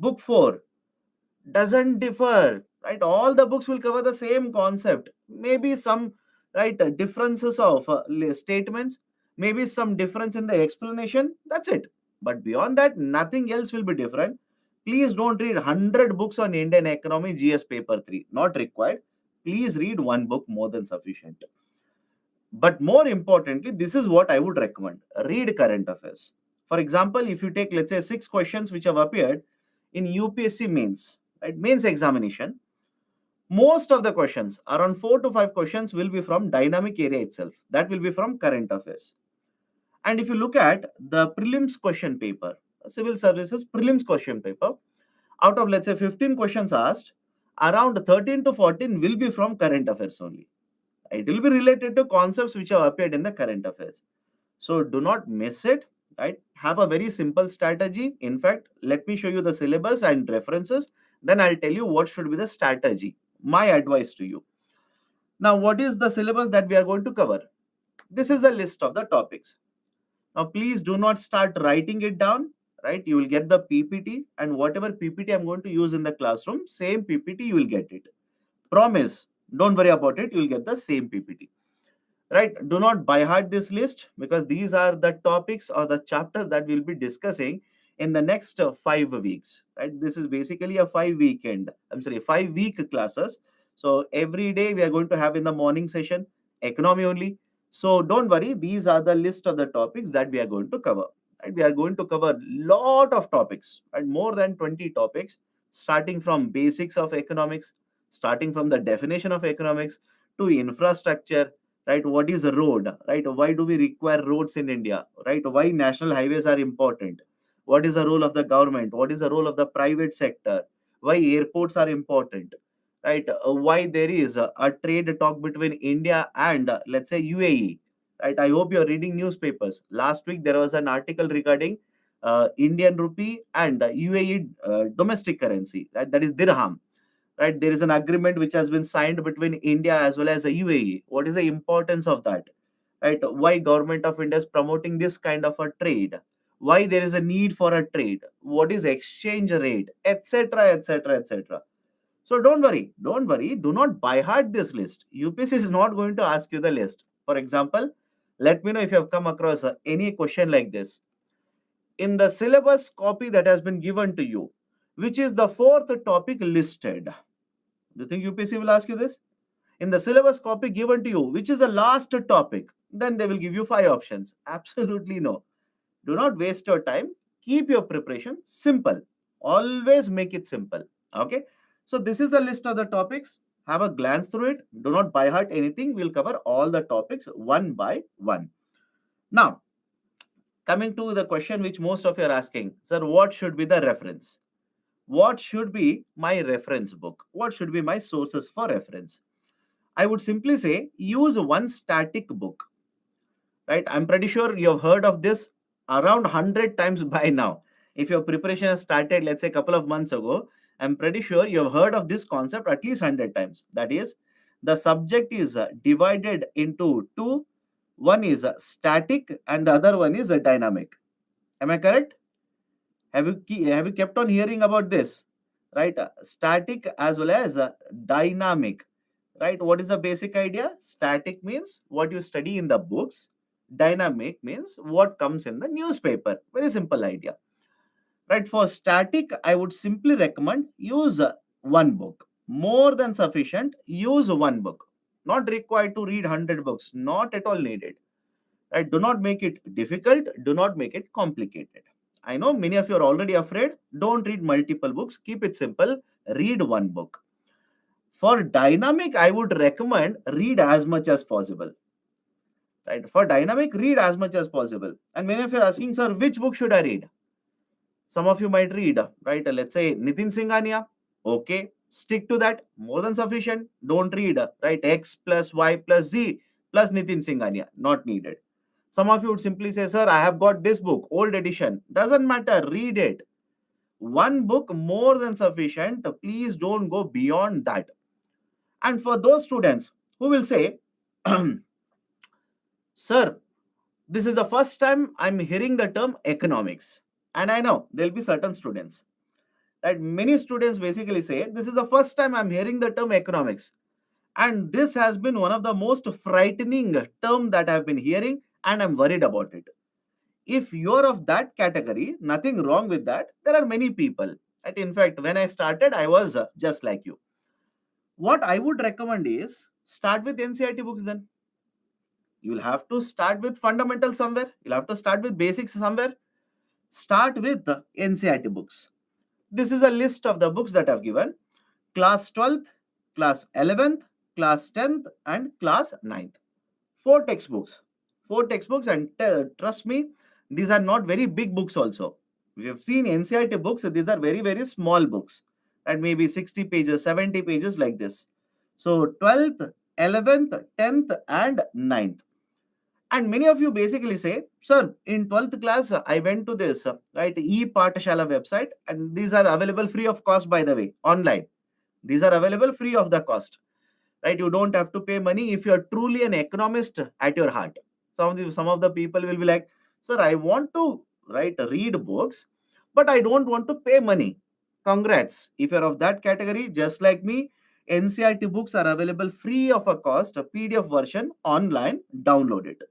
Book 4 doesn't differ, right? All the books will cover the same concept. Maybe some, right, differences of statements, maybe some difference in the explanation. That's it. But beyond that, nothing else will be different. Please don't read 100 books on Indian economy GS paper 3. Not required. Please read one book, more than sufficient. But more importantly, this is what I would recommend. Read current affairs. For example, if you take, let's say, 6 questions which have appeared in UPSC mains, right, mains examination, most of the questions, around 4 to 5 questions, will be from dynamic area itself. That will be from current affairs. And if you look at the prelims question paper, civil services prelims question paper, out of, let's say, 15 questions asked, around 13 to 14 will be from current affairs only. It will be related to concepts which have appeared in the current affairs. So do not miss it, right? Have a very simple strategy. In fact, let me show you the syllabus and references. Then I'll tell you what should be the strategy. My advice to you. Now, what is the syllabus that we are going to cover? This is the list of the topics. Now, please do not start writing it down, right? You will get the PPT, and whatever PPT I'm going to use in the classroom, same PPT you will get it. Promise. Don't worry about it. You will get the same PPT. Right? Do not by heart this list, because these are the topics or the chapters that we'll be discussing in the next 5 weeks. Right? This is basically a 5 week classes. So every day we are going to have in the morning session economy only. So don't worry, these are the list of the topics that we are going to cover. Right? We are going to cover lot of topics, right? More than 20 topics, starting from basics of economics, starting from the definition of economics to infrastructure, right? What is a road, right? Why do we require roads in India, right? Why national highways are important? What is the role of the government? What is the role of the private sector? Why airports are important, right? Why there is a trade talk between India and, let's say, UAE, right? I hope you're reading newspapers. Last week there was an article regarding Indian rupee and UAE domestic currency, that is dirham, right? There is an agreement which has been signed between India as well as the UAE. What is the importance of that, right? Why government of India is promoting this kind of a trade? Why there is a need for a trade? What is exchange rate, etc., etc., etc. So don't worry, do not by heart this list. UPSC is not going to ask you the list. For example, let me know if you have come across any question like this. In the syllabus copy that has been given to you, which is the fourth topic listed? Do you think UPSC will ask you this? In the syllabus copy given to you, which is the last topic? Then they will give you 5 options. Absolutely no. Do not waste your time. Keep your preparation simple. Always make it simple. Okay. So this is the list of the topics. Have a glance through it. Do not by heart anything. We'll cover all the topics one by one. Now, coming to the question which most of you are asking, sir, what should be the reference? What should be my reference book? What should be my sources for reference? I would simply say use one static book, right? I'm pretty sure you've heard of this around 100 times by now. If your preparation has started, let's say, a couple of months ago, I'm pretty sure you've heard of this concept at least 100 times. That is, the subject is divided into two. One is static and the other one is dynamic. Am I correct? Have you kept on hearing about this? Right? Static as well as dynamic. Right? What is the basic idea? Static means what you study in the books. Dynamic means what comes in the newspaper. Very simple idea. Right? For static, I would simply recommend use one book. More than sufficient. Use one book. Not required to read 100 books. Not at all needed. Right? Do not make it difficult. Do not make it complicated. I know many of you are already afraid. Don't read multiple books. Keep it simple. Read one book. For dynamic, I would recommend read as much as possible. Right? For dynamic, read as much as possible. And many of you are asking, sir, which book should I read? Some of you might read, right? Let's say Nitin Singhania. Okay, stick to that. More than sufficient. Don't read, right? X plus Y plus Z plus Nitin Singhania. Not needed. Some of you would simply say, sir, I have got this book, old edition. Doesn't matter. Read it. One book more than sufficient. Please don't go beyond that. And for those students who will say, sir, this is the first time I'm hearing the term economics. And I know there'll be certain students. Right? Many students basically say, this is the first time I'm hearing the term economics. And this has been one of the most frightening term that I've been hearing, and I'm worried about it. If you're of that category, nothing wrong with that. There are many people. And in fact, when I started, I was just like you. What I would recommend is start with NCERT books then. You'll have to start with fundamentals somewhere. You'll have to start with basics somewhere. Start with the NCERT books. This is a list of the books that I've given. Class 12th, class 11th, class 10th, and class 9th. Four textbooks. Four textbooks, and trust me, these are not very big books also. We have seen NCERT books, these are very, very small books. And maybe 60 pages, 70 pages like this. So 12th, 11th, 10th, and 9th. And many of you basically say, sir, in 12th class, I went to this, right, e-Pathshala website, and these are available free of cost, by the way, online. These are available free of the cost, right? You don't have to pay money if you're truly an economist at your heart. Some of the people will be like, sir, I want to, right, read books, but I don't want to pay money. Congrats. If you're of that category, just like me, NCERT books are available free of a cost, a PDF version online. Download it.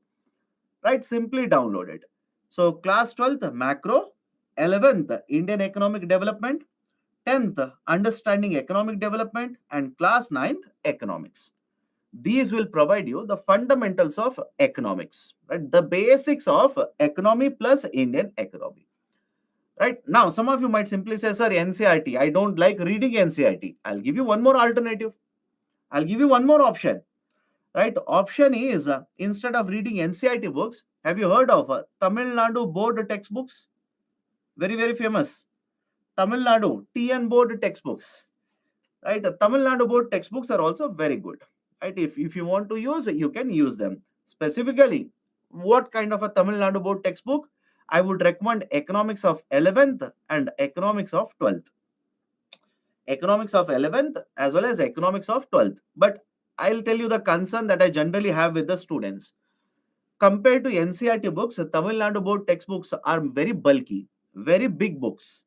Right? Simply download it. So class 12th, macro. 11th, Indian economic development. 10th, understanding economic development. And class 9th, economics. These will provide you the fundamentals of economics, right? The basics of economy plus Indian economy. Right? Now, some of you might simply say, sir, NCERT, I don't like reading NCERT. I'll give you one more alternative. I'll give you one more option. Right? Option is, instead of reading NCERT books, have you heard of Tamil Nadu board textbooks? Very, very famous. Tamil Nadu TN board textbooks. Right? The Tamil Nadu board textbooks are also very good. Right? If you want to use, you can use them. Specifically, what kind of a Tamil Nadu board textbook? I would recommend Economics of 11th and Economics of 12th. Economics of 11th as well as Economics of 12th. But I'll tell you the concern that I generally have with the students. Compared to NCERT books, Tamil Nadu board textbooks are very bulky, very big books.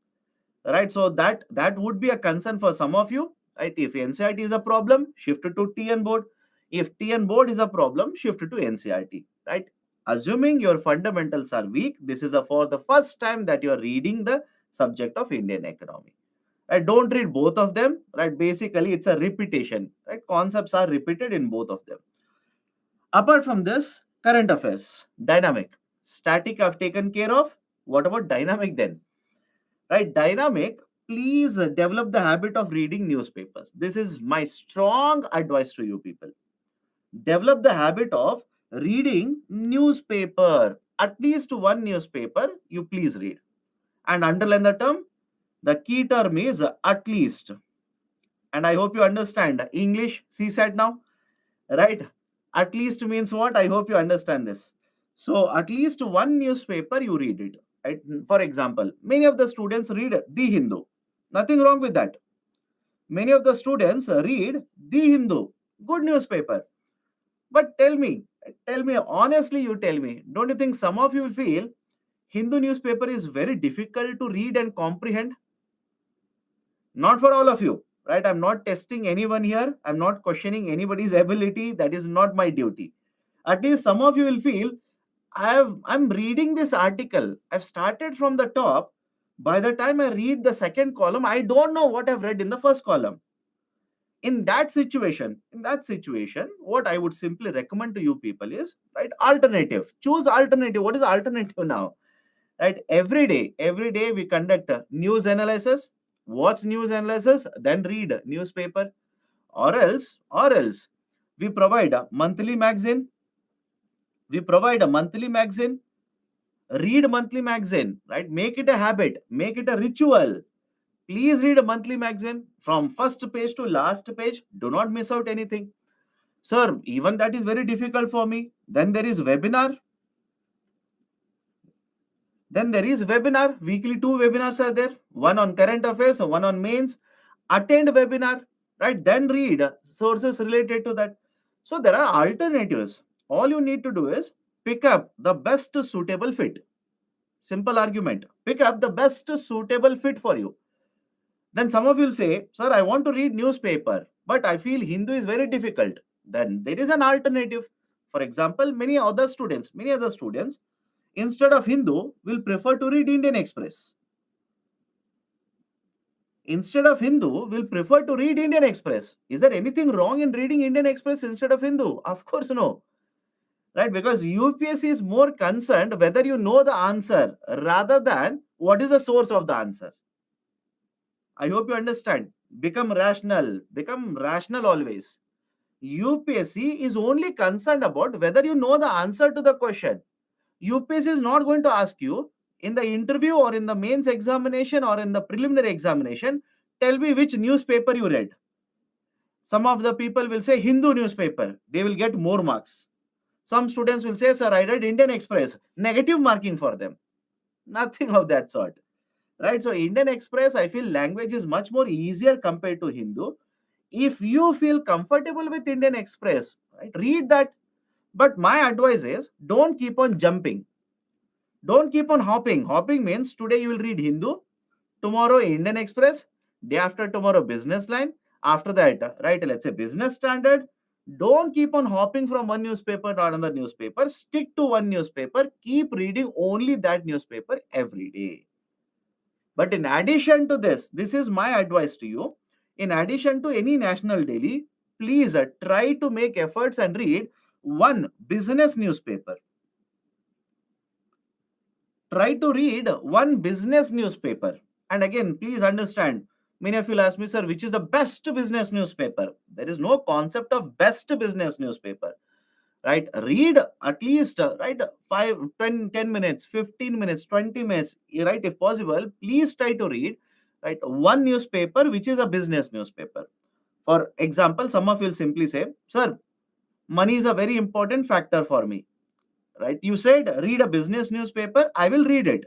Right? So that would be a concern for some of you. Right? If NCERT is a problem, shift it to TN board. If TN board is a problem, shift it to NCERT. Right? Assuming your fundamentals are weak, this is for the first time that you are reading the subject of Indian economy. Right? Don't read both of them. Right? Basically, it's a repetition. Right? Concepts are repeated in both of them. Apart from this, current affairs, dynamic, static I've taken care of. What about dynamic then? Right? Dynamic, please develop the habit of reading newspapers. This is my strong advice to you people. Develop the habit of reading newspaper. At least one newspaper you please read. And underline the term. The key term is at least. And I hope you understand English CSAT now. Right? At least means what? I hope you understand this. So at least one newspaper you read it. Right? For example, many of the students read The Hindu. Nothing wrong with that. Many of the students read The Hindu. Good newspaper. But tell me, honestly, you tell me, don't you think some of you will feel Hindu newspaper is very difficult to read and comprehend? Not for all of you, right? I'm not testing anyone here. I'm not questioning anybody's ability. That is not my duty. At least some of you will feel, I'm reading this article. I've started from the top. By the time I read the second column, I don't know what I've read in the first column. In that situation, what I would simply recommend to you people is, right, alternative. Choose alternative. What is alternative now? Right? Every day we conduct a news analysis, watch news analysis, then read newspaper, or else we provide a monthly magazine. Read monthly magazine, right? Make it a habit, make it a ritual. Please read a monthly magazine from first page to last page. Do not miss out anything. Sir, even that is very difficult for me. Then there is webinar. Weekly 2 webinars are there. One on current affairs, one on mains. Attend webinar, right? Then read sources related to that. So there are alternatives. All you need to do is pick up the best suitable fit. Simple argument. Pick up the best suitable fit for you. Then some of you will say, sir, I want to read newspaper, but I feel Hindu is very difficult. Then there is an alternative. For example, many other students, instead of Hindu, will prefer to read Indian Express. Instead of Hindu, will prefer to read Indian Express. Is there anything wrong in reading Indian Express instead of Hindu? Of course, no. Right? Because UPSC is more concerned whether you know the answer rather than what is the source of the answer. I hope you understand. Become rational always. UPSC is only concerned about whether you know the answer to the question. UPSC is not going to ask you in the interview or in the mains examination or in the preliminary examination, tell me which newspaper you read. Some of the people will say Hindu newspaper, they will get more marks. Some students will say, sir, I read Indian Express, negative marking for them. Nothing of that sort. Right? So, Indian Express, I feel language is much more easier compared to Hindu. If you feel comfortable with Indian Express, right, read that. But my advice is don't keep on jumping. Don't keep on hopping. Hopping means today you will read Hindu, tomorrow Indian Express, day after tomorrow Business Line, after that, right, let's say Business Standard. Don't keep on hopping from one newspaper to another newspaper. Stick to one newspaper. Keep reading only that newspaper every day. But in addition to this is my advice to you. In addition to any national daily, please try to make efforts and read one business newspaper. Try to read one business newspaper. And again, please understand, many of you will ask me, sir, which is the best business newspaper? There is no concept of best business newspaper. Right? Read at least, right, 5, 10 minutes, 15 minutes, 20 minutes, right? If possible, please try to read, right, one newspaper which is a business newspaper. For example, some of you will simply say, sir, money is a very important factor for me. Right? You said read a business newspaper, I will read it,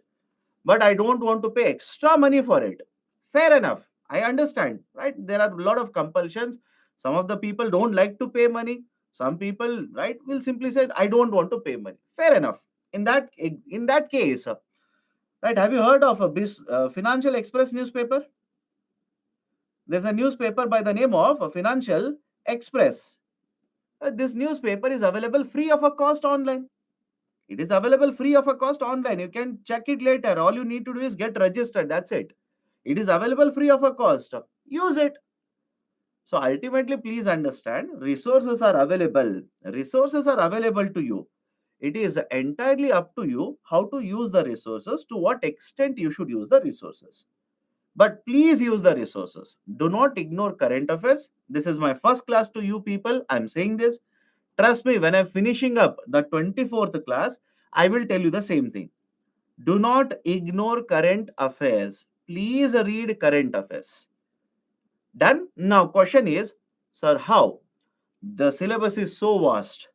but I don't want to pay extra money for it. Fair enough. I understand, right? There are a lot of compulsions. Some of the people don't like to pay money. Some people, right, will simply say, I don't want to pay money. Fair enough. In that case, right, have you heard of a Financial Express newspaper? There's a newspaper by the name of Financial Express. This newspaper is available free of a cost online. It is available free of a cost online. You can check it later. All you need to do is get registered. That's it. It is available free of a cost. Use it. So ultimately, please understand, resources are available. Resources are available to you. It is entirely up to you how to use the resources, to what extent you should use the resources. But please use the resources. Do not ignore current affairs. This is my first class to you people. I'm saying this. Trust me, when I'm finishing up the 24th class, I will tell you the same thing. Do not ignore current affairs. Please read current affairs. Done? Now, question is, sir, how? The syllabus is so vast.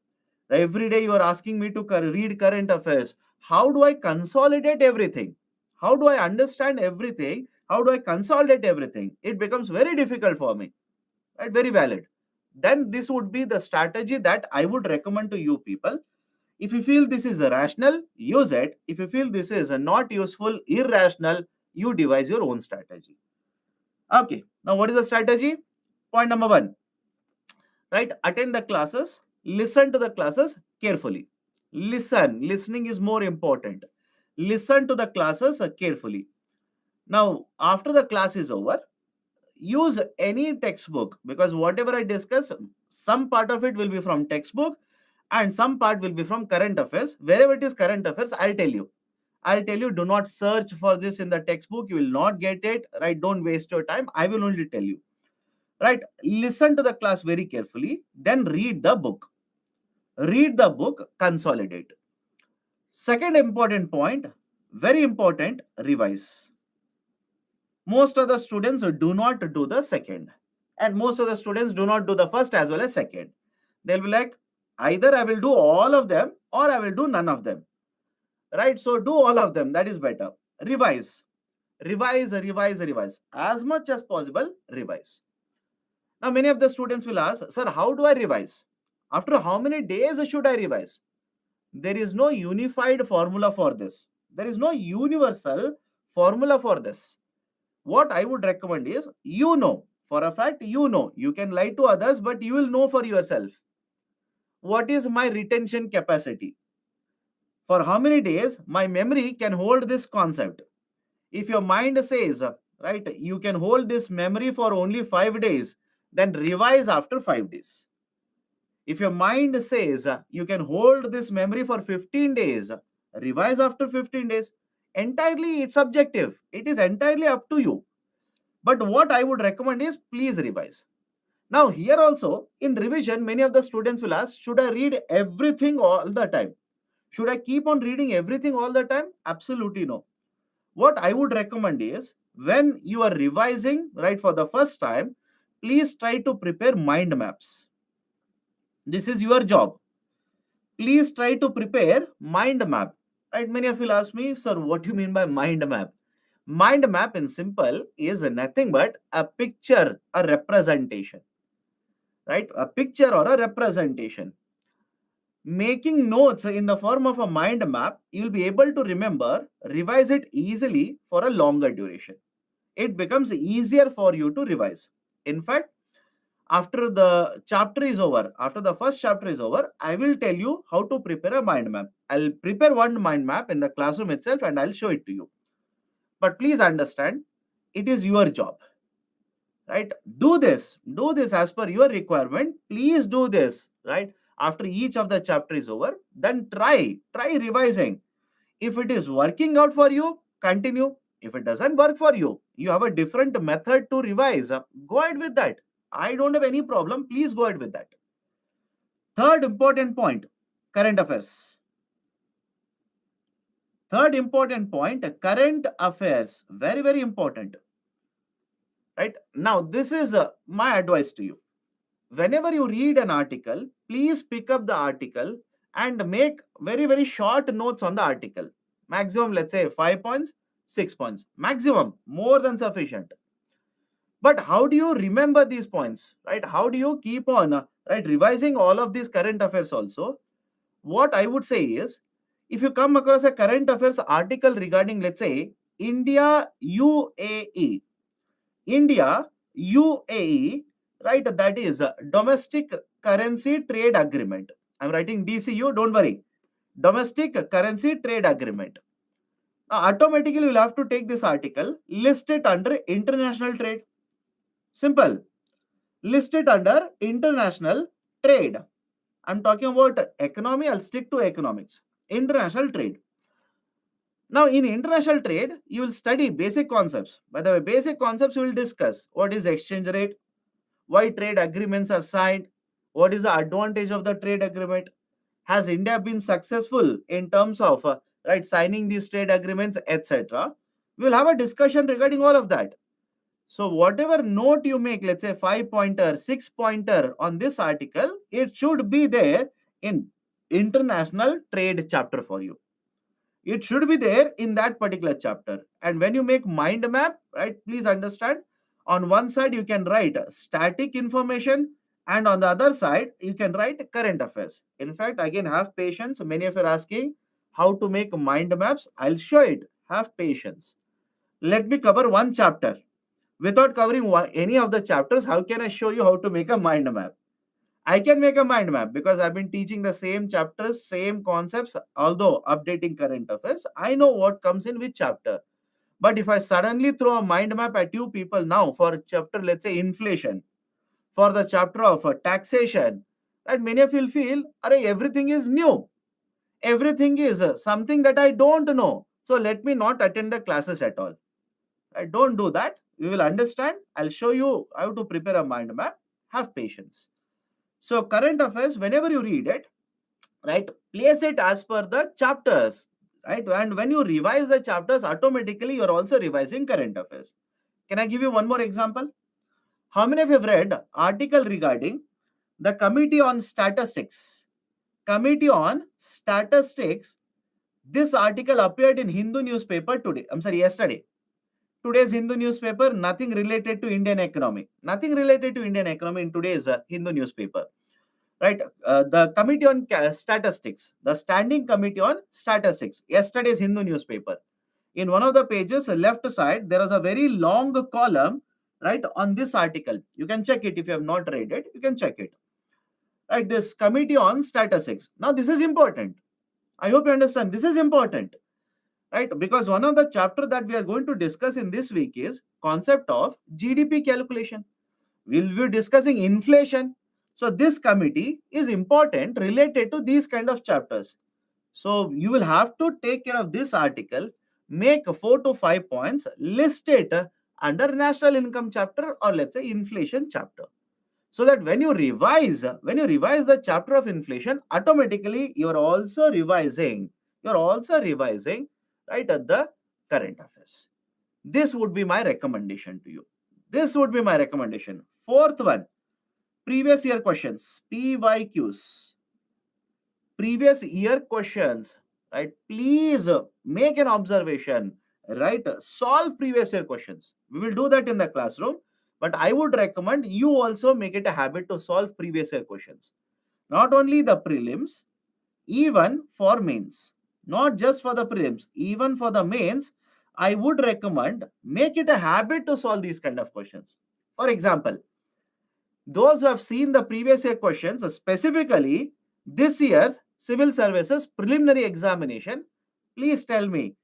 Every day you are asking me to read current affairs. How do I consolidate everything? How do I understand everything? How do I consolidate everything? It becomes very difficult for me. Right? Very valid. Then this would be the strategy that I would recommend to you people. If you feel this is rational, use it. If you feel this is not useful, irrational, you devise your own strategy. Okay. Now, what is the strategy? Point number 1. Right? Attend the classes. Listen to the classes carefully. Listening is more important. Listen to the classes carefully. Now, after the class is over, use any textbook, because whatever I discuss, some part of it will be from textbook and some part will be from current affairs. Wherever it is current affairs, I'll tell you. Do not search for this in the textbook. You will not get it. Right? Don't waste your time. I will only tell you. Right? Listen to the class very carefully. Then read the book. Read the book, consolidate. Second important point, very important, revise. Most of the students do not do the second. And most of the students do not do the first as well as second. They'll be like, either I will do all of them or I will do none of them. Right? So do all of them. That is better. Revise. Revise. As much as possible, revise. Now, many of the students will ask, sir, how do I revise? After how many days should I revise? There is no unified formula for this. There is no universal formula for this. What I would recommend is, for a fact, you can lie to others, but you will know for yourself. What is my retention capacity? For how many days my memory can hold this concept? If your mind says, right, you can hold this memory for only 5 days, then revise after 5 days. If your mind says you can hold this memory for 15 days, revise after 15 days. Entirely, it's subjective. It is entirely up to you. But what I would recommend is, please revise. Now, here also, in revision, many of the students will ask, should I read everything all the time? Should I keep on reading everything all the time? Absolutely no. What I would recommend is, when you are revising, right, for the first time, please try to prepare mind maps. This is your job. Please try to prepare mind map. Right? Many of you will ask me, sir, what do you mean by mind map? Mind map in simple is nothing but a picture, a representation. Right? A picture or a representation. Making notes in the form of a mind map, you'll be able to remember, revise it easily for a longer duration. It becomes easier for you to revise. In fact, after the chapter is over, after the first chapter is over, I will tell you how to prepare a mind map. I'll prepare one mind map in the classroom itself and I'll show it to you. But please understand, it is your job, right? Do this as per your requirement. Please do this, right? After each of the chapter is over, then try revising. If it is working out for you, continue. If it doesn't work for you, you have a different method to revise. Go ahead with that. I don't have any problem. Please go ahead with that. Third important point, current affairs. Third important point, current affairs. Very, very important. Right? Now, this is my advice to you. Whenever you read an article, please pick up the article and make very, very short notes on the article. Maximum, let's say 5 points, 6 points. Maximum, more than sufficient. But how do you remember these points, right? How do you keep on, right, revising all of these current affairs also? What I would say is, if you come across a current affairs article regarding, let's say, India UAE, India UAE, right? That is a domestic currency trade agreement. I'm writing DCU, don't worry. Domestic currency trade agreement. Now, automatically, you'll have to take this article, list it under international trade. Simple. List it under international trade. I'm talking about economy, I'll stick to economics. International trade. Now, in international trade, you will study basic concepts. By the way, basic concepts we will discuss. What is exchange rate? Why trade agreements are signed? What is the advantage of the trade agreement? Has India been successful in terms of right signing these trade agreements, etc.? We will have a discussion regarding all of that. So whatever note you make, let's say 5-pointer, 6-pointer on this article, it should be there in international trade chapter for you. It should be there in that particular chapter. And when you make mind map, right, please understand, on one side you can write static information and on the other side you can write current affairs. In fact, again, have patience. Many of you are asking how to make mind maps. I'll show it. Have patience. Let me cover one chapter. Without covering any of the chapters, how can I show you how to make a mind map? I can make a mind map because I've been teaching the same chapters, same concepts, although updating current affairs. I know what comes in which chapter. But if I suddenly throw a mind map at you people now for chapter, let's say inflation, for the chapter of taxation, right, many of you will feel, array, everything is new. Everything is something that I don't know. So let me not attend the classes at all. Right? Don't do that. You will understand. I'll show you how to prepare a mind map. Have patience. So current affairs, whenever you read it, right, place it as per the chapters, right? And when you revise the chapters, automatically you're also revising current affairs. Can I give you one more example? How many of you have read article regarding the Committee on Statistics? Committee on Statistics. This article appeared in Hindu newspaper today. I'm sorry, yesterday. Today's Hindu newspaper, nothing related to Indian economy. Nothing related to Indian economy in today's Hindu newspaper. Right? The Committee on Statistics, the Standing Committee on Statistics, yesterday's Hindu newspaper. In one of the pages, left side, there is a very long column, right, on this article. You can check it if you have not read it. You can check it. Right, this committee on statistics. Now, this is important. I hope you understand. This is important, right? Because one of the chapter that we are going to discuss in this week is concept of GDP calculation. We'll be discussing inflation. So this committee is important related to these kind of chapters. So you will have to take care of this article, make 4 to 5 points, list it under national income chapter or let's say inflation chapter. So that when you revise the chapter of inflation, automatically you're also revising, right, at the current affairs. This would be my recommendation to you. This would be my recommendation. Fourth one, previous year questions, PYQs. Previous year questions, right? Please make an observation, right? Solve previous year questions. We will do that in the classroom, but I would recommend you also make it a habit to solve previous year questions. Not only the prelims, even for mains. Not just for the prelims, even for the mains, I would recommend make it a habit to solve these kind of questions. For example, those who have seen the previous year questions, specifically this year's civil services preliminary examination, please tell me,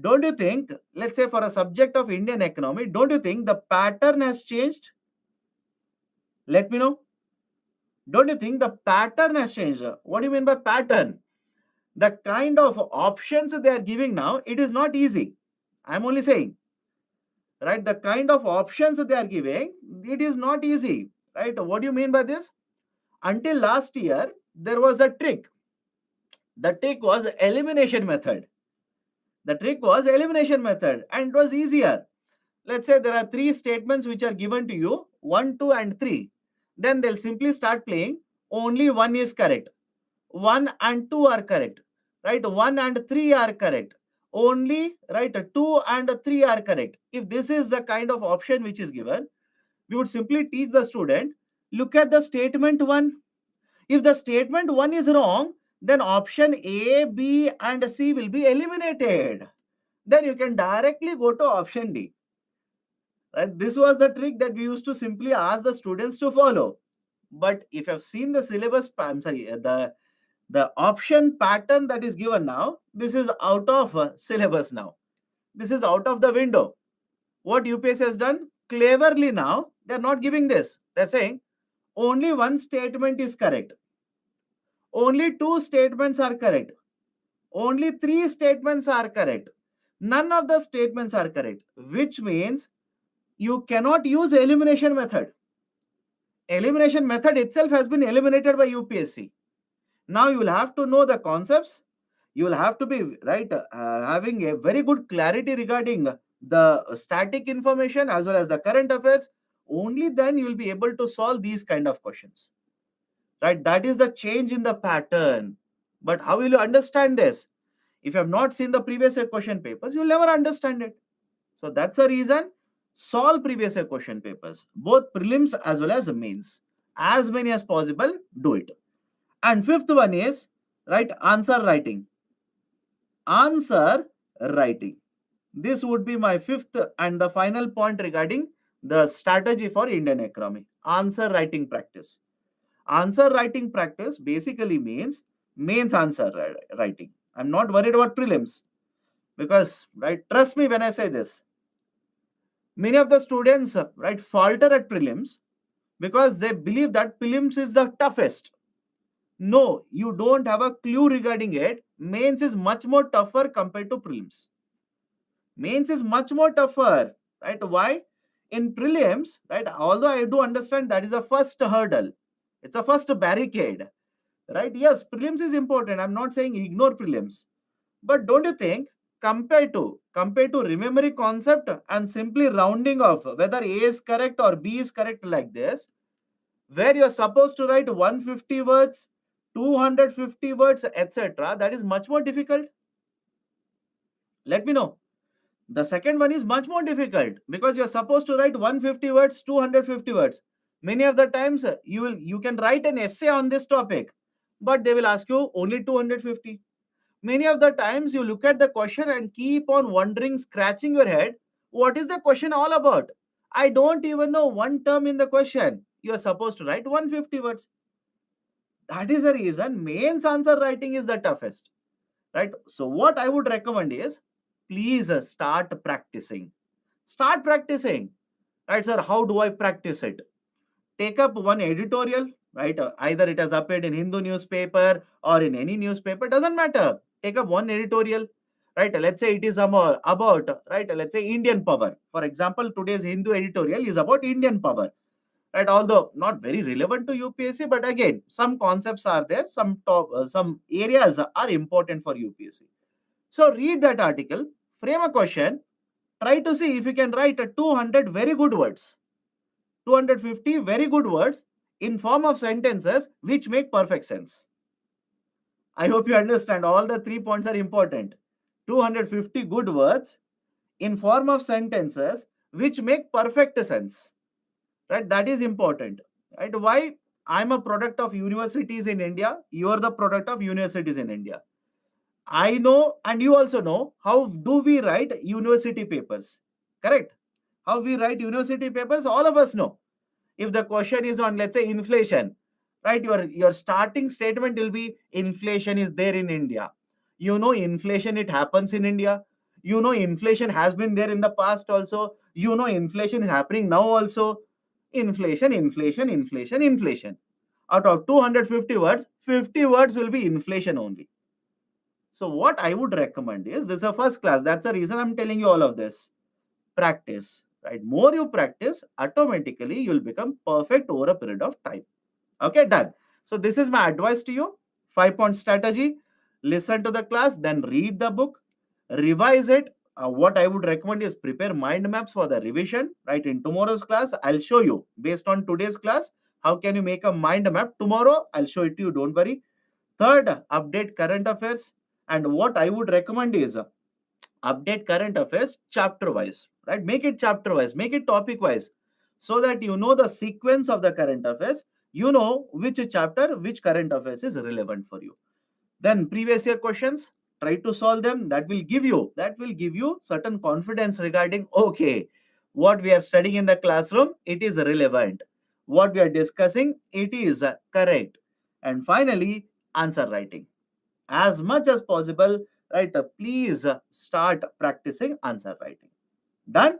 don't you think, let's say for a subject of Indian economy, don't you think the pattern has changed? Let me know. Don't you think the pattern has changed? What do you mean by pattern? The kind of options they are giving now, it is not easy. I'm only saying, right? The kind of options they are giving, it is not easy, right? What do you mean by this? Until last year, there was a trick. The trick was elimination method. The trick was elimination method and it was easier. Let's say there are 3 statements which are given to you, 1, 2 and 3. Then they'll simply start playing, only 1 is correct. 1 and 2 are correct, right? 1 and 3 are correct. Only, right, 2 and 3 are correct. If this is the kind of option which is given, we would simply teach the student, look at the statement 1. If the statement 1 is wrong, then option A, B and C will be eliminated. Then you can directly go to option D. Right? This was the trick that we used to simply ask the students to follow. But if you have seen the syllabus, I'm sorry, the option pattern that is given now, this is out of syllabus now. This is out of the window. What UPSC has done, cleverly now, they're not giving this. They're saying only 1 statement is correct. Only 2 statements are correct. Only 3 statements are correct. None of the statements are correct, which means you cannot use elimination method. Elimination method itself has been eliminated by UPSC. Now you will have to know the concepts. You will have to be, right, having a very good clarity regarding the static information as well as the current affairs. Only then you will be able to solve these kind of questions. Right? That is the change in the pattern. But how will you understand this? If you have not seen the previous year question papers, you will never understand it. So that's the reason, solve previous year question papers, both prelims as well as mains. As many as possible, do it. And fifth one is, right, answer writing. Answer writing. This would be my fifth and the final point regarding the strategy for Indian economy. Answer writing practice. Answer writing practice basically means mains answer writing. I'm not worried about prelims because, right, trust me when I say this. Many of the students, right, falter at prelims because they believe that prelims is the toughest. No, you don't have a clue regarding it. Mains is much more tougher compared to prelims. Mains is much more tougher, right? Why? In prelims, right, although I do understand that is the first hurdle, it's the first barricade, right? Yes, prelims is important. I'm not saying ignore prelims. But don't you think, compared to remembering concept and simply rounding off whether A is correct or B is correct like this, where you're supposed to write 150 words, 250 words, etc., that is much more difficult. Let me know. The second one is much more difficult because you're supposed to write 150 words, 250 words. Many of the times you can write an essay on this topic, but they will ask you only 250. Many of the times you look at the question and keep on wondering, scratching your head, what is the question all about? I don't even know one term in the question. You are supposed to write 150 words. That is the reason mains answer writing is the toughest, right? So what I would recommend is, please start practicing. Start practicing, right, sir? How do I practice it? Take up one editorial, right? Either it has appeared in Hindu newspaper or in any newspaper, doesn't matter. Take up one editorial, right? Let's say it is about, right? Let's say Indian power. For example, today's Hindu editorial is about Indian power, right? Although not very relevant to UPSC, but again, some concepts are there, some areas are important for UPSC. So read that article, frame a question, try to see if you can write a 200 very good words, 250 very good words in form of sentences which make perfect sense. I hope you understand all the 3 points are important. 250 good words in form of sentences which make perfect sense, right? That is important, right? Why? I'm a product of universities in India. You are the product of universities in India. I know, and you also know, how do we write university papers, correct? How we write university papers, all of us know. If the question is on, let's say, inflation, right, your starting statement will be inflation is there in India. You know, inflation, it happens in India. You know, inflation has been there in the past also. You know, inflation is happening now also. Inflation. Out of 250 words, 50 words will be inflation only. So what I would recommend is, this is a first class, that's the reason I'm telling you all of this. Practice, right? More you practice, automatically you'll become perfect over a period of time. Okay, done. So this is my advice to you. 5-point strategy. Listen to the class, then read the book, revise it. What I would recommend is prepare mind maps for the revision, right? In tomorrow's class, I'll show you, based on today's class, how can you make a mind map. Tomorrow, I'll show it to you, don't worry. Third, update current affairs. And what I would recommend is, update current affairs chapter wise, right? Make it chapter wise, make it topic wise, so that you know the sequence of the current affairs, you know which chapter, which current affairs is relevant for you. Then previous year questions, try to solve them. That will give you certain confidence regarding, okay, what we are studying in the classroom, it is relevant. What we are discussing, it is correct. And finally, answer writing. As much as possible, right? Please start practicing answer writing. Done?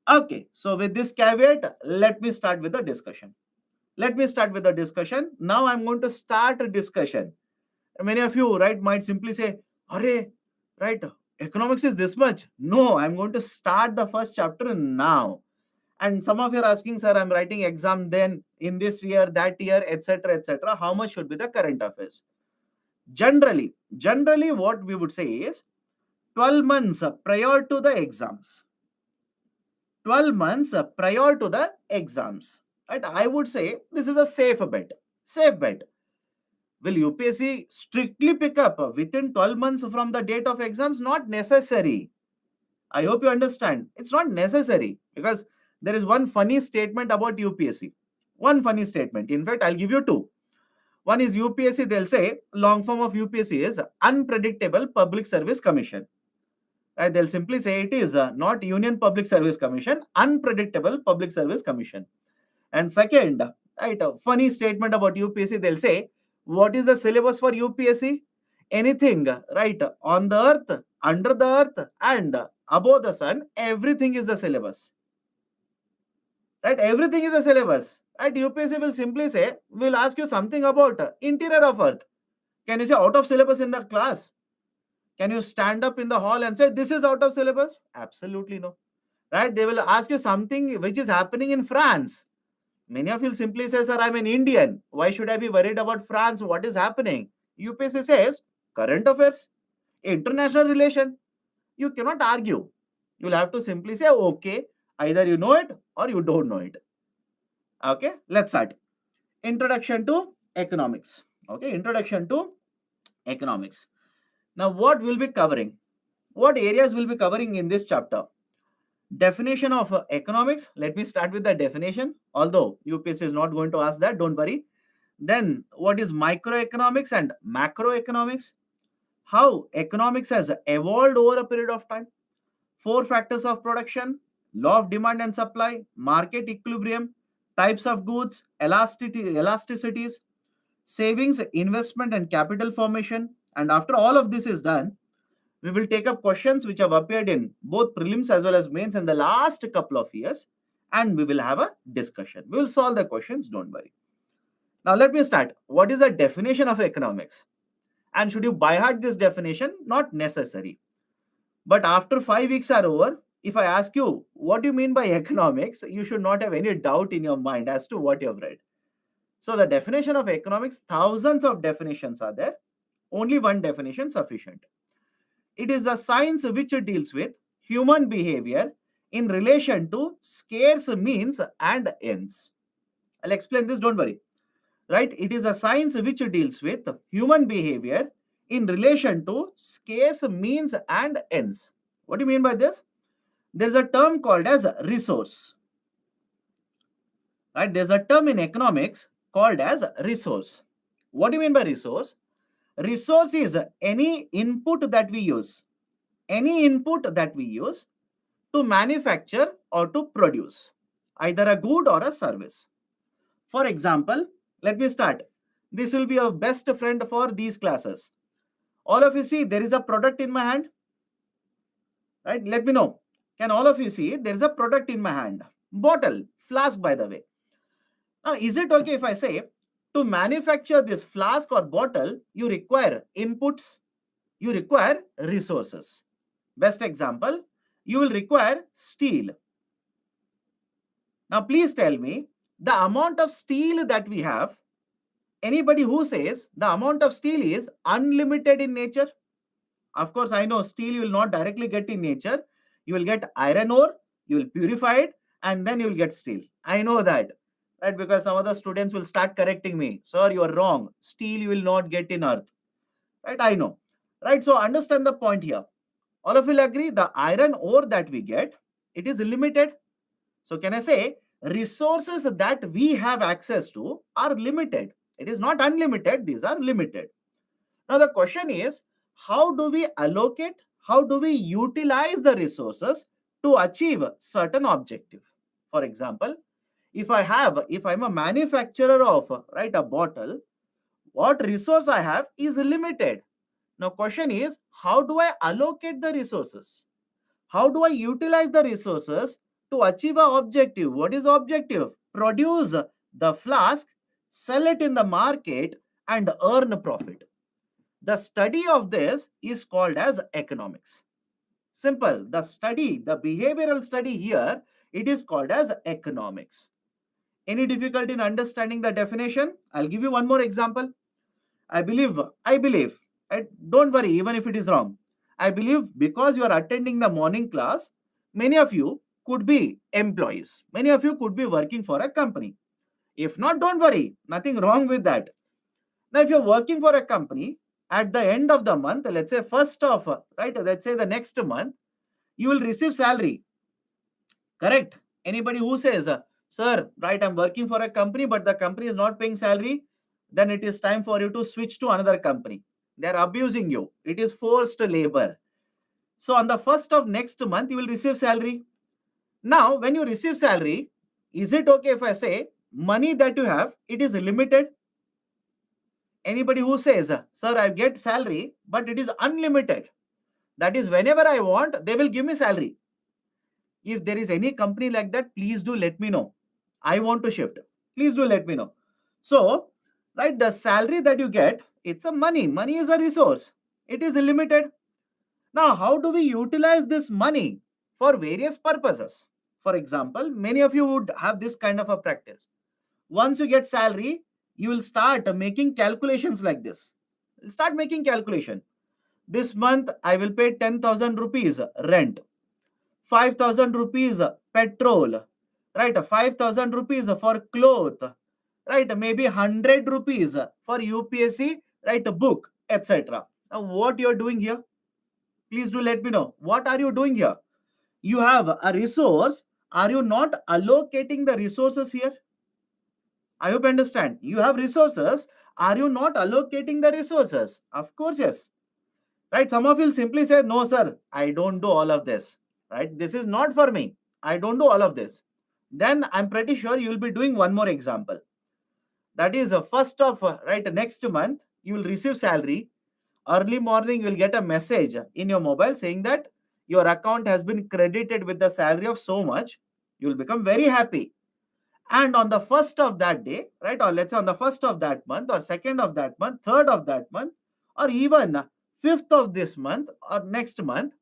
Okay. So with this caveat, let me start with the discussion. Now I'm going to start a discussion. Many of you, right, might simply say, "Arey, right, economics is this much." No, I'm going to start the first chapter now. And some of you are asking, "Sir, I'm writing exam then in this year, that year, etc., etc. How much should be the current affairs?" Generally, what we would say is 12 months prior to the exams. 12 months prior to the exams. Right? I would say this is a safe bet. Safe bet. Will UPSC strictly pick up within 12 months from the date of exams? Not necessary. I hope you understand. It's not necessary, because there is one funny statement about UPSC. One funny statement. In fact, I'll give you two. One is UPSC, they'll say, long form of UPSC is Unpredictable Public Service Commission. Right? They'll simply say it is not Union Public Service Commission, Unpredictable Public Service Commission. And second, right, a funny statement about UPSC, they'll say, what is the syllabus for UPSC? Anything, right, on the earth, under the earth, and above the sun, everything is the syllabus. Right? Everything is the syllabus. Right? UPSC will simply say, we'll ask you something about interior of earth. Can you say out of syllabus in the class? Can you stand up in the hall and say, this is out of syllabus? Absolutely no. Right? They will ask you something which is happening in France. Many of you simply say, sir, I'm an Indian. Why should I be worried about France? What is happening? UPSC says, current affairs, international relation. You cannot argue. You'll have to simply say, okay, either you know it or you don't know it. Okay, let's start. Introduction to economics. Okay, introduction to economics. Now, what we'll be covering? What areas we'll be covering in this chapter? Definition of economics. Let me start with the definition. Although UPSC is not going to ask that, don't worry. Then, what is microeconomics and macroeconomics? how economics has evolved over a period of time. Four factors of production: law of demand and supply, market equilibrium, types of goods, elasticities, savings, investment, and capital formation. And after all of this is done, we will take up questions which have appeared in both prelims as well as mains in the last couple of years, and we will have a discussion. We will solve the questions, don't worry. Now, let me start. What is the definition of economics? And should you by heart this definition? Not necessary. But after 5 weeks are over, if I ask you, what do you mean by economics? You should not have any doubt in your mind as to what you have read. So, the definition of economics, thousands of definitions are there. Only one definition sufficient. It is the science which deals with human behavior in relation to scarce means and ends. I'll explain this, don't worry. Right? It is a science which deals with human behavior in relation to scarce means and ends. What do you mean by this? There's a term called as resource. Right? There's a term in economics called as resource. What do you mean by resource? Resource is any input that we use. Any input that we use to manufacture or to produce either a good or a service. For example, let me start. This will be your best friend for these classes. All of you see there is a product in my hand. Right? Let me know. Can all of you see there is a product in my hand? Bottle, flask, by the way. Now, is it okay if I say to manufacture this flask or bottle, you require inputs, you require resources. Best example, you will require steel. Now, please tell me the amount of steel that we have. Anybody who says the amount of steel is unlimited in nature? Of course, I know steel you will not directly get in nature. You will get iron ore, you will purify it, and then you will get steel. I know that, right? Because some of the students will start correcting me. Sir, you are wrong. Steel you will not get in earth. Right? I know. Right? So understand the point here. All of you will agree the iron ore that we get, it is limited. So can I say resources that we have access to are limited? It is not unlimited. These are limited. Now the question is, how do we allocate, how do we utilize the resources to achieve certain objective? For example, if I'm a manufacturer of a bottle, what resource I have is limited. Now question is, how do I allocate the resources? How do I utilize the resources to achieve an objective? What is the objective? Produce the flask, sell it in the market, and earn profit. The study of this is called as economics. Simple. The study, the behavioral study here, it is called as economics. Any difficulty in understanding the definition? I'll give you one more example. I believe, don't worry, even if it is wrong. I believe because you are attending the morning class, many of you could be employees. Many of you could be working for a company. If not, don't worry, nothing wrong with that. Now, if you're working for a company, at the end of the month, let's say let's say the next month, you will receive salary. Correct? Anybody who says, sir, right, I'm working for a company, but the company is not paying salary, then it is time for you to switch to another company. They're abusing you. It is forced labor. So on the first of next month, you will receive salary. Now, when you receive salary, is it okay if I say money that you have, it is limited? Anybody who says, sir, I get salary, but it is unlimited. That is, whenever I want, they will give me salary. If there is any company like that, please do let me know. I want to shift. Please do let me know. So, right, the salary that you get, it's a money. Money is a resource. It is limited. Now, how do we utilize this money for various purposes? For example, many of you would have this kind of a practice. Once you get salary, you will start making calculations like this. Start making calculation. This month, I will pay 10,000 rupees rent, 5,000 rupees petrol, right? 5,000 rupees for cloth, right? Maybe 100 rupees for UPSC, right? Book, etc. Now, what you're doing here? Please do let me know. What are you doing here? You have a resource. Are you not allocating the resources here? I hope you understand. You have resources. Are you not allocating the resources? Of course, yes. right? Some of you will simply say, no, sir, I don't do all of this, right? This is not for me. I don't do all of this. Then I'm pretty sure you will be doing one more example. That is, first of, right, next month, you will receive salary. Early morning, you will get a message in your mobile saying that your account has been credited with the salary of so much. You will become very happy. And on the first of that day, right, or let's say on the first of that month, or second of that month, third of that month, or even fifth of this month or next month,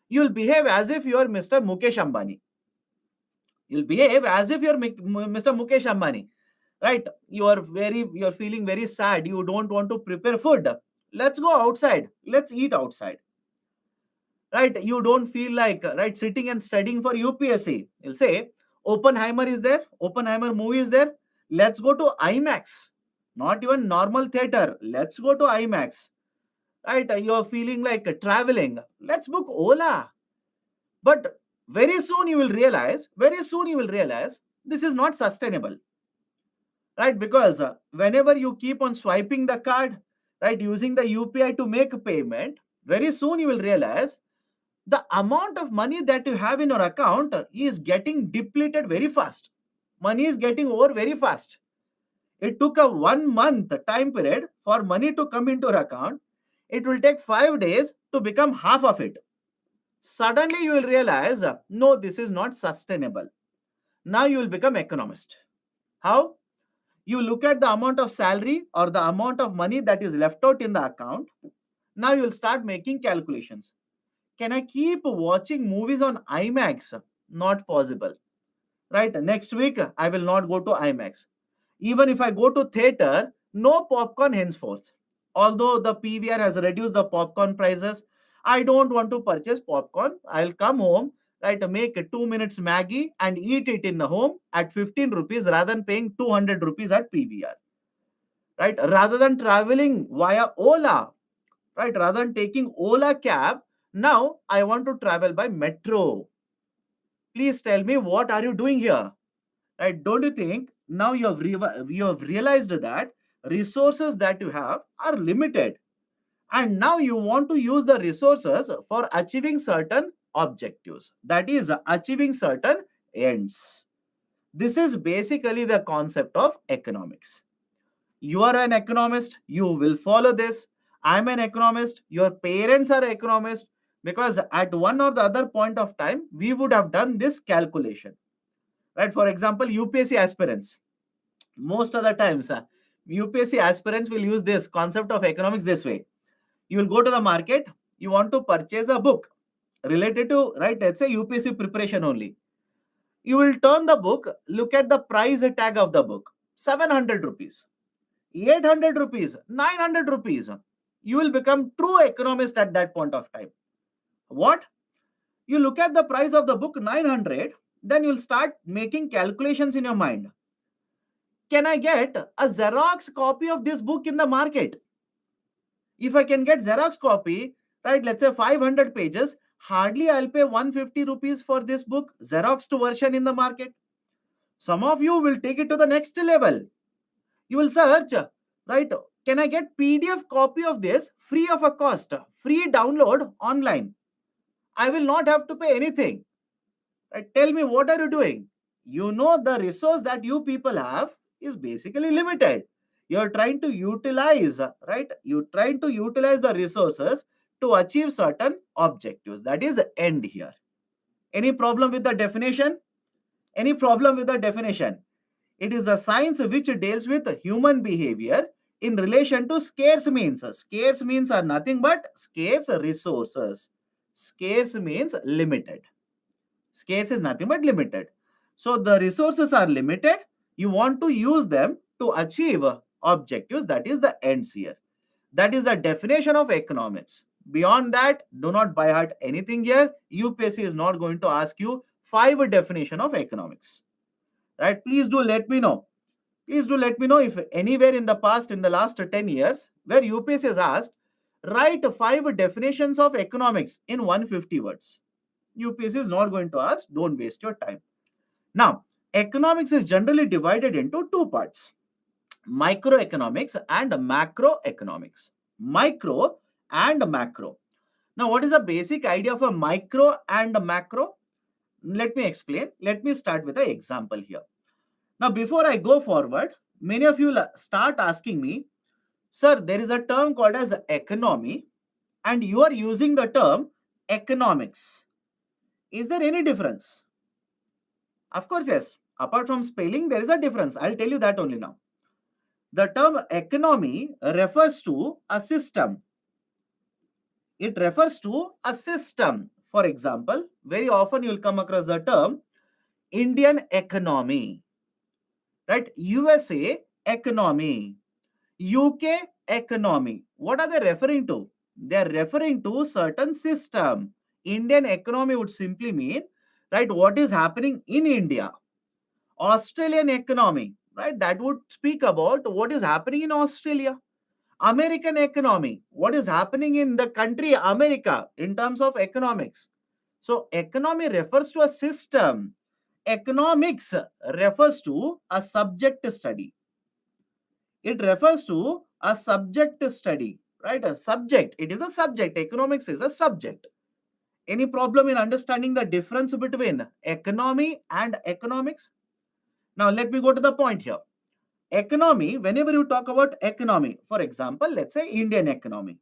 you'll behave as if you are Mr. Mukesh Ambani. You'll behave as if you're Mr. Mukesh Ambani, right? You're feeling very sad. You don't want to prepare food. Let's go outside. Let's eat outside, right? You don't feel like right sitting and studying for UPSC. You'll say Oppenheimer is there. Oppenheimer movie is there. Let's go to IMAX. Not even normal theater. Let's go to IMAX. Right? You're feeling like traveling. Let's book Ola. But very soon you will realize this is not sustainable, right? Because whenever you keep on swiping the card, right, using the UPI to make a payment, very soon you will realize the amount of money that you have in your account is getting depleted very fast. Money is getting over very fast. It took a 1 month time period for money to come into your account. It will take 5 days to become half of it. Suddenly you will realize, no, this is not sustainable. Now you will become economist. How? You look at the amount of salary or the amount of money that is left out in the account. Now you will start making calculations. Can I keep watching movies on IMAX? Not possible. Right? Next week, I will not go to IMAX. Even if I go to theater, no popcorn henceforth. Although the PVR has reduced the popcorn prices, I don't want to purchase popcorn. I'll come home, right, make a 2 minutes Maggie and eat it in the home at 15 rupees rather than paying 200 rupees at PVR. Right? Rather than traveling via Ola, right, rather than taking Ola cab, now I want to travel by metro. Please tell me, what are you doing here? Right? Don't you think now you have realized that resources that you have are limited, and now you want to use the resources for achieving certain objectives, that is achieving certain ends. This is basically the concept of economics. You are an economist, you will follow this. I'm an economist, your parents are economists, because at one or the other point of time we would have done this calculation, right? For example, UPSC aspirants, most of the times UPSC aspirants will use this concept of economics this way. You will go to the market, you want to purchase a book related to, right, let's say UPSC preparation only. You will turn the book, look at the price tag of the book, 700 rupees, 800 rupees, 900 rupees. You will become true economist at that point of time. What? You look at the price of the book 900, then you'll start making calculations in your mind. Can I get a Xerox copy of this book in the market? If I can get Xerox copy, right, let's say 500 pages, hardly I'll pay 150 rupees for this book, Xerox to version in the market. Some of you will take it to the next level. You will search, right, can I get PDF copy of this free of a cost, free download online? I will not have to pay anything. Right? Tell me, what are you doing? You know the resource that you people have is basically limited. You're trying to utilize, right? You're trying to utilize the resources to achieve certain objectives. That is the end here. Any problem with the definition? Any problem with the definition? It is the science which deals with human behavior in relation to scarce means. Scarce means are nothing but scarce resources. Scarce means limited. Scarce is nothing but limited. So the resources are limited. You want to use them to achieve objectives. That is the ends here. That is the definition of economics. Beyond that, do not by heart anything here. UPSC is not going to ask you 5 definition of economics. Right? Please do let me know. Please do let me know if anywhere in the past, in the last 10 years, where UPSC has asked, write 5 definitions of economics in 150 words. UPSC is not going to ask, don't waste your time. Now, economics is generally divided into 2 parts, microeconomics and macroeconomics. Micro and macro. Now, what is the basic idea of a micro and a macro? Let me explain. Let me start with an example here. Now, before I go forward, many of you start asking me, sir, there is a term called as economy, and you are using the term economics. Is there any difference? Of course, yes. Apart from spelling, there is a difference. I'll tell you that only now. The term economy refers to a system. It refers to a system. For example, very often you will come across the term Indian economy, right? USA economy, UK economy. What are they referring to? They are referring to certain system. Indian economy would simply mean, right, what is happening in India. Australian economy, right, that would speak about what is happening in Australia. American economy, what is happening in the country America in terms of economics. So, economy refers to a system. Economics refers to a subject study. It refers to a subject study, right? A subject. It is a subject. Economics is a subject. Any problem in understanding the difference between economy and economics? Now, let me go to the point here. Economy, whenever you talk about economy, for example, let's say Indian economy.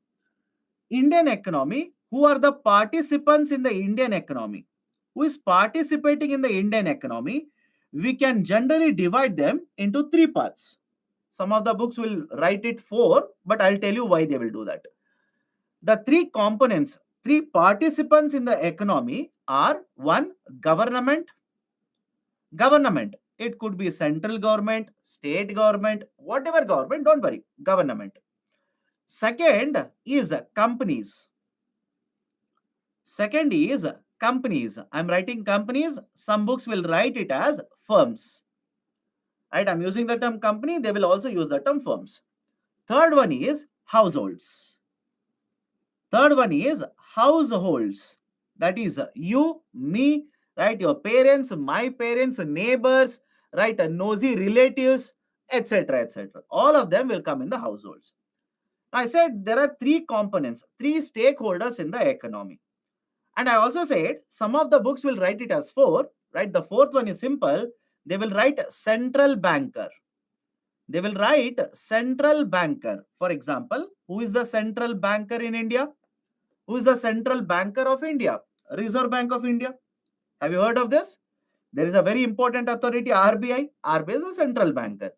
Indian economy, who are the participants in the Indian economy? Who is participating in the Indian economy? We can generally divide them into three parts. Some of the books will write it four, but I'll tell you why they will do that. The three components, three participants in the economy are one, government. Government. It could be central government, state government, whatever government, don't worry, government. Second is companies. Second is companies. I'm writing companies. Some books will write it as firms. Right? I'm using the term company. They will also use the term firms. Third one is households. Third one is households. That is you, me, right? Your parents, my parents, neighbors, right? Nosy relatives, etc. etc. All of them will come in the households. I said there are three components, three stakeholders in the economy. And I also said some of the books will write it as four, right? The fourth one is simple. They will write central banker. They will write central banker. For example, who is the central banker in India? Who is the central banker of India? Reserve Bank of India. Have you heard of this? There is a very important authority, RBI. RBI is a central banker.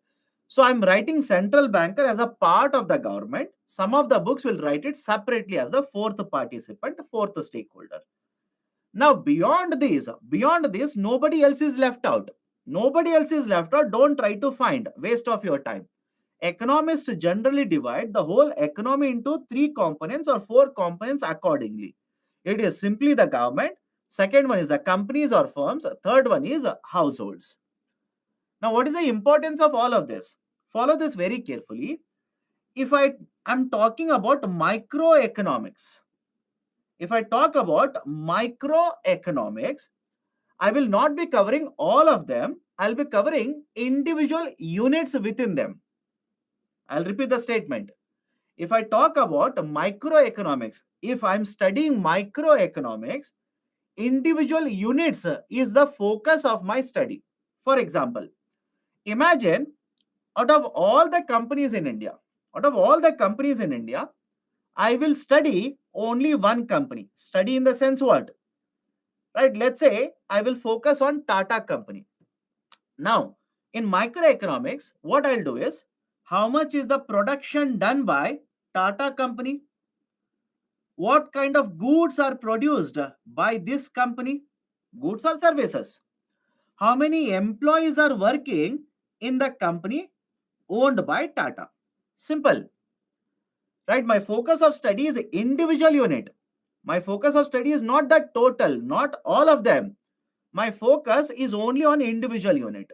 So I'm writing central banker as a part of the government. Some of the books will write it separately as the fourth participant, fourth stakeholder. Now, beyond this, nobody else is left out. Nobody else is left out. Don't try to find. Waste of your time. Economists generally divide the whole economy into three components or four components accordingly. It is simply the government. Second one is the companies or firms. Third one is households. Now, what is the importance of all of this? Follow this very carefully. If I am talking about microeconomics, if I talk about microeconomics, I will not be covering all of them. I'll be covering individual units within them. I'll repeat the statement. If I talk about microeconomics, if I'm studying microeconomics, individual units is the focus of my study. For example, imagine out of all the companies in India, I will study only one company. Study in the sense what? Right? Let's say I will focus on Tata company. Now, in microeconomics, what I'll do is how much is the production done by Tata company? What kind of goods are produced by this company? Goods or services? How many employees are working in the company owned by Tata? Simple. Right? My focus of study is individual unit. My focus of study is not the total, not all of them. My focus is only on individual unit.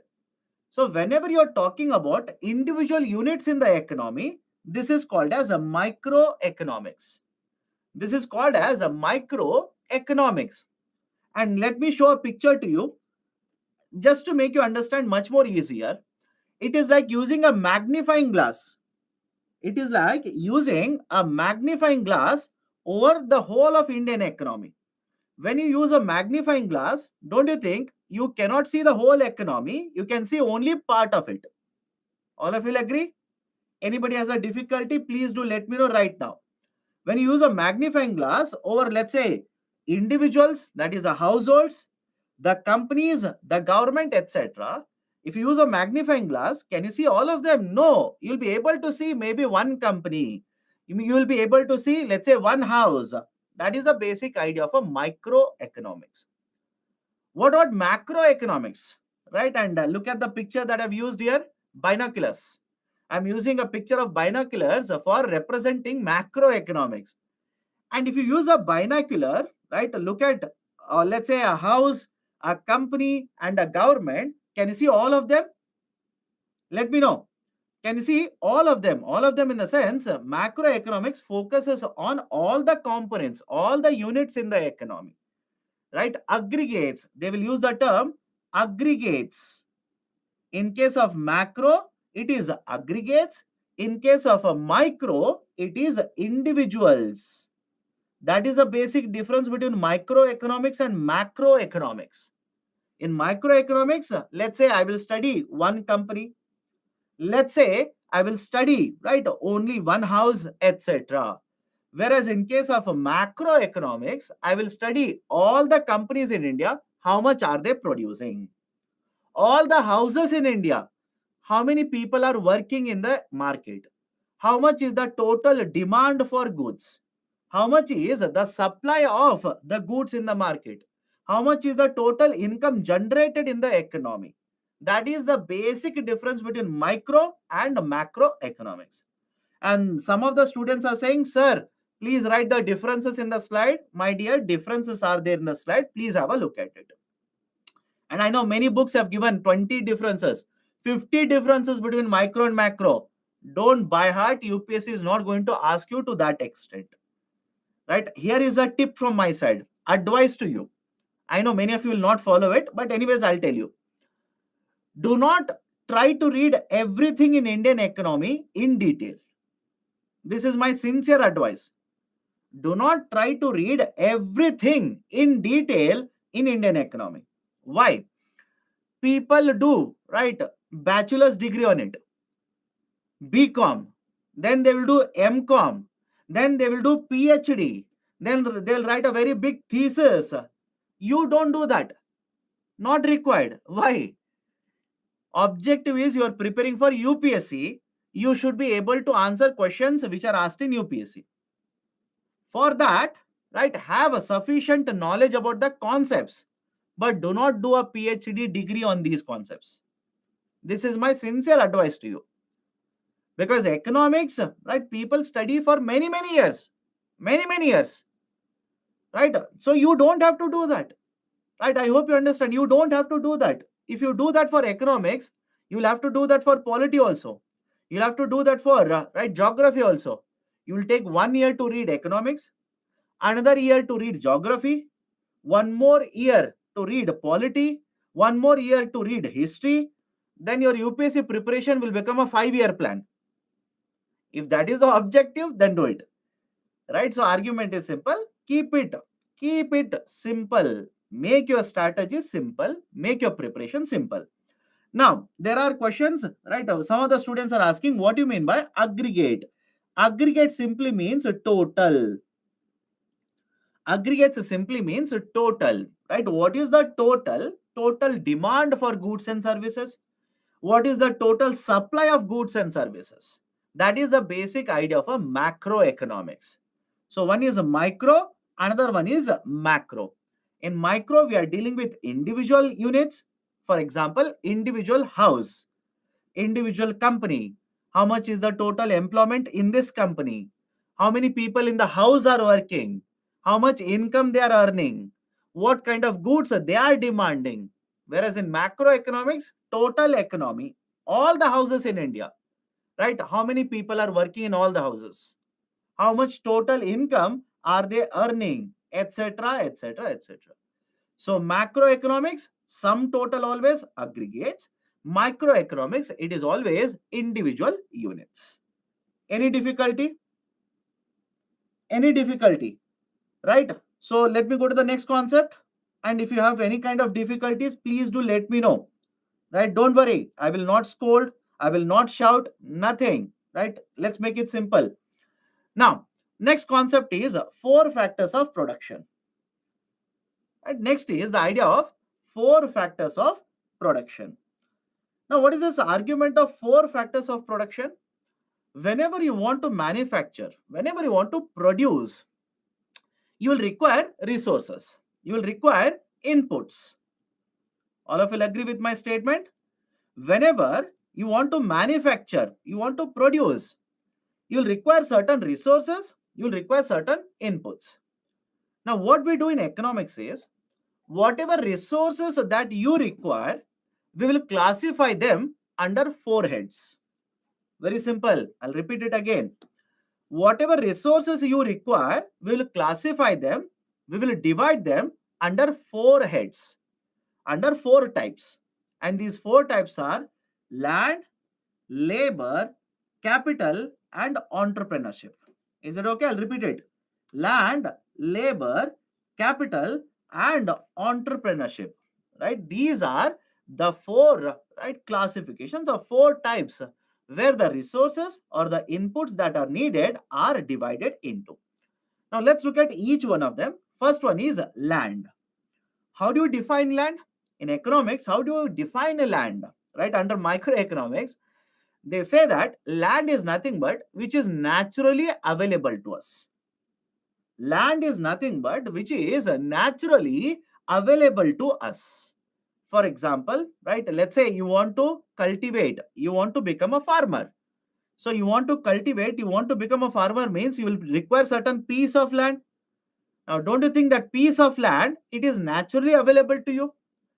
So whenever you're talking about individual units in the economy, this is called as a microeconomics. This is called as a microeconomics. And let me show a picture to you just to make you understand much more easier. It is like using a magnifying glass. It is like using a magnifying glass over the whole of Indian economy. When you use a magnifying glass, don't you think you cannot see the whole economy? You can see only part of it. All of you will agree? Anybody has a difficulty, please do let me know right now. When you use a magnifying glass over, let's say, individuals, that is the households, the companies, the government, etc., if you use a magnifying glass, can you see all of them? No. You'll be able to see maybe one company. You will be able to see, let's say, one house. That is the basic idea of a microeconomics. What about macroeconomics? Right? And look at the picture that I've used here, binoculars. I'm using a picture of binoculars for representing macroeconomics. And if you use a binocular, right, look at, let's say, a house, a company, and a government. Can you see all of them? Let me know. Can you see all of them? All of them in the sense, macroeconomics focuses on all the components, all the units in the economy, right? Aggregates. They will use the term aggregates. In case of macro, it is aggregates. In case of a micro, it is individuals. That is the basic difference between microeconomics and macroeconomics. In microeconomics, let's say I will study one company. Let's say I will study, right, only one house, etc. Whereas in case of macroeconomics, I will study all the companies in India, how much are they producing? All the houses in India, how many people are working in the market? How much is the total demand for goods? How much is the supply of the goods in the market? How much is the total income generated in the economy? That is the basic difference between micro and macroeconomics. And some of the students are saying, sir, please write the differences in the slide. My dear, differences are there in the slide. Please have a look at it. And I know many books have given 20 differences, 50 differences between micro and macro. Don't by heart, UPSC is not going to ask you to that extent. Right? Here is a tip from my side, advice to you. I know many of you will not follow it, but anyways, I'll tell you. Do not try to read everything in Indian economy in detail. This is my sincere advice. Do not try to read everything in detail in Indian economy. Why? People do, right, bachelor's degree on it, BCom, then they will do MCom, then they will do PhD, then they'll write a very big thesis. You don't do that. Not required. Why? Objective is you are preparing for UPSC. You should be able to answer questions which are asked in UPSC. For that, right, have a sufficient knowledge about the concepts, but do not do a PhD degree on these concepts. This is my sincere advice to you. Because economics, right, people study for many years. Many years. Right? So you don't have to do that. Right? I hope you understand. You don't have to do that. If you do that for economics, you'll have to do that for polity also. You'll have to do that for right, geography also. You will take 1 year to read economics, another year to read geography, one more year to read polity, one more year to read history. Then your UPSC preparation will become a 5-year plan. If that is the objective, then do it. Right? So argument is simple. Keep it simple. Make your strategy simple. Make your preparation simple. Now, there are questions, right? Some of the students are asking, what do you mean by aggregate? Aggregate simply means total. Aggregates simply means total, right? What is the total? Total demand for goods and services. What is the total supply of goods and services? That is the basic idea of a macroeconomics. So one is a micro, another one is macro. In micro, we are dealing with individual units. For example, individual house, individual company. How much is the total employment in this company? How many people in the house are working? How much income they are earning? What kind of goods they are demanding? Whereas in macroeconomics, total economy, all the houses in India, right? How many people are working in all the houses? How much total income are they earning, etc., etc., etc. So macroeconomics, sum total always aggregates. Microeconomics, it is always individual units. Any difficulty? Any difficulty, right? So let me go to the next concept. And if you have any kind of difficulties, please do let me know, right? Don't worry. I will not scold. I will not shout. Nothing, right? Let's make it simple. Now, next concept is four factors of production. And next is the idea of four factors of production. Now, what is this argument of four factors of production? Whenever you want to manufacture, whenever you want to produce, you will require resources. You will require inputs. All of you will agree with my statement? Whenever you want to manufacture, you want to produce, you'll require certain resources, you'll require certain inputs. Now, what we do in economics is, whatever resources that you require, we will classify them under four heads. Very simple. I'll repeat it again. Whatever resources you require, we will classify them, we will divide them under four heads, under four types. And these four types are land, labor, capital, and entrepreneurship. Is it okay? I'll repeat it. Land, labor, capital, and entrepreneurship. Right? These are the four, right, classifications of four types where the resources or the inputs that are needed are divided into. Now let's look at each one of them. First one is land. How do you define land? In economics, how do you define a land? Right? Under microeconomics, they say that land is nothing but which is naturally available to us. Land is nothing but which is naturally available to us. For example, right, let's say you want to cultivate, you want to become a farmer. So you want to cultivate, you want to become a farmer means you will require certain piece of land. Now, don't you think that piece of land, it is naturally available to you?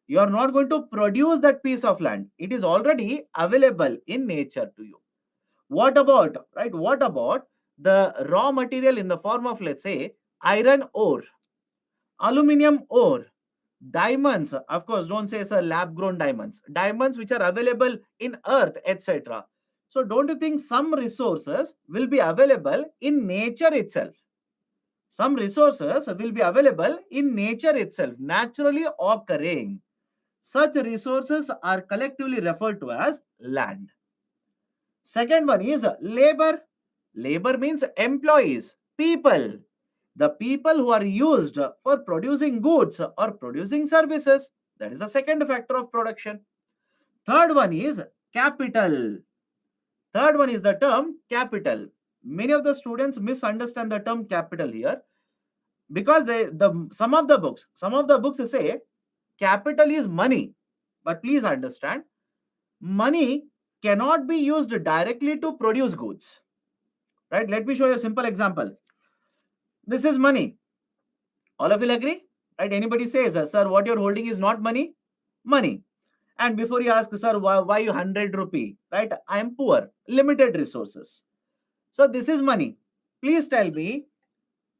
You are not going to produce that piece of land. It is already available in nature to you. What about, right? What about the raw material in the form of, let's say, iron ore, aluminum ore, diamonds? Of course, don't say sir, lab grown diamonds. Diamonds which are available in earth, etc. So don't you think some resources will be available in nature itself? Some resources will be available in nature itself, naturally occurring. Such resources are collectively referred to as land. Second one is labor. Labor means employees, people. The people who are used for producing goods or producing services. That is the second factor of production. Third one is capital. Third one is the term capital. Many of the students misunderstand the term capital here because some of the books say capital is money. But please understand, money cannot be used directly to produce goods. Right? Let me show you a simple example. This is money. All of you will agree? Right? Anybody says, sir, what you're holding is not money? Money. And before you ask, sir, why you 100 rupee? Right? I am poor, limited resources. So this is money. Please tell me,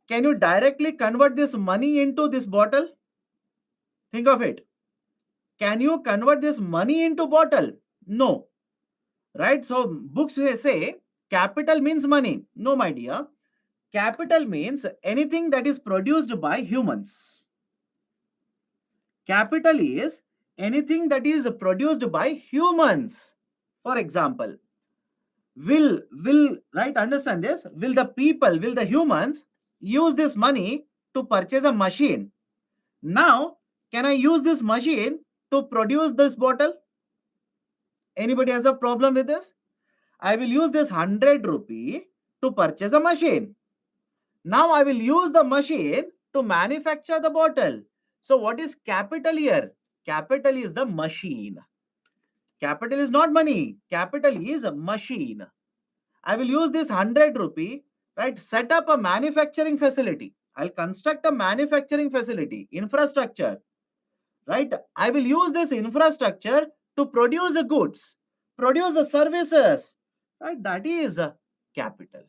can you directly convert this money into this bottle? Think of it. Can you convert this money into bottle? No. Right? So books say capital means money. No, my dear. Capital means anything that is produced by humans. Capital is anything that is produced by humans. For example, will right, understand this? Will the people, will the humans use this money to purchase a machine? Now, can I use this machine to produce this bottle? Anybody has a problem with this? I will use this 100 rupee to purchase a machine. Now I will use the machine to manufacture the bottle. So what is capital here? Capital is the machine. Capital is not money. Capital is a machine. I will use this 100 rupee, right? Set up a manufacturing facility. I'll construct a manufacturing facility, infrastructure, right? I will use this infrastructure to produce the goods, produce the services, right? That is capital,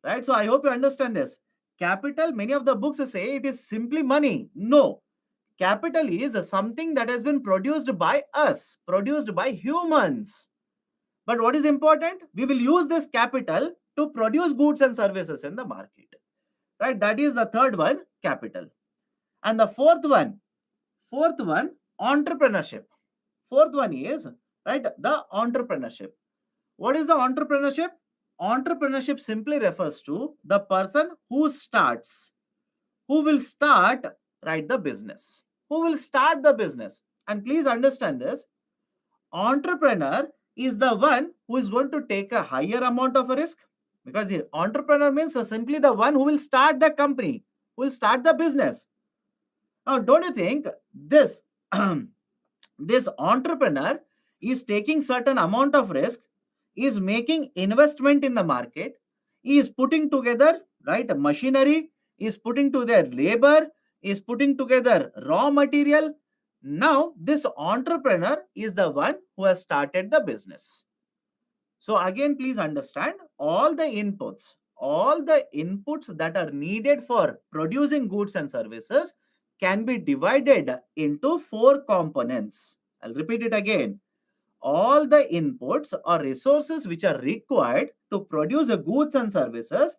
right? So I hope you understand this. Capital, many of the books say it is simply money. No, capital is something that has been produced by us, produced by humans. But what is important? We will use this capital to produce goods and services in the market. right? That is the third one, capital. And the fourth one, entrepreneurship. Fourth one is, right, the entrepreneurship. What is the entrepreneurship? Entrepreneurship simply refers to the person who will start, right, the business. Who will start the business? And please understand this, entrepreneur is the one who is going to take a higher amount of a risk, because the entrepreneur means simply the one who will start the company, who will start the business. Now, don't you think this this entrepreneur is taking certain amount of risk, is making investment in the market, is putting together, right, machinery, is putting together labor, is putting together raw material. Now this entrepreneur is the one who has started the business. So again, please understand, all the inputs that are needed for producing goods and services can be divided into four components. I'll repeat it again. All the inputs or resources which are required to produce a goods and services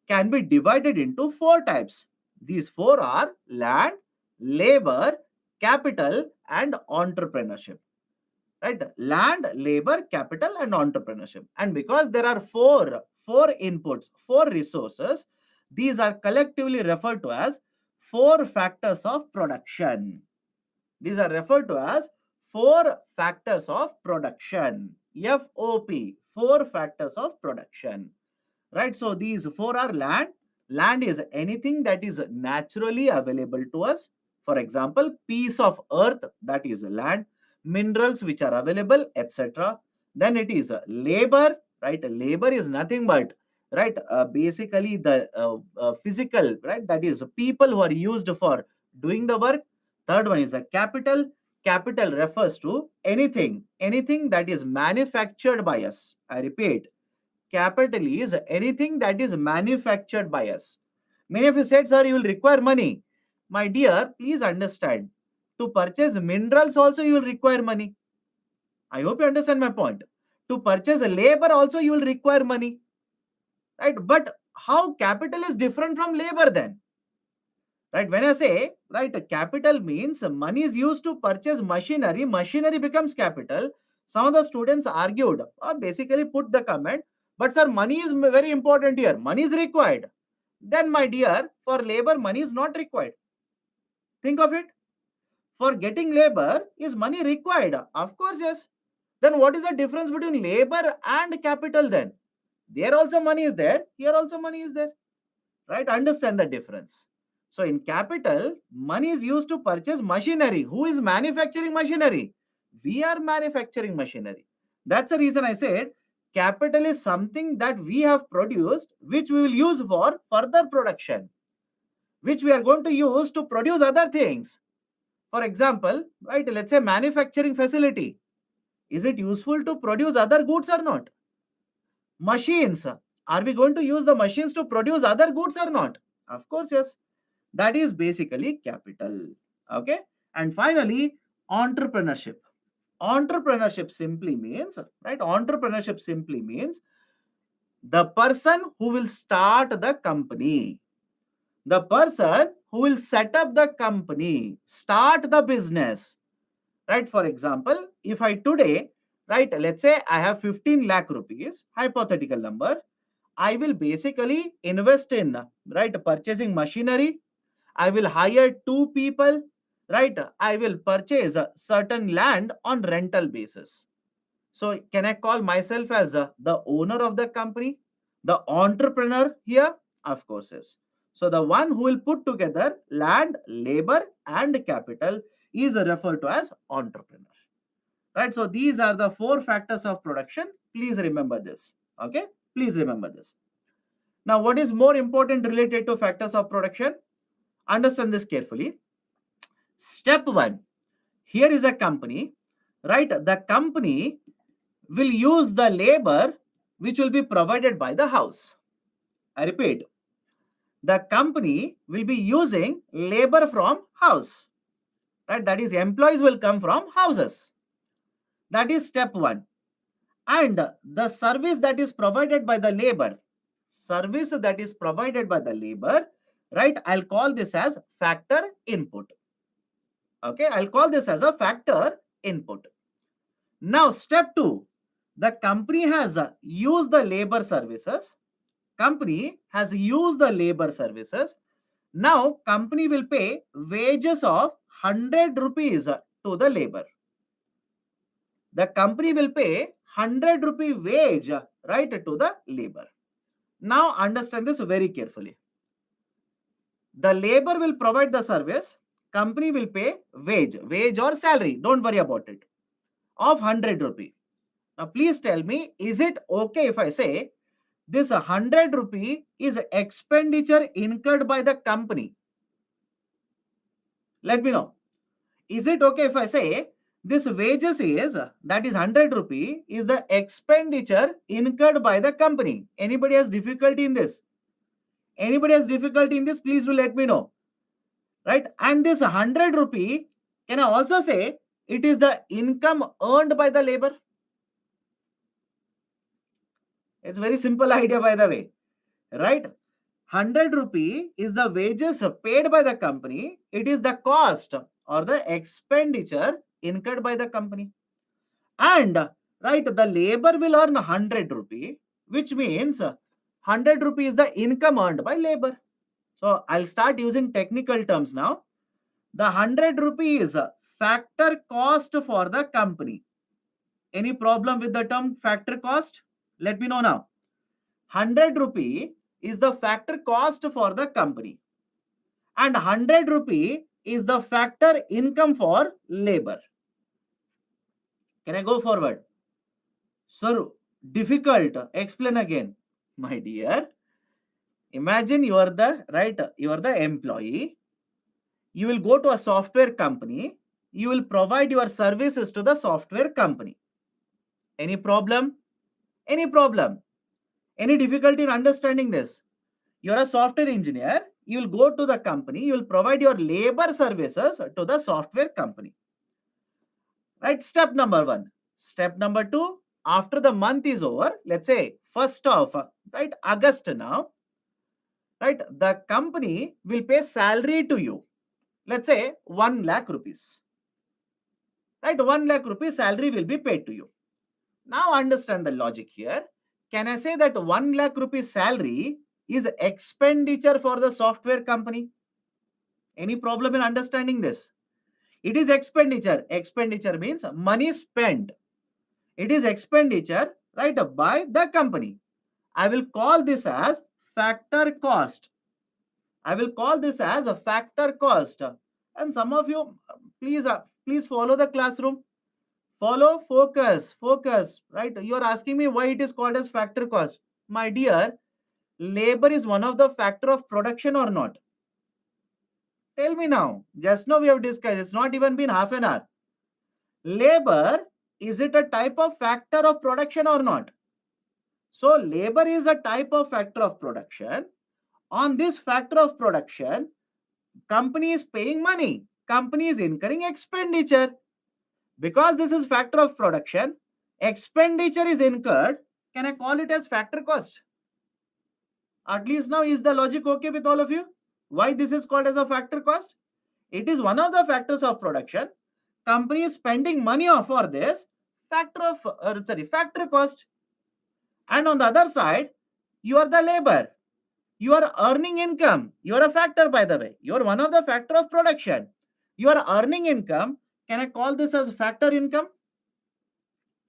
can be divided into four types. These four are land, labor, capital, and entrepreneurship. Right? Land, labor, capital, and entrepreneurship. And because there are four inputs, four resources, these are collectively referred to as four factors of production. These are referred to as four factors of production. FOP, four factors of production. Right? So these four are land. Land is anything that is naturally available to us. For example, piece of earth, that is land. Minerals which are available, etc. Then it is labor, right? Labor is nothing but, right, basically the physical, right? That is people who are used for doing the work. Third one is a capital. Capital refers to anything that is manufactured by us. I repeat, capital is anything that is manufactured by us. Many of you said, sir, you will require money. My dear, please understand. To purchase minerals also you will require money. I hope you understand my point. To purchase labor also you will require money. Right? But how capital is different from labor then? Right? When I say, right, capital means money is used to purchase machinery. Machinery becomes capital. Some of the students argued, or basically put the comment, but sir, money is very important here. Money is required. Then, my dear, for labor, money is not required. Think of it. For getting labor, is money required? Of course, yes. Then what is the difference between labor and capital then? There also money is there. Here also money is there. Right? Understand the difference. So in capital, money is used to purchase machinery. Who is manufacturing machinery? We are manufacturing machinery. That's the reason I said capital is something that we have produced, which we will use for further production, which we are going to use to produce other things. For example, right, let's say manufacturing facility. Is it useful to produce other goods or not? Machines. Are we going to use the machines to produce other goods or not? Of course, yes. That is basically capital. Okay. And finally, entrepreneurship. Entrepreneurship simply means, right? Entrepreneurship simply means the person who will start the company, the person who will set up the company, start the business. Right? For example, if I today, right, let's say I have 15 lakh rupees, hypothetical number, I will basically invest in, right, purchasing machinery. I will hire two people, right? I will purchase a certain land on rental basis. So can I call myself as the owner of the company, the entrepreneur here? Of course, yes. So the one who will put together land, labor, and capital is referred to as entrepreneur. Right? So these are the four factors of production. Please remember this. Okay? Please remember this. Now, what is more important related to factors of production? Understand this carefully. Step one, here is a company, right? The company will use the labor which will be provided by the house. I repeat, the company will be using labor from house, right? That is, employees will come from houses. That is step one. And the service that is provided by the labor, service that is provided by the labor right? I'll call this as factor input. Okay, I'll call this as a factor input. Now, step 2, the company has used the labor services. Company has used the labor services. Now, company will pay wages of 100 rupees to the labor. The company will pay 100 rupee wage, right, to the labor. Now, understand this very carefully. The labor will provide the service. Company will pay wage or salary. Don't worry about it. Of 100 rupee. Now, please tell me, is it okay if I say this 100 rupee is expenditure incurred by the company? Let me know. Is it okay if I say this wages is, that is 100 rupee, is the expenditure incurred by the company? Anybody has difficulty in this? Anybody has difficulty in this? Please do let me know. Right? And this 100 rupee, can I also say it is the income earned by the labor? It's a very simple idea, by the way. Right? 100 rupee is the wages paid by the company. It is the cost or the expenditure incurred by the company. And right, the labor will earn 100 rupee, which means 100 rupee is the income earned by labor. So I'll start using technical terms now. The 100 rupee is factor cost for the company. Any problem with the term factor cost? Let me know now. 100 rupee is the factor cost for the company. And 100 rupee is the factor income for labor. Can I go forward? Sir, difficult. Explain again. My dear, imagine you are the employee. You will go to a software company. You will provide your services to the software company. Any problem? Any problem? Any difficulty in understanding this? You're a software engineer. You will go to the company. You will provide your labor services to the software company. Right? Step number 1. Step number 2. After the month is over, let's say 1st of August now, right? The company will pay salary to you. Let's say 1 lakh rupees. Right? 1 lakh rupees salary will be paid to you. Now understand the logic here. Can I say that 1 lakh rupees salary is expenditure for the software company? Any problem in understanding this? It is expenditure. Expenditure means money spent. It is expenditure, right, by the company. I will call this as factor cost. I will call this as a factor cost. And some of you, please follow the classroom. Follow, focus, right? You are asking me why it is called as factor cost. My dear, labor is one of the factor of production or not? Tell me now. Just now we have discussed. It's not even been half an hour. Labor, is it a type of factor of production or not? So labor is a type of factor of production. On this factor of production, company is paying money. Company is incurring expenditure. Because this is factor of production, expenditure is incurred. Can I call it as factor cost? At least now, is the logic okay with all of you? Why this is called as a factor cost? It is one of the factors of production. Company is spending money for this factor cost. And on the other side, you are the labor. You are earning income. You are a factor, by the way. You are one of the factor of production. You are earning income. Can I call this as factor income?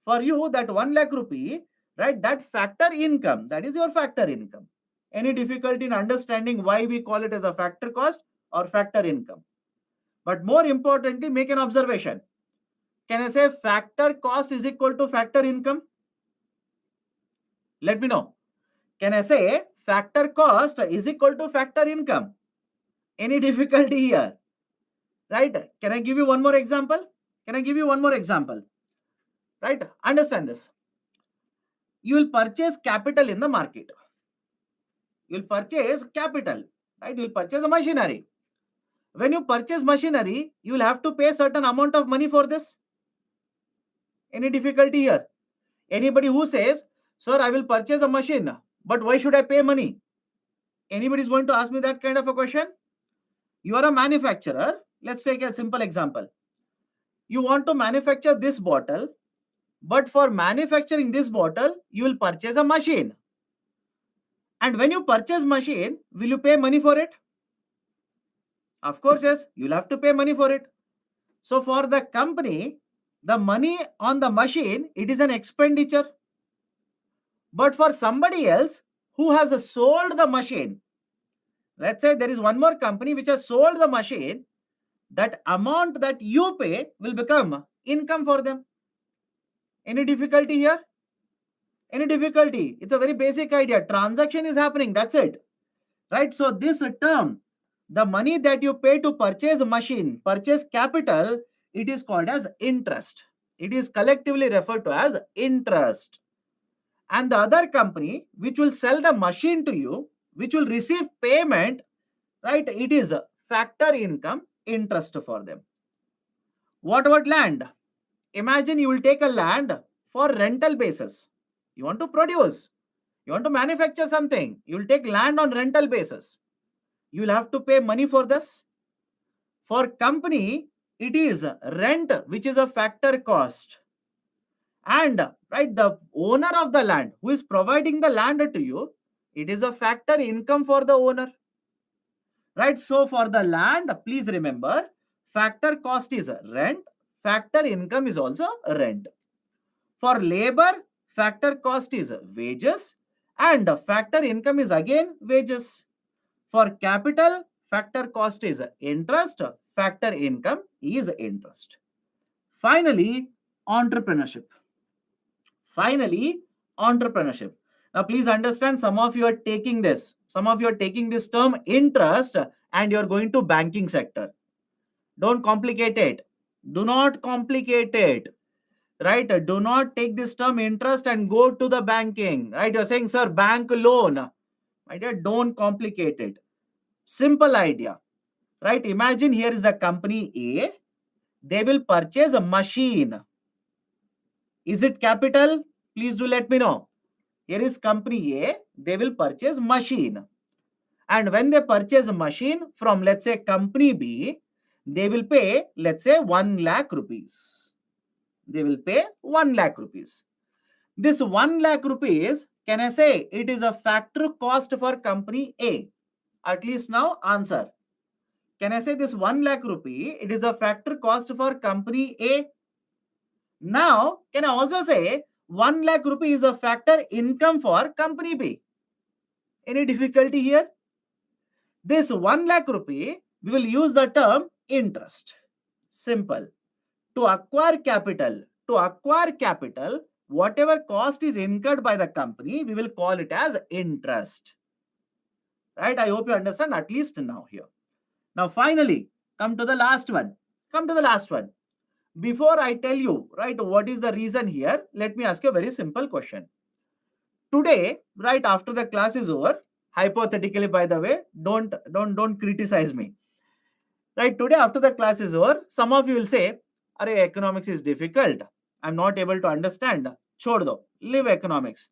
For you, that 1 lakh rupee, right, that factor income, that is your factor income. Any difficulty in understanding why we call it as a factor cost or factor income? But more importantly, make an observation. Can I say factor cost is equal to factor income? Let me know. Can I say factor cost is equal to factor income? Any difficulty here? Right? Can I give you one more example? Right? Understand this. You will purchase capital in the market. You will purchase capital. Right? You will purchase a machinery. When you purchase machinery, you will have to pay certain amount of money for this. Any difficulty here? Anybody who says, sir, I will purchase a machine, but why should I pay money? Anybody is going to ask me that kind of a question? You are a manufacturer. Let's take a simple example. You want to manufacture this bottle, but for manufacturing this bottle, you will purchase a machine. And when you purchase machine, will you pay money for it? Of course, yes, you'll have to pay money for it. So for the company, the money on the machine, it is an expenditure. But for somebody else who has sold the machine, let's say there is one more company which has sold the machine, that amount that you pay will become income for them. Any difficulty here? Any difficulty? It's a very basic idea. Transaction is happening. That's it. Right? So this term, the money that you pay to purchase machine, purchase capital, it is called as interest. It is collectively referred to as interest. And the other company which will sell the machine to you, which will receive payment, right? It is factor income, interest for them. What about land? Imagine you will take a land for rental basis. You want to produce, you want to manufacture something, you will take land on rental basis. You will have to pay money for this. For company, it is rent, which is a factor cost. And right, the owner of the land who is providing the land to you, it is a factor income for the owner. Right? So for the land, please remember, factor cost is rent, factor income is also rent. For labor, factor cost is wages, and factor income is again wages. For capital, factor cost is interest, factor income is interest. Finally, entrepreneurship. Finally, entrepreneurship. Now, please understand, some of you are taking this. Some of you are taking this term interest and you're going to banking sector. Don't complicate it. Do not complicate it. Right? Do not take this term interest and go to the banking. Right? You're saying, sir, bank loan. My dear, don't complicate it. Simple idea. Right? Imagine here is the company A. They will purchase a machine. Is it capital? Please do let me know. Here is company A. They will purchase machine. And when they purchase a machine from, let's say, company B, they will pay, let's say, 1 lakh rupees. They will pay 1 lakh rupees. This 1 lakh rupees, can I say it is a factor cost for company A? At least now answer. Can I say this 1 lakh rupee, it is a factor cost for company A? Now, can I also say 1 lakh rupee is a factor income for company B? Any difficulty here? This 1 lakh rupee, we will use the term interest. Simple. To acquire capital, whatever cost is incurred by the company, we will call it as interest. Right? I hope you understand at least now here. Now, finally, come to the last one. Before I tell you, right, what is the reason here, let me ask you a very simple question. Today, right after the class is over, hypothetically, by the way, don't criticize me. Right, today after the class is over, some of you will say, "Arey, economics is difficult. I'm not able to understand. Chhod do, leave economics."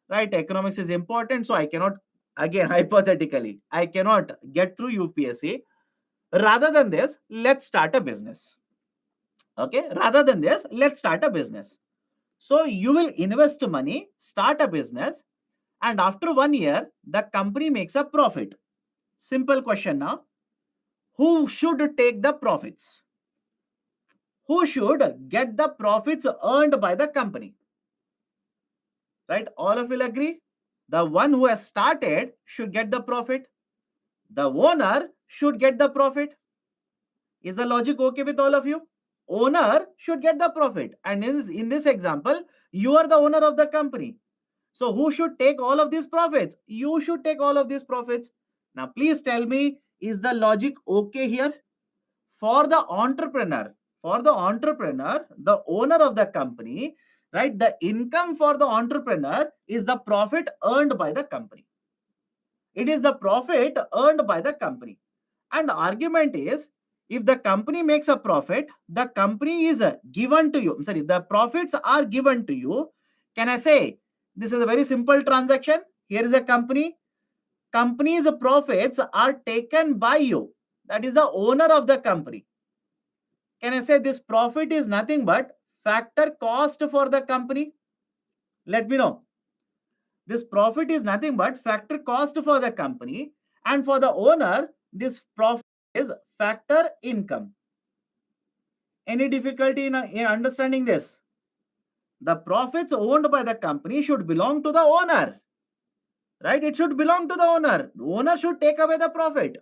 Right, economics is important, so I cannot, again, hypothetically, I cannot get through UPSC. Rather than this, let's start a business. Okay, rather than this, let's start a business. So you will invest money, start a business, and after 1 year, the company makes a profit. Simple question now. Who should take the profits? Who should get the profits earned by the company? Right? All of you will agree? The one who has started should get the profit. The owner should get the profit. Is the logic okay with all of you? Owner should get the profit. And in this example, you are the owner of the company. So who should take all of these profits? You should take all of these profits. Now, please tell me, is the logic okay here? For the entrepreneur, the owner of the company, right? The income for the entrepreneur is the profit earned by the company. It is the profit earned by the company. And the argument is, if the company makes a profit, the company is given to you. I'm sorry, the profits are given to you. Can I say, this is a very simple transaction. Here is a company. company's profits are taken by you, that is the owner of the company. Can I say this profit is nothing but factor cost for the company? Let me know. This profit is nothing but factor cost for the company, and for the owner, this profit is factor income. Any difficulty in understanding this? The profits owned by the company should belong to the owner, right? It should belong to the owner. The owner should take away the profit.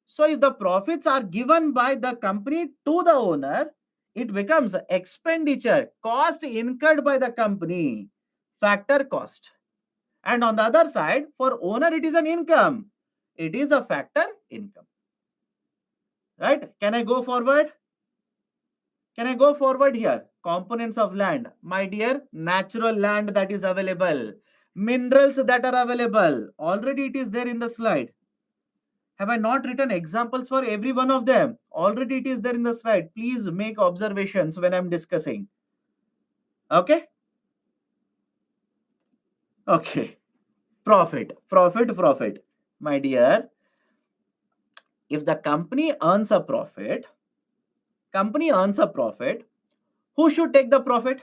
So if the profits are given by the company to the owner, it becomes expenditure, cost incurred by the company, factor cost. And on the other side, for owner, it is an income. It is a factor income. Right? Can I go forward? Can I go forward here? Components of land. My dear, natural land that is available. Minerals that are available. Already it is there in the slide. Have I not written examples for every one of them? Already it is there in the slide. Please make observations when I'm discussing. Okay? Okay. Profit. My dear, if the company earns a profit, who should take the profit?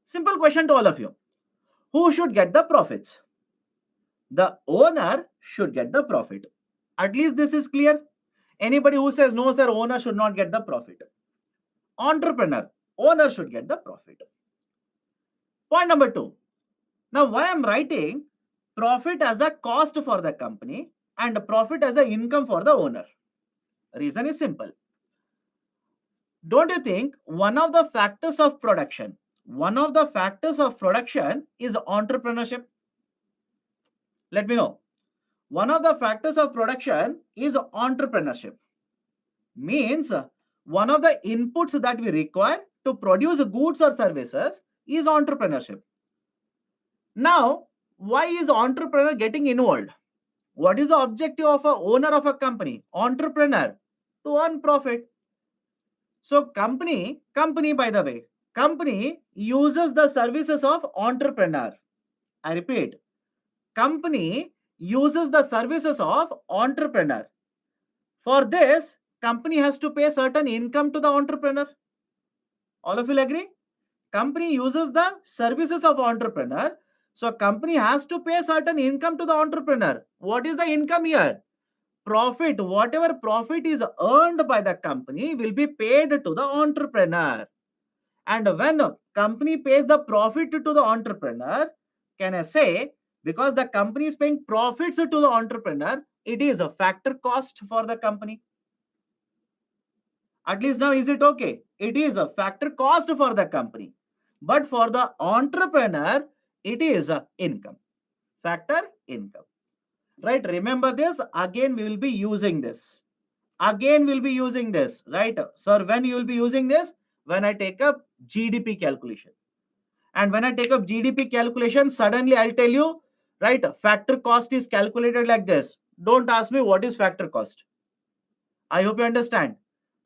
Simple question to all of you. Who should get the profits? The owner should get the profit. At least this is clear. Anybody who says no, sir, owner should not get the profit. Entrepreneur, owner should get the profit. Point number 2. Now, why I'm writing profit as a cost for the company and profit as an income for the owner? Reason is simple. Don't you think one of the factors of production is entrepreneurship? Let me know. One of the factors of production is entrepreneurship. Means one of the inputs that we require to produce goods or services is entrepreneurship. Now, why is entrepreneur getting involved? What is the objective of a owner of a company? Entrepreneur, to earn profit. So company by the way, company uses the services of entrepreneur. I repeat, company uses the services of entrepreneur. For this, company has to pay certain income to the entrepreneur. All of you agree? Company uses the services of entrepreneur. So company has to pay certain income to the entrepreneur. What is the income here? Profit. Whatever profit is earned by the company will be paid to the entrepreneur. And when a company pays the profit to the entrepreneur, can I say, because the company is paying profits to the entrepreneur, it is a factor cost for the company. At least now, is it okay? It is a factor cost for the company. But for the entrepreneur, it is a income. Factor income. Right? Remember this. Again, we will be using this. Right? Sir, when you will be using this? When I take up GDP calculation. And when I take up GDP calculation, suddenly I'll tell you, right, factor cost is calculated like this. Don't ask me what is factor cost. I hope you understand.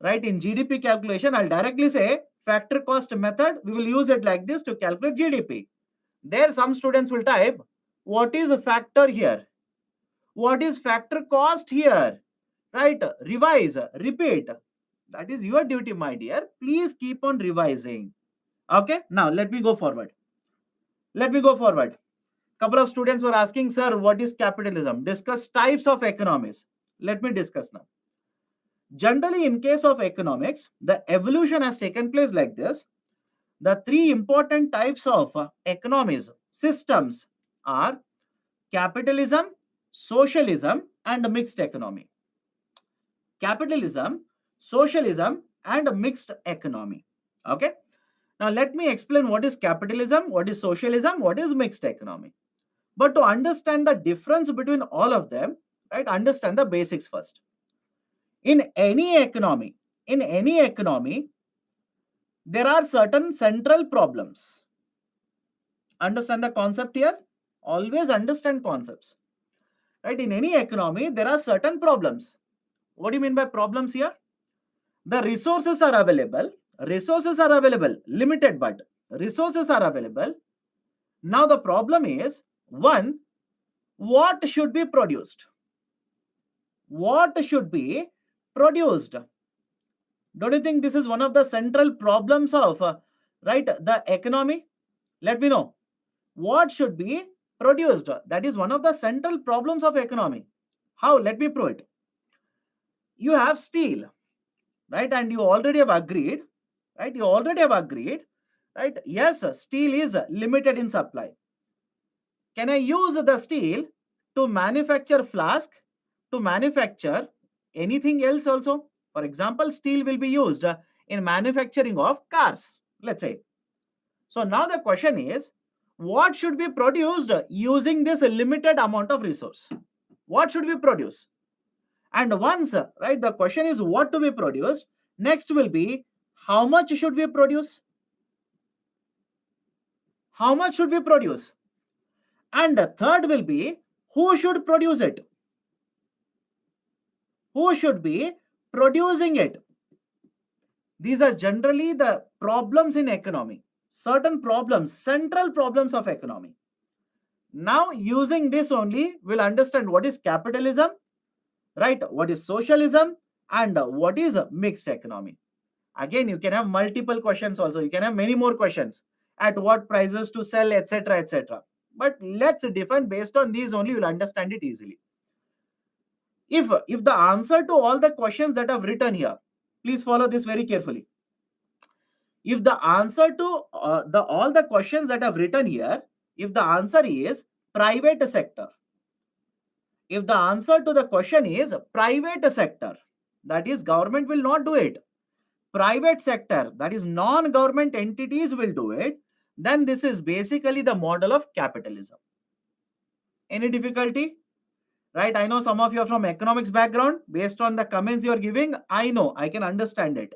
Right, in GDP calculation, I'll directly say factor cost method. We will use it like this to calculate GDP. There some students will type, what is a factor here? What is factor cost here? Right, revise, repeat. That is your duty, my dear. Please keep on revising. Okay, now let me go forward. Couple of students were asking, sir, what is capitalism? Discuss types of economies. Let me discuss now. Generally, in case of economics, the evolution has taken place like this. The three important types of economies, systems are capitalism, socialism, and mixed economy. Capitalism, socialism, and mixed economy. Okay. Now, let me explain what is capitalism, what is socialism, what is mixed economy. But to understand the difference between all of them, right, understand the basics first. In any economy, there are certain central problems. Understand the concept here? Always understand concepts. Right? In any economy, there are certain problems. What do you mean by problems here? The resources are available. Limited, but resources are available. Now the problem is, one, What should be produced? What should be produced? Don't you think this is one of the central problems of right the economy? Let me know. What should be produced? That is one of the central problems of economy. How? Let me prove it. You have steel, right? And you already have agreed, right? You already have agreed, right? Yes, steel is limited in supply. Can I use the steel to manufacture flask, to manufacture anything else also? For example, steel will be used in manufacturing of cars, let's say. So now the question is, what should be produced using this limited amount of resource? What should we produce? And once, right, the question is what to be produced, next will be how much should we produce? How much should we produce? And the third will be who should produce it? Who should be producing it? These are generally the problems in economy, certain problems, central problems of economy. Now, using this only, we'll understand what is capitalism, right? What is socialism, and what is a mixed economy. Again, you can have multiple questions also. You can have many more questions. At what prices to sell, etc., etc. But let's define based on these only, you'll understand it easily. If the answer to all the questions that I've written here, please follow this very carefully. If the answer to the all the questions that I've written here, if the answer is private sector, if the answer to the question is private sector, that is government will not do it, private sector, that is non-government entities will do it, then this is basically the model of capitalism. Any difficulty? Right? I know some of you are from economics background. Based on the comments you are giving, I know, I can understand it.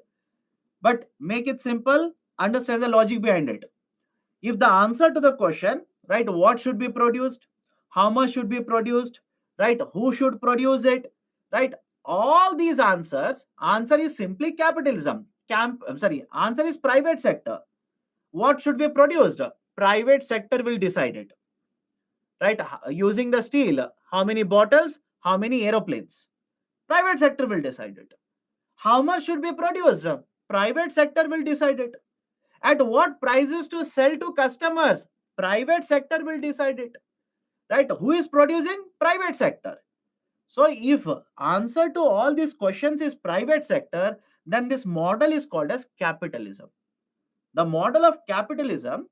But make it simple, understand the logic behind it. If the answer to the question, right, what should be produced, how much should be produced, right, who should produce it, right, all these answers, answer is simply capitalism. Answer is private sector. What should be produced? Private sector will decide it. Right, using the steel, how many bottles, how many aeroplanes? Private sector will decide it. How much should be produced? Private sector will decide it. At what prices to sell to customers? Private sector will decide it. Right? Who is producing? Private sector. So if answer to all these questions is private sector, then this model is called as capitalism. The model of capitalism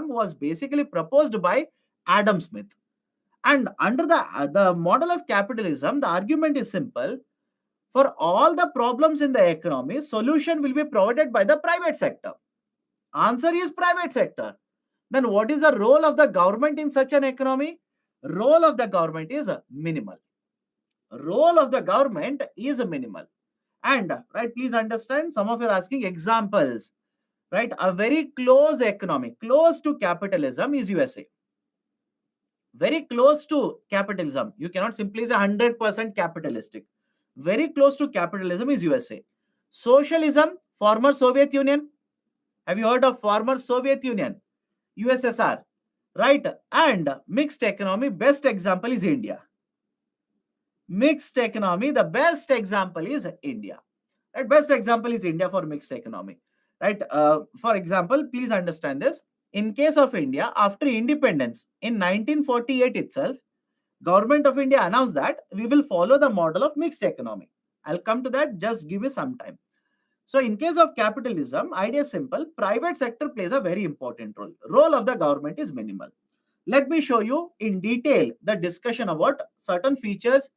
was basically proposed by Adam Smith. And under the model of capitalism, the argument is simple. For all the problems in the economy, solution will be provided by the private sector. Answer is private sector. Then what is the role of the government in such an economy? Role of the government is minimal. Role of the government is minimal. And right, please understand, some of you are asking examples. Right, a very close economy, close to capitalism is USA. Very close to capitalism. You cannot simply say 100% capitalistic. Very close to capitalism is USA. Socialism, former Soviet Union. Have you heard of former Soviet Union? USSR. Right? And mixed economy, best example is India. Mixed economy, the best example is India. Right? Best example is India for mixed economy. Right? For example, please understand this. In case of India, after independence in 1948 itself, Government of India announced that we will follow the model of mixed economy. I'll come to that, just give me some time. So in case of capitalism, idea is simple. Private sector plays a very important role. Role of the government is minimal. Let me show you in detail the discussion about certain features,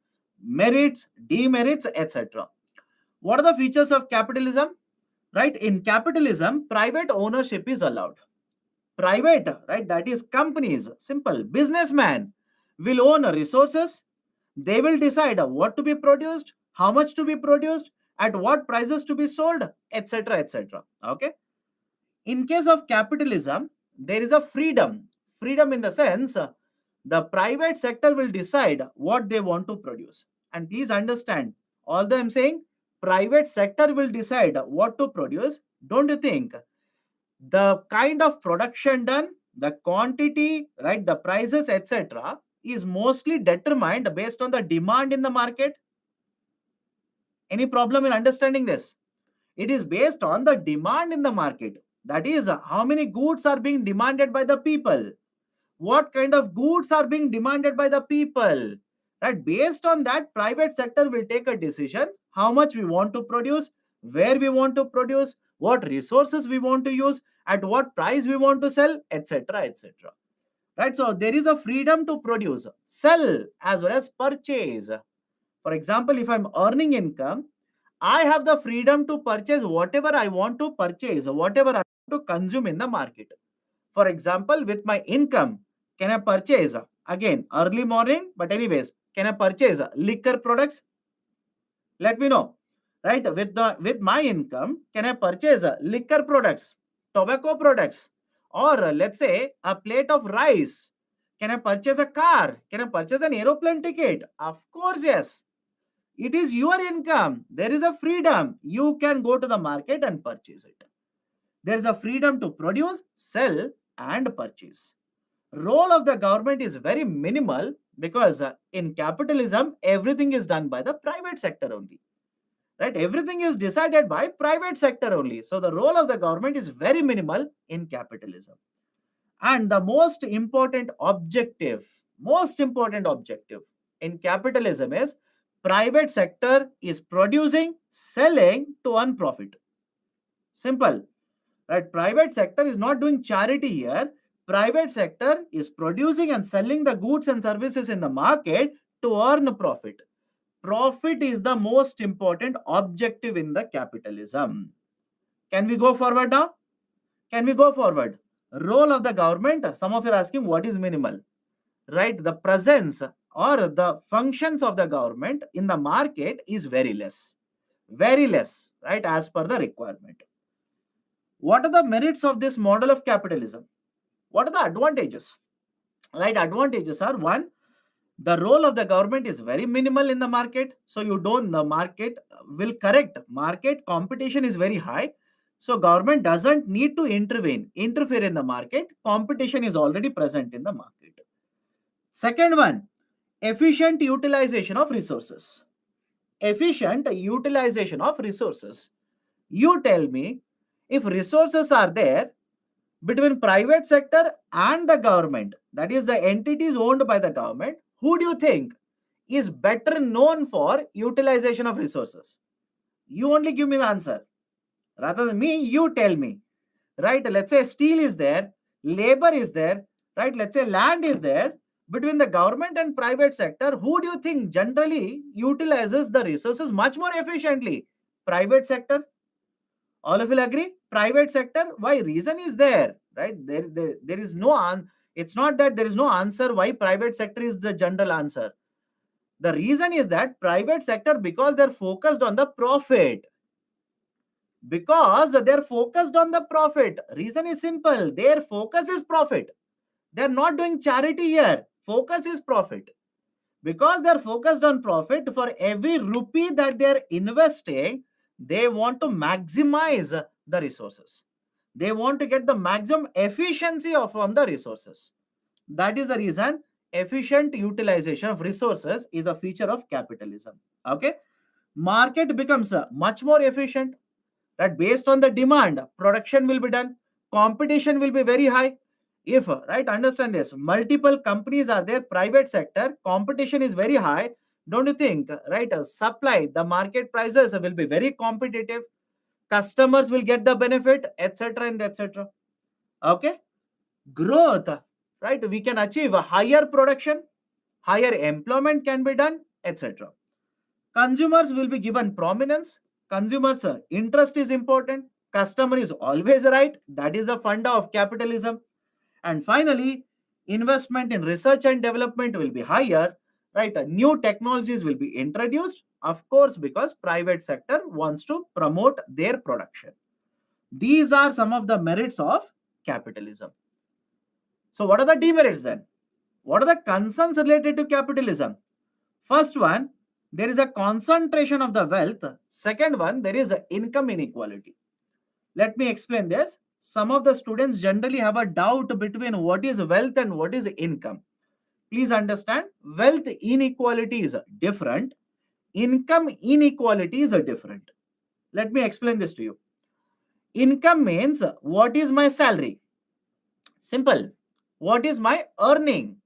merits, demerits, etc. What are the features of capitalism? Right, in capitalism, private ownership is allowed. Private, right, that is companies, simple, businessman will own resources. They will decide what to be produced, how much to be produced, at what prices to be sold, etc., etc. Okay. In case of capitalism, there is a freedom. Freedom in the sense the private sector will decide what they want to produce. And please understand, although I'm saying private sector will decide what to produce, don't you think the kind of production done, the quantity, right, the prices, etc., is mostly determined based on the demand in the market. Any problem in understanding this? It is based on the demand in the market. That is, how many goods are being demanded by the people. What kind of goods are being demanded by the people. Right? Based on that, private sector will take a decision how much we want to produce, where we want to produce, what resources we want to use, at what price we want to sell, etc. etc. Right? So there is a freedom to produce, sell as well as purchase. For example, if I'm earning income, I have the freedom to purchase whatever I want to purchase, whatever I want to consume in the market. For example, with my income, can I purchase, again, early morning, but anyways, can I purchase liquor products? Let me know. Right? With my income, can I purchase liquor products, tobacco products, or let's say a plate of rice? Can I purchase a car? Can I purchase an aeroplane ticket? Of course, yes. It is your income. There is a freedom. You can go to the market and purchase it. There is a freedom to produce, sell, and purchase. Role of the government is very minimal because in capitalism, everything is done by the private sector only. Right? Everything is decided by private sector only. So the role of the government is very minimal in capitalism. And the most important objective in capitalism is private sector is producing, selling to earn profit. Simple. Right? Private sector is not doing charity here. Private sector is producing and selling the goods and services in the market to earn profit. Profit is the most important objective in the capitalism. Can we go forward now? Can we go forward? Role of the government. Some of you are asking what is minimal, right? The presence or the functions of the government in the market is very less, right? As per the requirement. What are the merits of this model of capitalism? What are the advantages? Right? Advantages are one, the role of the government is very minimal in the market. So the market will correct. Market competition is very high. So government doesn't need to interfere in the market. Competition is already present in the market. Second one, efficient utilization of resources. Efficient utilization of resources. You tell me, if resources are there between private sector and the government, that is the entities owned by the government, who do you think is better known for utilization of resources? You only give me the answer. Rather than me, you tell me. Right? Let's say steel is there, labor is there, right? Let's say land is there. Between the government and private sector, who do you think generally utilizes the resources much more efficiently? Private sector? All of you will agree? Private sector. Why? Reason is there, right? There is no it's not that there is no answer why private sector is the general answer. The reason is that private sector, because they're focused on the profit. Because they're focused on the profit. Reason is simple. Their focus is profit. They're not doing charity here. Focus is profit. Because they're focused on profit, for every rupee that they're investing, they want to maximize the resources. They want to get the maximum efficiency from the resources. That is the reason efficient utilization of resources is a feature of capitalism. Okay? Market becomes much more efficient. That based on the demand, production will be done. Competition will be very high. If, right, understand this, multiple companies are there, private sector, competition is very high. Don't you think, right? Supply, the market prices will be very competitive. Customers will get the benefit, etc. and etc. Okay? Growth, right? We can achieve a higher production, higher employment can be done, etc. Consumers will be given prominence. Consumers' interest is important. Customer is always right. That is the funda of capitalism. And finally, investment in research and development will be higher, right? New technologies will be introduced, of course, because private sector wants to promote their production. These are some of the merits of capitalism. So what are the demerits then? What are the concerns related to capitalism? First one, there is a concentration of the wealth. Second one, there is income inequality. Let me explain this. Some of the students generally have a doubt between what is wealth and what is income. Please understand, wealth inequality is different, income inequality is different. Let me explain this to you. Income means what is my salary? Simple. What is my earning?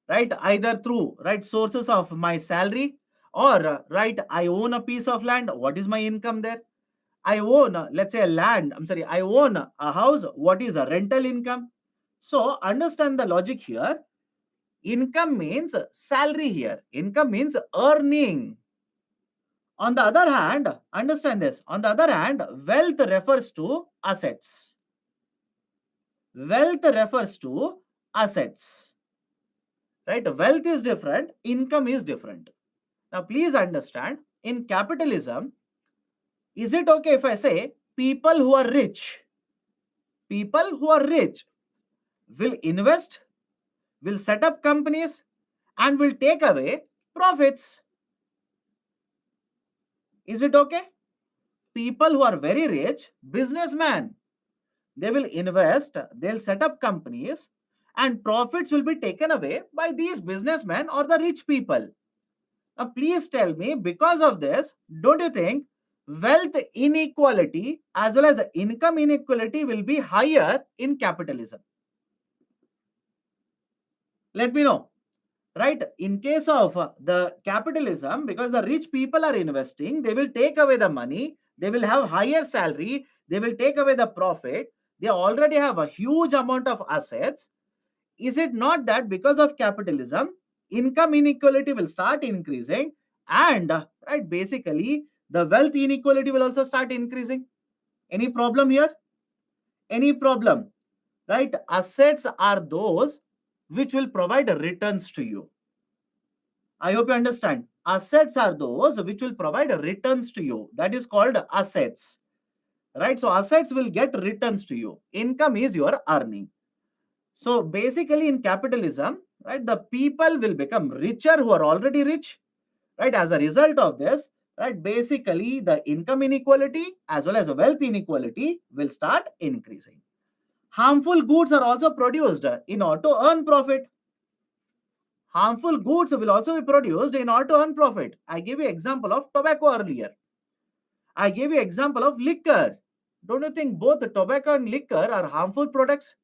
Right? Either through right sources of my salary or right I own a piece of land. What is my income there? I own, let's say, a land. I'm sorry, I own a house. What is a rental income? So understand the logic here. Income means salary here. Income means earning. On the other hand, understand this. On the other hand, wealth refers to assets. Wealth refers to assets. Right? Wealth is different, income is different. Now, please understand, in capitalism, is it okay if I say people who are rich will invest, will set up companies, and will take away profits? Is it okay? People who are very rich, businessmen, they will invest, they'll set up companies, and profits will be taken away by these businessmen or the rich people. Now, please tell me, because of this, don't you think wealth inequality as well as income inequality will be higher in capitalism? Let me know. Right? In case of the capitalism, because the rich people are investing, they will take away the money, they will have higher salary, they will take away the profit, they already have a huge amount of assets. Is it not that because of capitalism, income inequality will start increasing and right basically the wealth inequality will also start increasing? Any problem here? Any problem? Right? Assets are those which will provide returns to you. I hope you understand. Assets are those which will provide returns to you. That is called assets. Right? So assets will get returns to you. Income is your earning. So basically in capitalism, right, the people will become richer who are already rich, right? As a result of this, right, basically the income inequality as well as the wealth inequality will start increasing. Harmful goods are also produced in order to earn profit. Harmful goods will also be produced in order to earn profit. I gave you example of tobacco earlier. I gave you example of liquor. Don't you think both the tobacco and liquor are harmful products?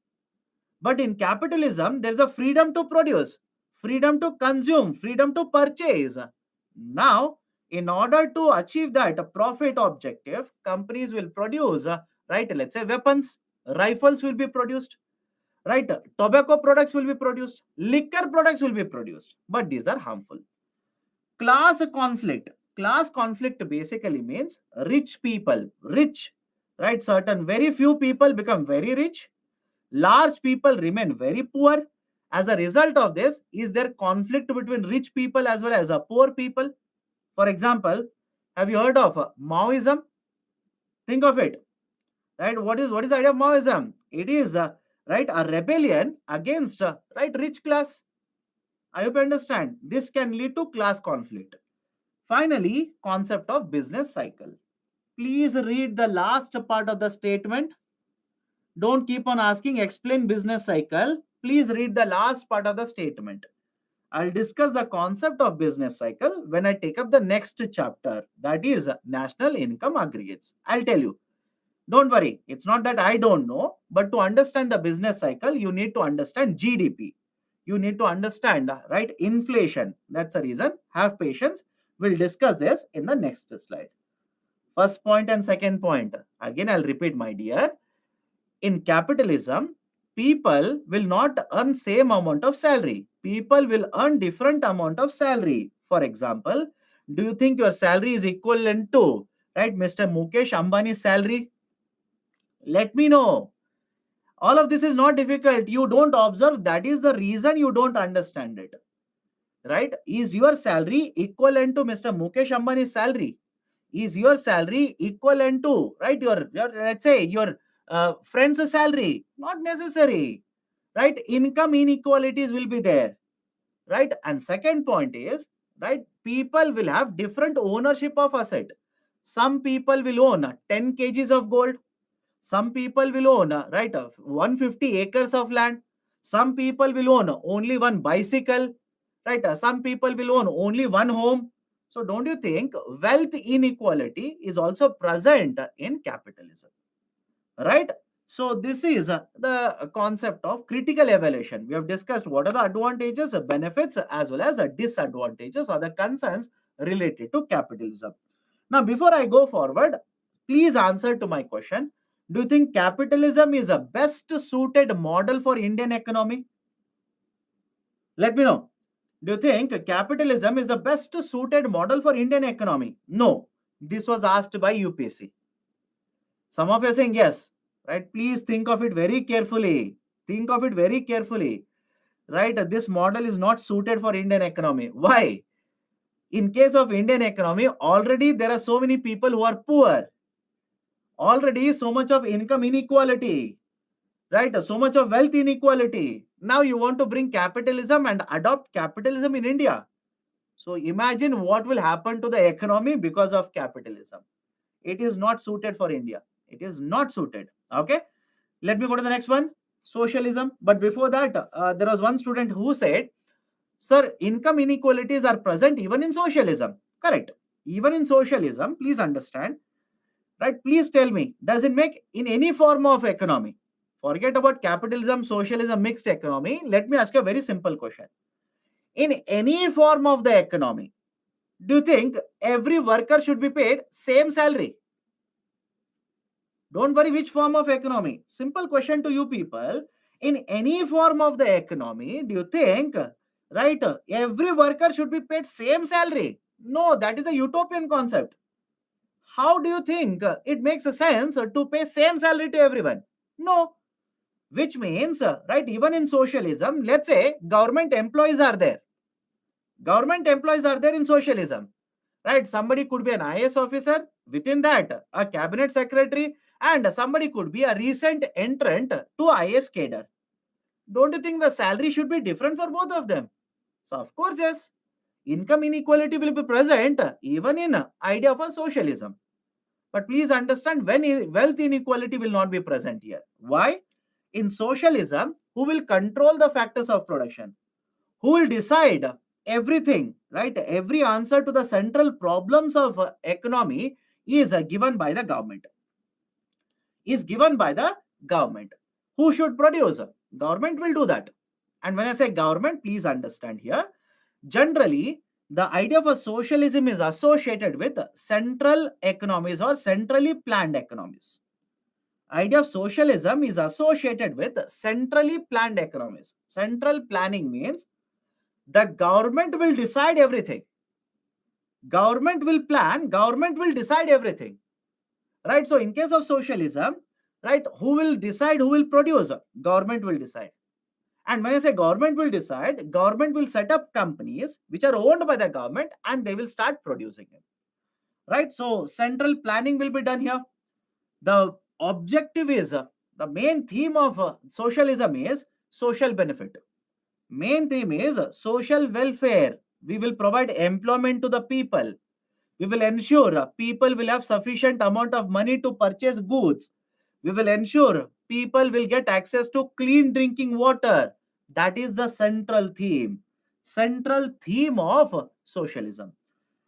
But in capitalism, there's a freedom to produce, freedom to consume, freedom to purchase. Now, in order to achieve that profit objective, companies will produce, right, let's say weapons, rifles will be produced, right, tobacco products will be produced, liquor products will be produced, but these are harmful. Class conflict. Class conflict basically means rich people, rich, right? Certain very few people become very rich, large people remain very poor. As a result of this, is there conflict between rich people as well as poor people? For example, have you heard of Maoism? Think of it, right? What is the idea of Maoism? It is right a rebellion against right rich class. I hope you understand. This can lead to class conflict. Finally, concept of business cycle. Please read the last part of the statement. Don't keep on asking, explain business cycle. Please read the last part of the statement. I'll discuss the concept of business cycle when I take up the next chapter, that is national income aggregates. I'll tell you. Don't worry, it's not that I don't know, but to understand the business cycle, you need to understand GDP. You need to understand, right, inflation. That's the reason. Have patience. We'll discuss this in the next slide. First point and second point. Again, I'll repeat, my dear. In capitalism, people will not earn same amount of salary. People will earn different amount of salary. For example, do you think your salary is equivalent to, right, Mr. Mukesh Ambani's salary? Let me know. All of this is not difficult. You don't observe. That is the reason you don't understand it. Right? Is your salary equivalent to Mr. Mukesh Ambani's salary? Is your salary equivalent to, right, your let's say your friend's salary? Not necessary. Right? Income inequalities will be there. Right? And second point is, right, people will have different ownership of asset. Some people will own 10 kgs of gold. Some people will own, right, 150 acres of land. Some people will own only one bicycle, right? Some people will own only one home. So don't you think wealth inequality is also present in capitalism, right? So this is the concept of critical evaluation. We have discussed what are the advantages, benefits, as well as disadvantages or the concerns related to capitalism. Now, before I go forward, please answer to my question. Do you think capitalism is a best suited model for Indian economy? Let me know. Do you think capitalism is the best suited model for Indian economy? No. This was asked by UPSC. Some of you are saying yes, right? Please think of it very carefully. Think of it very carefully, right? This model is not suited for Indian economy. Why? In case of Indian economy, already there are so many people who are poor. Already so much of income inequality, right? So much of wealth inequality. Now you want to bring capitalism and adopt capitalism in India. So imagine what will happen to the economy because of capitalism. It is not suited for India. It is not suited. Okay. Let me go to the next one. Socialism. But before that, there was one student who said, sir, income inequalities are present even in socialism. Correct. Even in socialism, please understand, right? Please tell me, does it make in any form of economy? Forget about capitalism, socialism, mixed economy. Let me ask you a very simple question. In any form of the economy, do you think every worker should be paid same salary? Don't worry which form of economy. Simple question to you people. In any form of the economy, do you think, right, every worker should be paid same salary? No, that is a utopian concept. How do you think it makes a sense to pay same salary to everyone? No. Which means, right, even in socialism, let's say government employees are there. Government employees are there in socialism, right? Somebody could be an IAS officer, within that, a cabinet secretary, and somebody could be a recent entrant to IAS cadre. Don't you think the salary should be different for both of them? So, of course, yes. Income inequality will be present even in idea of a socialism. But please understand when wealth inequality will not be present here. Why? In socialism, who will control the factors of production? Who will decide everything, right? Every answer to the central problems of economy is given by the government. Is given by the government. Who should produce? Government will do that. And when I say government, please understand here, generally, the idea of a socialism is associated with central economies or centrally planned economies. Idea of socialism is associated with centrally planned economies. Central planning means the government will decide everything. Government will plan, government will decide everything. Right? So in case of socialism, right, who will decide, who will produce? Government will decide. And when I say government will decide, government will set up companies which are owned by the government and they will start producing it. Right? So central planning will be done here. The objective is, the main theme of socialism is social benefit. Main theme is social welfare. We will provide employment to the people. We will ensure people will have sufficient amount of money to purchase goods. We will ensure people will get access to clean drinking water. That is the central theme. Central theme of socialism.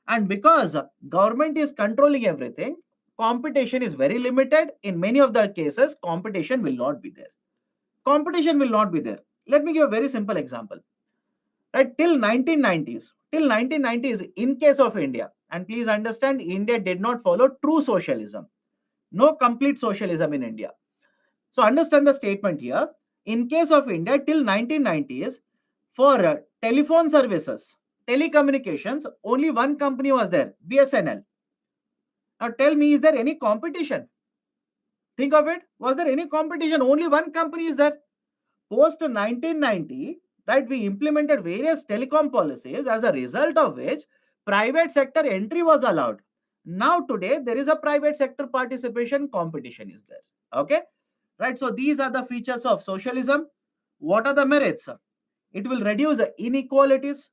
And because government is controlling everything, competition is very limited. In many of the cases, competition will not be there. Competition will not be there. Let me give a very simple example. Right, till 1990s, in case of India, and please understand, India did not follow true socialism. No complete socialism in India. So understand the statement here. In case of India, till 1990s, for telephone services, telecommunications, only one company was there, BSNL. Now tell me, is there any competition? Think of it. Was there any competition? Only one company is there. Post 1990, right, we implemented various telecom policies, as a result of which private sector entry was allowed. Now today there is a private sector participation, competition is there. Okay, right? So these are the features of socialism. What are the merits? It will reduce inequalities.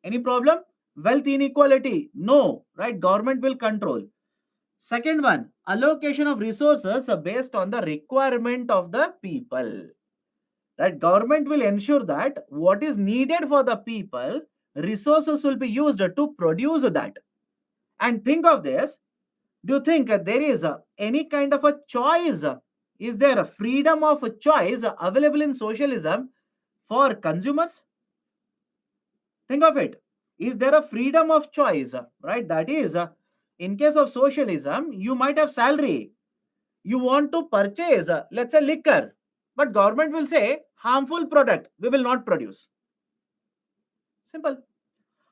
Any problem? Wealth inequality? No, right? Government will control. Second one, allocation of resources based on the requirement of the people. right? Government will ensure that what is needed for the people, resources will be used to produce that. And think of this. Do you think there is any kind of a choice? Is there a freedom of choice available in socialism for consumers? Think of it. Is there a freedom of choice? Right? That is, in case of socialism, you might have salary. You want to purchase, let's say, liquor, but government will say harmful product we will not produce. Simple.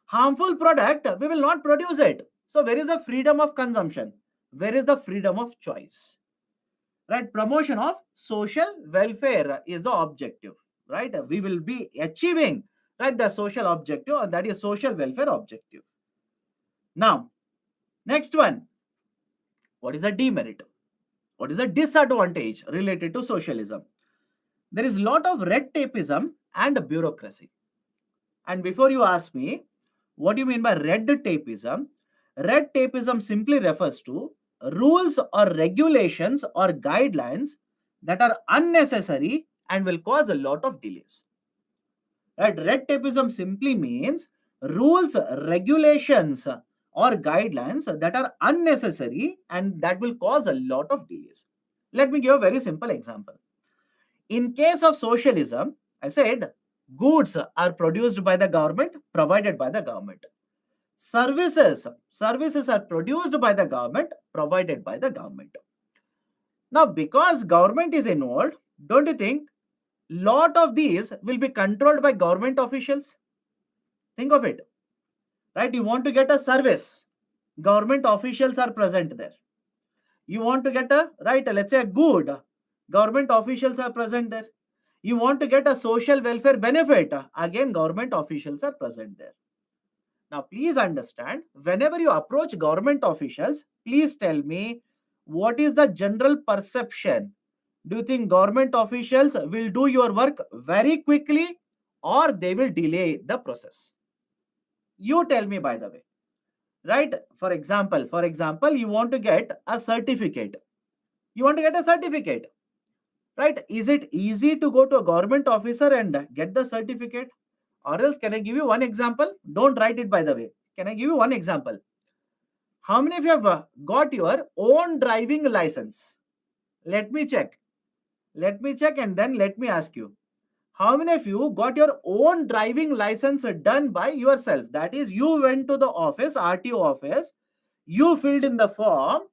Harmful product we will not produce it. So where is the freedom of consumption? Where is the freedom of choice? Right? Promotion of social welfare is the objective. Right? We will be achieving, right, the social objective, or that is social welfare objective. Now, next one. What is a demerit? What is a disadvantage related to socialism? There is a lot of red tapeism and bureaucracy. And before you ask me, what do you mean by red tapeism? Red tapeism simply refers to rules or regulations or guidelines that are unnecessary and will cause a lot of delays. Right? Red tapeism simply means rules, regulations, or guidelines that are unnecessary and that will cause a lot of delays. Let me give a very simple example. In case of socialism, I said goods are produced by the government, provided by the government. Services are produced by the government, provided by the government. Now, because government is involved, don't you think lot of these will be controlled by government officials? Think of it, right? You want to get a service, government officials are present there. You want to get a, right, let's say a good, government officials are present there. You want to get a social welfare benefit, again government officials are present there. Now please understand, whenever you approach government officials, please tell me what is the general perception. Do you think government officials will do your work very quickly or they will delay the process? You tell me, by the way. Right? For example, you want to get a certificate. You want to get a certificate. Right? Is it easy to go to a government officer and get the certificate? Or else, can I give you one example? Don't write it, by the way. Can I give you one example? How many of you have got your own driving license? Let me check. Let me check and then let me ask you. How many of you got your own driving license done by yourself? That is, you went to the office, RTO office, you filled in the form,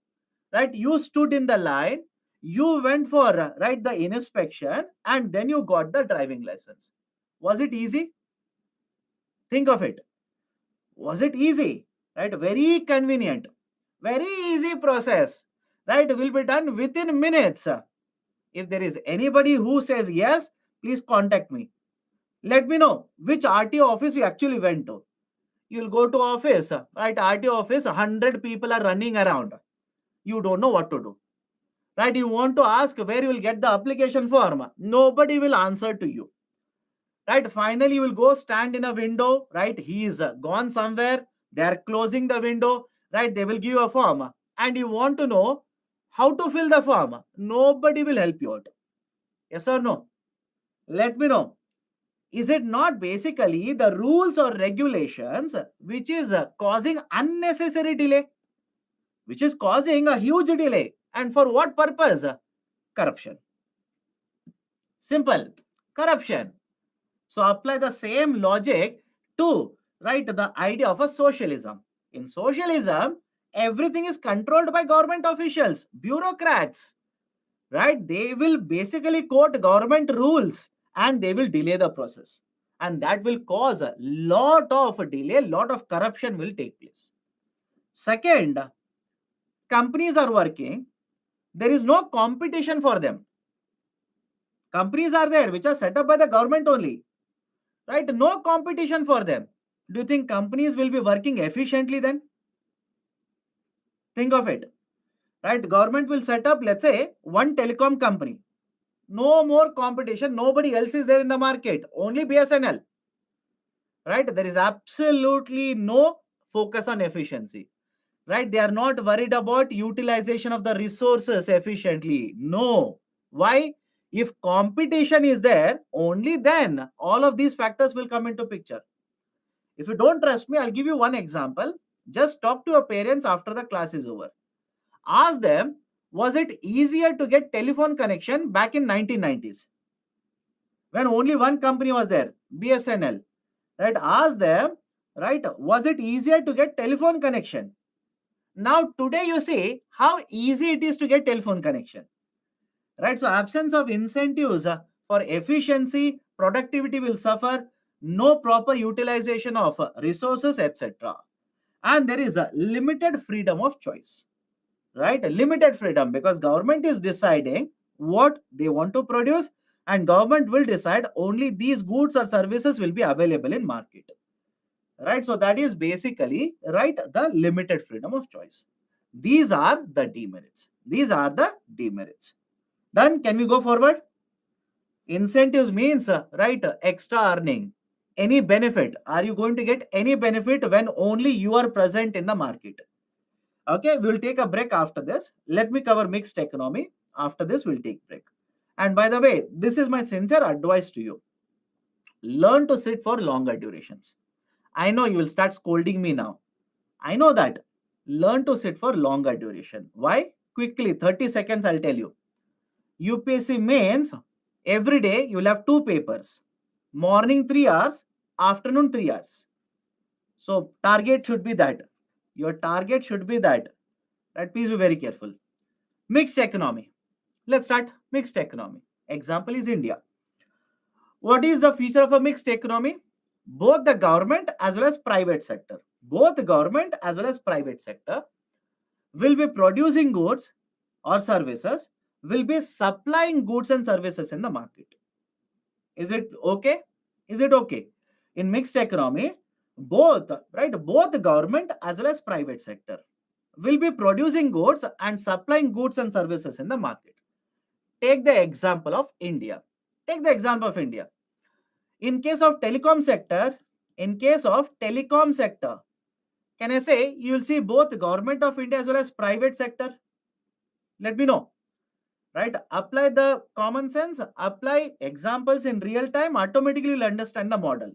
right? You stood in the line, you went for, right, the inspection, and then you got the driving license. Was it easy? Think of it. Was it easy? Right? Very convenient. Very easy process. Right? Will be done within minutes. If there is anybody who says yes, please contact me. Let me know which RTO office you actually went to. You'll go to office, right? RTO office, 100 people are running around. You don't know what to do. Right? You want to ask where you will get the application form. Nobody will answer to you. Right? Finally, you will go stand in a window. Right? He is gone somewhere. They are closing the window. Right? They will give you a form. And you want to know how to fill the form. Nobody will help you out. Yes or no? Let me know. Is it not basically the rules or regulations which is causing unnecessary delay? Which is causing a huge delay. And for what purpose? Corruption. Simple. Corruption. So apply the same logic to, right, the idea of a socialism. In socialism, everything is controlled by government officials, bureaucrats. Right? They will basically quote government rules and they will delay the process. And that will cause a lot of delay, lot of corruption will take place. Second, companies are working. There is no competition for them. Companies are there which are set up by the government only. Right? No competition for them. Do you think companies will be working efficiently then? Think of it. Right? Government will set up, let's say, one telecom company. No more competition. Nobody else is there in the market. Only BSNL. Right? There is absolutely no focus on efficiency. Right? They are not worried about utilization of the resources efficiently. No. Why? If competition is there, only then all of these factors will come into picture. If you don't trust me, I'll give you one example. Just talk to your parents after the class is over. Ask them, was it easier to get telephone connection back in 1990s when only one company was there, BSNL, right? Ask them, right, was it easier to get telephone connection? Now today you see how easy it is to get telephone connection, right? So absence of incentives for efficiency, productivity will suffer, no proper utilization of resources, etc. And there is a limited freedom of choice, right? Limited freedom, because government is deciding what they want to produce, and government will decide only these goods or services will be available in market, right? So that is basically, right, the limited freedom of choice. These are the demerits. These are the demerits. Then can we go forward? Incentives means, right, extra earning. Any benefit? Are you going to get any benefit when only you are present in the market? Okay, we'll take a break after this. Let me cover mixed economy. After this, we'll take break. And by the way, this is my sincere advice to you. Learn to sit for longer durations. I know you will start scolding me now. I know that. Learn to sit for longer duration. Why? Quickly, 30 seconds, I'll tell you. UPSC mains, every day you will have two papers. Morning 3 hours, afternoon 3 hours. So target should be that. Your target should be that. Right? Please be very careful. Mixed economy. Let's start mixed economy. Example is India. What is the feature of a mixed economy? Both the government as well as private sector. Both the government as well as private sector will be producing goods or services, will be supplying goods and services in the market. Is it okay? Is it okay? In mixed economy, both, right, both the government as well as private sector will be producing goods and supplying goods and services in the market. Take the example of India. Take the example of India. In case of telecom sector, can I say you will see both government of India as well as private sector? Let me know. Right? Apply the common sense, apply examples in real time, automatically you'll understand the model.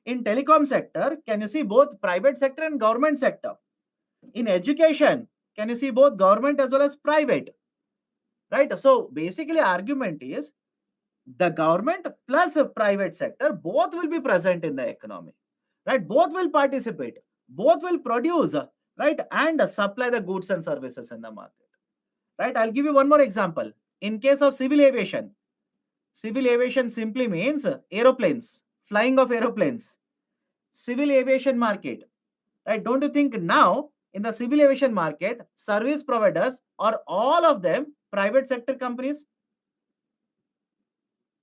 In telecom sector, can you see both private sector and government sector? In education, can you see both government as well as private? Right? So basically argument is the government plus a private sector, both will be present in the economy. Right? Both will participate, both will produce, right, and supply the goods and services in the market. Right? I'll give you one more example. In case of civil aviation simply means aeroplanes, flying of aeroplanes. Civil aviation market, right? Don't you think now in the civil aviation market, service providers are all of them private sector companies?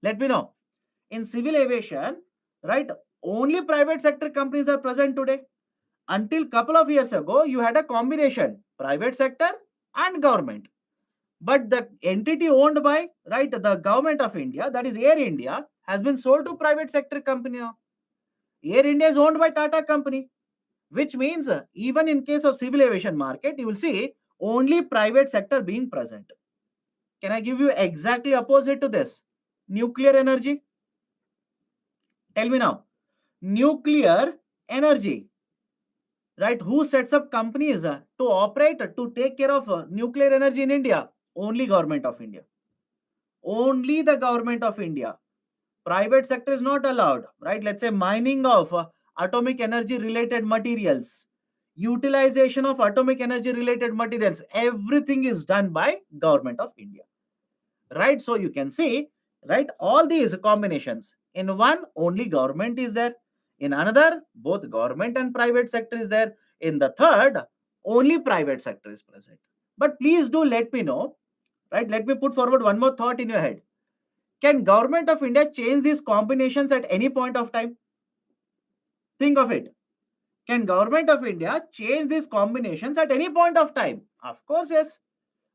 Let me know. In civil aviation, right, only private sector companies are present today. Until couple of years ago, you had a combination, private sector and government. But the entity owned by, right, the government of India, that is Air India, has been sold to private sector company now. Air India is owned by Tata company, which means even in case of civil aviation market, you will see only private sector being present. Can I give you exactly opposite to this? Nuclear energy. Tell me now. Nuclear energy, right? Who sets up companies to operate, to take care of nuclear energy in India? Only government of India. Only the government of India. Private sector is not allowed, right? Let's say mining of atomic energy related materials, utilization of atomic energy related materials, everything is done by government of India, right? So you can see, right, all these combinations. In one, only government is there. In another, both government and private sector is there. In the third, only private sector is present. But please do let me know, right? Let me put forward one more thought in your head. Can government of India change these combinations at any point of time? Think of it. Can government of India change these combinations at any point of time? Of course, yes.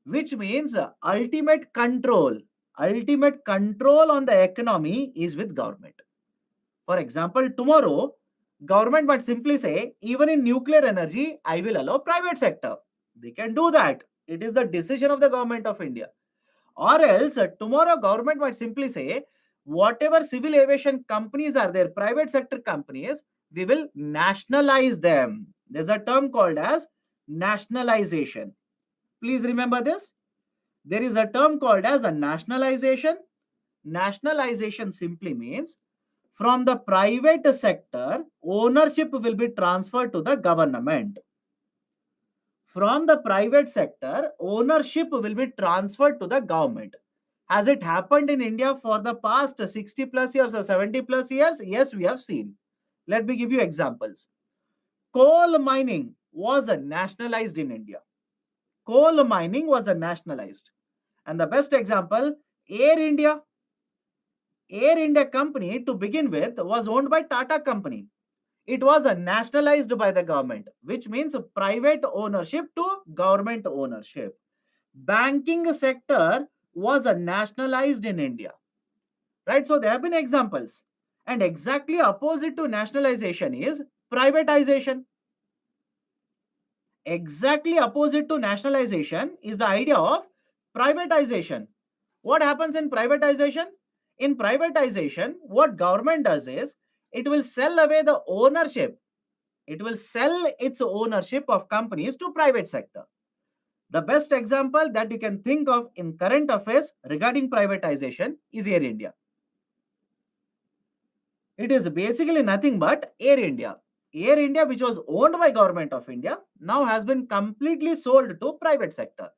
Which means ultimate control on the economy is with government. For example, tomorrow, government might simply say, even in nuclear energy, I will allow private sector. They can do that. It is the decision of the government of India. Or else tomorrow government might simply say, whatever civil aviation companies are there, private sector companies, we will nationalize them. There's a term called as nationalization. Please remember this. There is a term called as a nationalization. Nationalization simply means from the private sector, ownership will be transferred to the government. From the private sector, ownership will be transferred to the government. Has it happened in India for the past 60 plus years or 70 plus years? Yes, we have seen. Let me give you examples. Coal mining was nationalized in India. Coal mining was nationalized. And the best example, Air India. Air India company to begin with was owned by Tata company. It was nationalized by the government, which means private ownership to government ownership. Banking sector was nationalized in India, right? So there have been examples. And exactly opposite to nationalization is privatization. Exactly opposite to nationalization is the idea of privatization. What happens in privatization? In privatization, what government does is it will sell away the ownership. It will sell its ownership of companies to private sector. The best example that you can think of in current affairs regarding privatization is Air India. It is basically nothing but Air India. Air India, which was owned by government of India, now has been completely sold to private sector.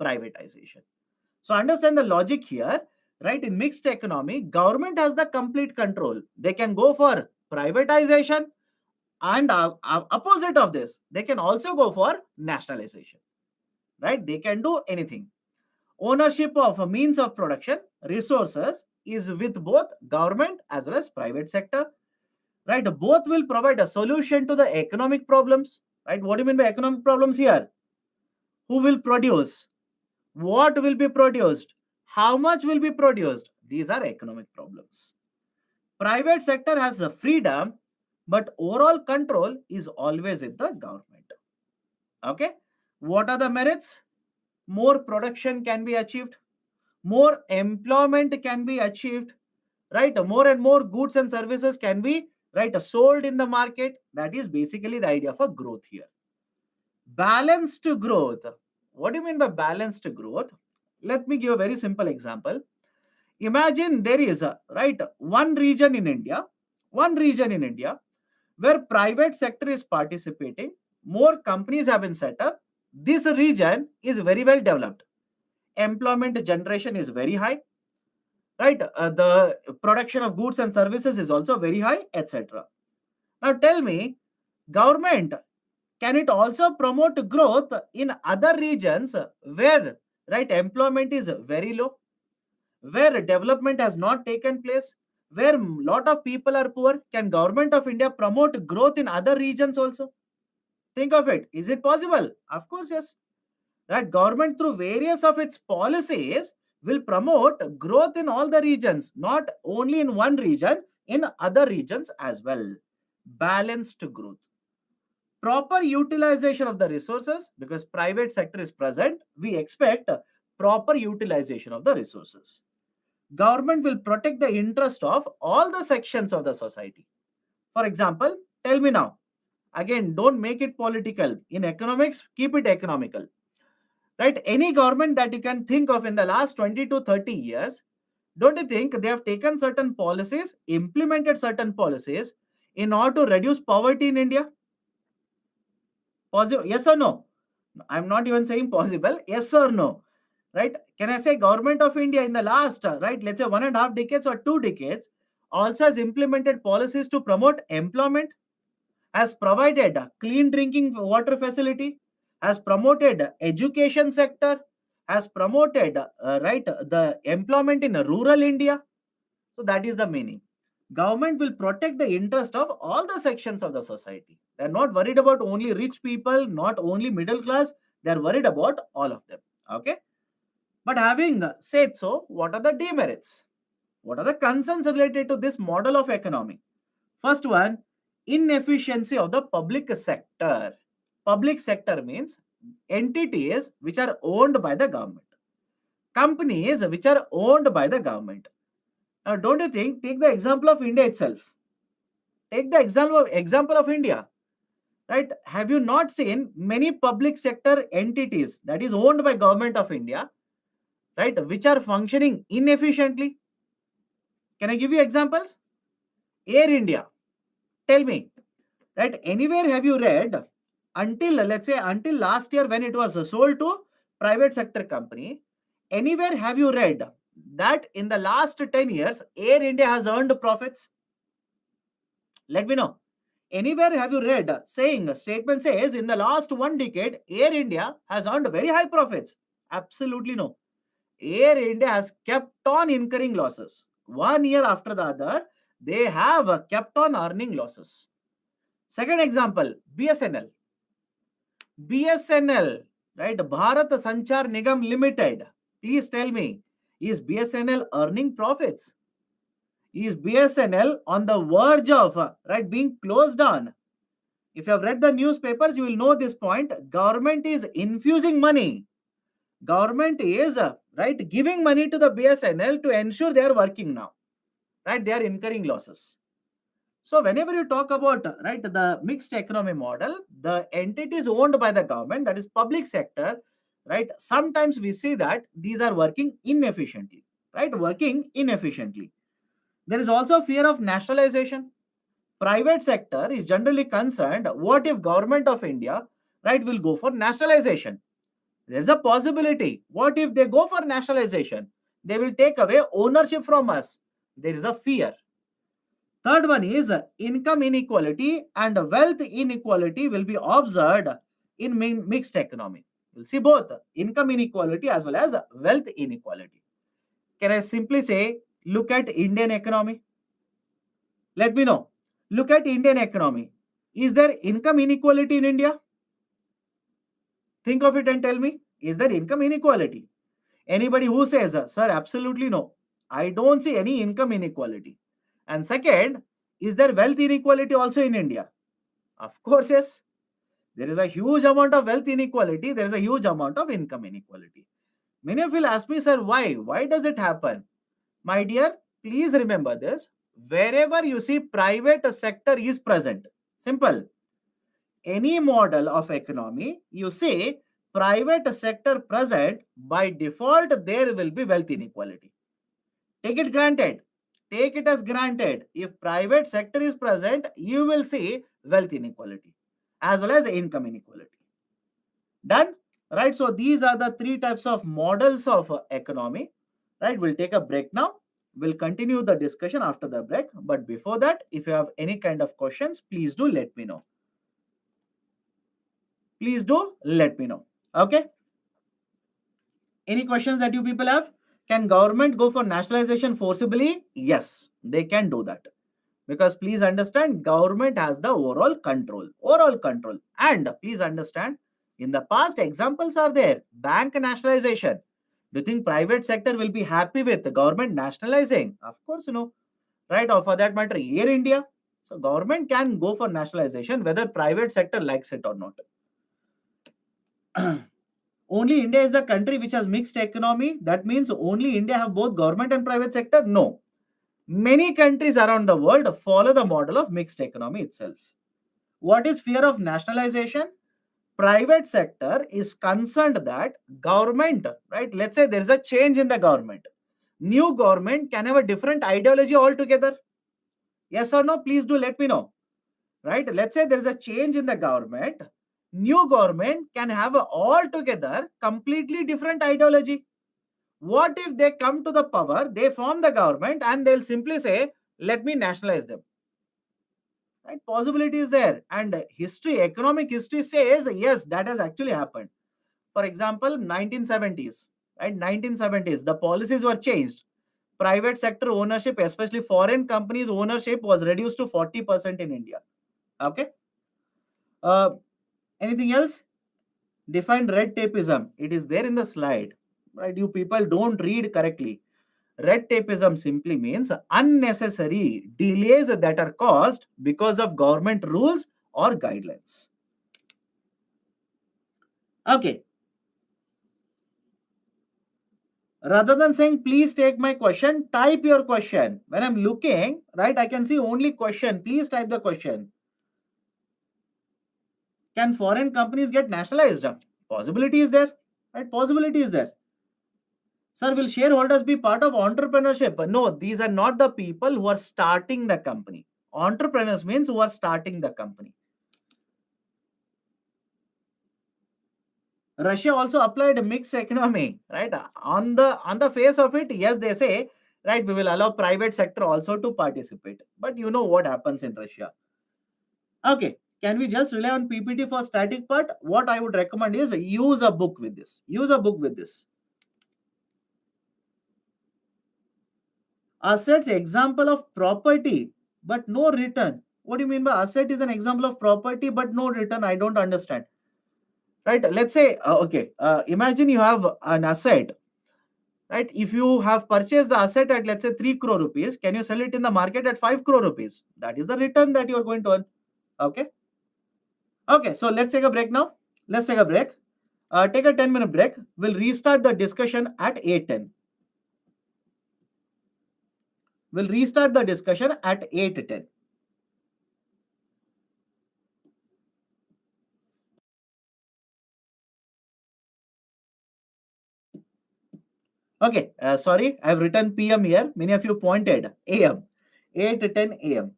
Privatization. So understand the logic here, right? In mixed economy, government has the complete control. They can go for privatization and opposite of this, they can also go for nationalization, right? They can do anything. Ownership of a means of production, resources is with both government as well as private sector, right? Both will provide a solution to the economic problems, right? What do you mean by economic problems here? Who will produce? What will be produced? How much will be produced? These are economic problems. Private sector has a freedom, but overall control is always in the government. Okay. What are the merits? More production can be achieved, more employment can be achieved, right? More and more goods and services can be, right, sold in the market. That is basically the idea for growth here. Balanced growth. What do you mean by balanced growth? Let me give a very simple example. Imagine there is a, right, one region in India where private sector is participating, more companies have been set up. This region is very well developed. Employment generation is very high, right? The production of goods and services is also very high, etc. Now tell me, government, can it also promote growth in other regions where, right, employment is very low, where development has not taken place, where lot of people are poor? Can government of India promote growth in other regions also? Think of it. Is it possible? Of course, yes. Right? Government through various of its policies will promote growth in all the regions, not only in one region, in other regions as well. Balanced growth. Proper utilization of the resources, because private sector is present, we expect proper utilization of the resources. Government will protect the interest of all the sections of the society. For example, tell me now, again, don't make it political. In economics, keep it economical, right? Any government that you can think of in the last 20 to 30 years, don't you think they have taken certain policies, implemented certain policies in order to reduce poverty in India? Possible? Yes or no? I'm not even saying possible. Yes or no? Right? Can I say government of India in the last, right, let's say 1.5 decades or 2 decades, also has implemented policies to promote employment, has provided a clean drinking water facility, has promoted education sector, has promoted, right, the employment in rural India. So that is the meaning. Government will protect the interest of all the sections of the society. They're not worried about only rich people, not only middle class. They're worried about all of them. Okay. But having said so, what are the demerits? What are the concerns related to this model of economy? First one, inefficiency of the public sector. Public sector means entities which are owned by the government. companies which are owned by the government. Now, don't you think, take the example of India itself. Take the example of India, right? Have you not seen many public sector entities that is owned by government of India, right, which are functioning inefficiently? Can I give you examples? Air India. Tell me, right? Anywhere have you read until, let's say, until last year when it was sold to private sector company? Anywhere have you read that in the last 10 years, Air India has earned profits? Let me know. Anywhere have you read saying, a statement says in the last 1 decade, Air India has earned very high profits? Absolutely no. Air India has kept on incurring losses. 1 year after the other, they have kept on earning losses. Second example, BSNL. BSNL, right? Bharat Sanchar Nigam Limited. Please tell me, is BSNL earning profits? Is BSNL on the verge of right being closed down? If you have read the newspapers, you will know this point. Government is infusing money. Government is right giving money to the BSNL to ensure they are working now. Right, they are incurring losses. So whenever you talk about right the mixed economy model, the entities owned by the government, that is public sector, right? Sometimes we see that these are working inefficiently, right? Working inefficiently. There is also fear of nationalization. Private sector is generally concerned, what if government of India, right, will go for nationalization? There's a possibility. What if they go for nationalization? They will take away ownership from us. There is a fear. Third one is income inequality and wealth inequality will be observed in mixed economy. We'll see both income inequality as well as wealth inequality. Can I simply say, look at Indian economy? Let me know. Look at Indian economy. Is there income inequality in India? Think of it and tell me, is there income inequality? Anybody who says, sir, absolutely no. I don't see any income inequality. And second, is there wealth inequality also in India? Of course, yes. There is a huge amount of wealth inequality. There is a huge amount of income inequality. Many of you will ask me, sir, why? Why does it happen? My dear, please remember this. Wherever you see private sector is present, simple. Any model of economy, you see private sector present, by default, there will be wealth inequality. Take it granted. Take it as granted. If private sector is present, you will see wealth inequality as well as income inequality. Done? Right? So these are the three types of models of economy. Right? We'll take a break now. We'll continue the discussion after the break. But before that, if you have any kind of questions, please do let me know. Please do let me know. Okay? Any questions that you people have? Can government go for nationalization forcibly? Yes, they can do that. Because please understand, government has the overall control. Overall control. And please understand, in the past, examples are there. Bank nationalization. Do you think private sector will be happy with the government nationalizing? Of course, no. Right? Or for that matter, Air India. So government can go for nationalization whether private sector likes it or not. Only India is the country which has mixed economy. That means only India have both government and private sector? No. Many countries around the world follow the model of mixed economy itself. What is fear of nationalization? Private sector is concerned that government, right? Let's say there is a change in the government. New government can have a different ideology altogether. Yes or no? Please do let me know. Right? Let's say there is a change in the government. New government can have a altogether completely different ideology. What if they come to the power, they form the government and they'll simply say, let me nationalize them. Right? Possibility is there. And history, economic history says, yes, that has actually happened. For example, 1970s, right? 1970s, the policies were changed. Private sector ownership, especially foreign companies ownership, was reduced to 40% in India. Okay. Anything else? Define red tapeism. It is there in the slide. Right? You people don't read correctly. Red tapeism simply means unnecessary delays that are caused because of government rules or guidelines. Okay. Rather than saying, please take my question, type your question. When I'm looking, right, I can see only question. Please type the question. Can foreign companies get nationalized? Possibility is there, right? Possibility is there. Sir, will shareholders be part of entrepreneurship? No, these are not the people who are starting the company. Entrepreneurs means who are starting the company. Russia also applied a mixed economy, right? On the face of it, yes, they say, right, we will allow private sector also to participate. But you know what happens in Russia. Okay, can we just rely on PPT for static part? What I would recommend is use a book with this. Use a book with this. Assets example of property, but no return. What do you mean by asset is an example of property, but no return? I don't understand. Right? Let's say, okay, imagine you have an asset, right? If you have purchased the asset at, let's say, 3 crore rupees, can you sell it in the market at 5 crore rupees? That is the return that you are going to earn. Okay. Okay. So let's take a break now. Let's take a break. Take a 10-minute break. We'll restart the discussion at 8:10. We'll restart the discussion at 8:10. Okay, sorry, I've written PM here. Many of you pointed AM. 8:10 AM.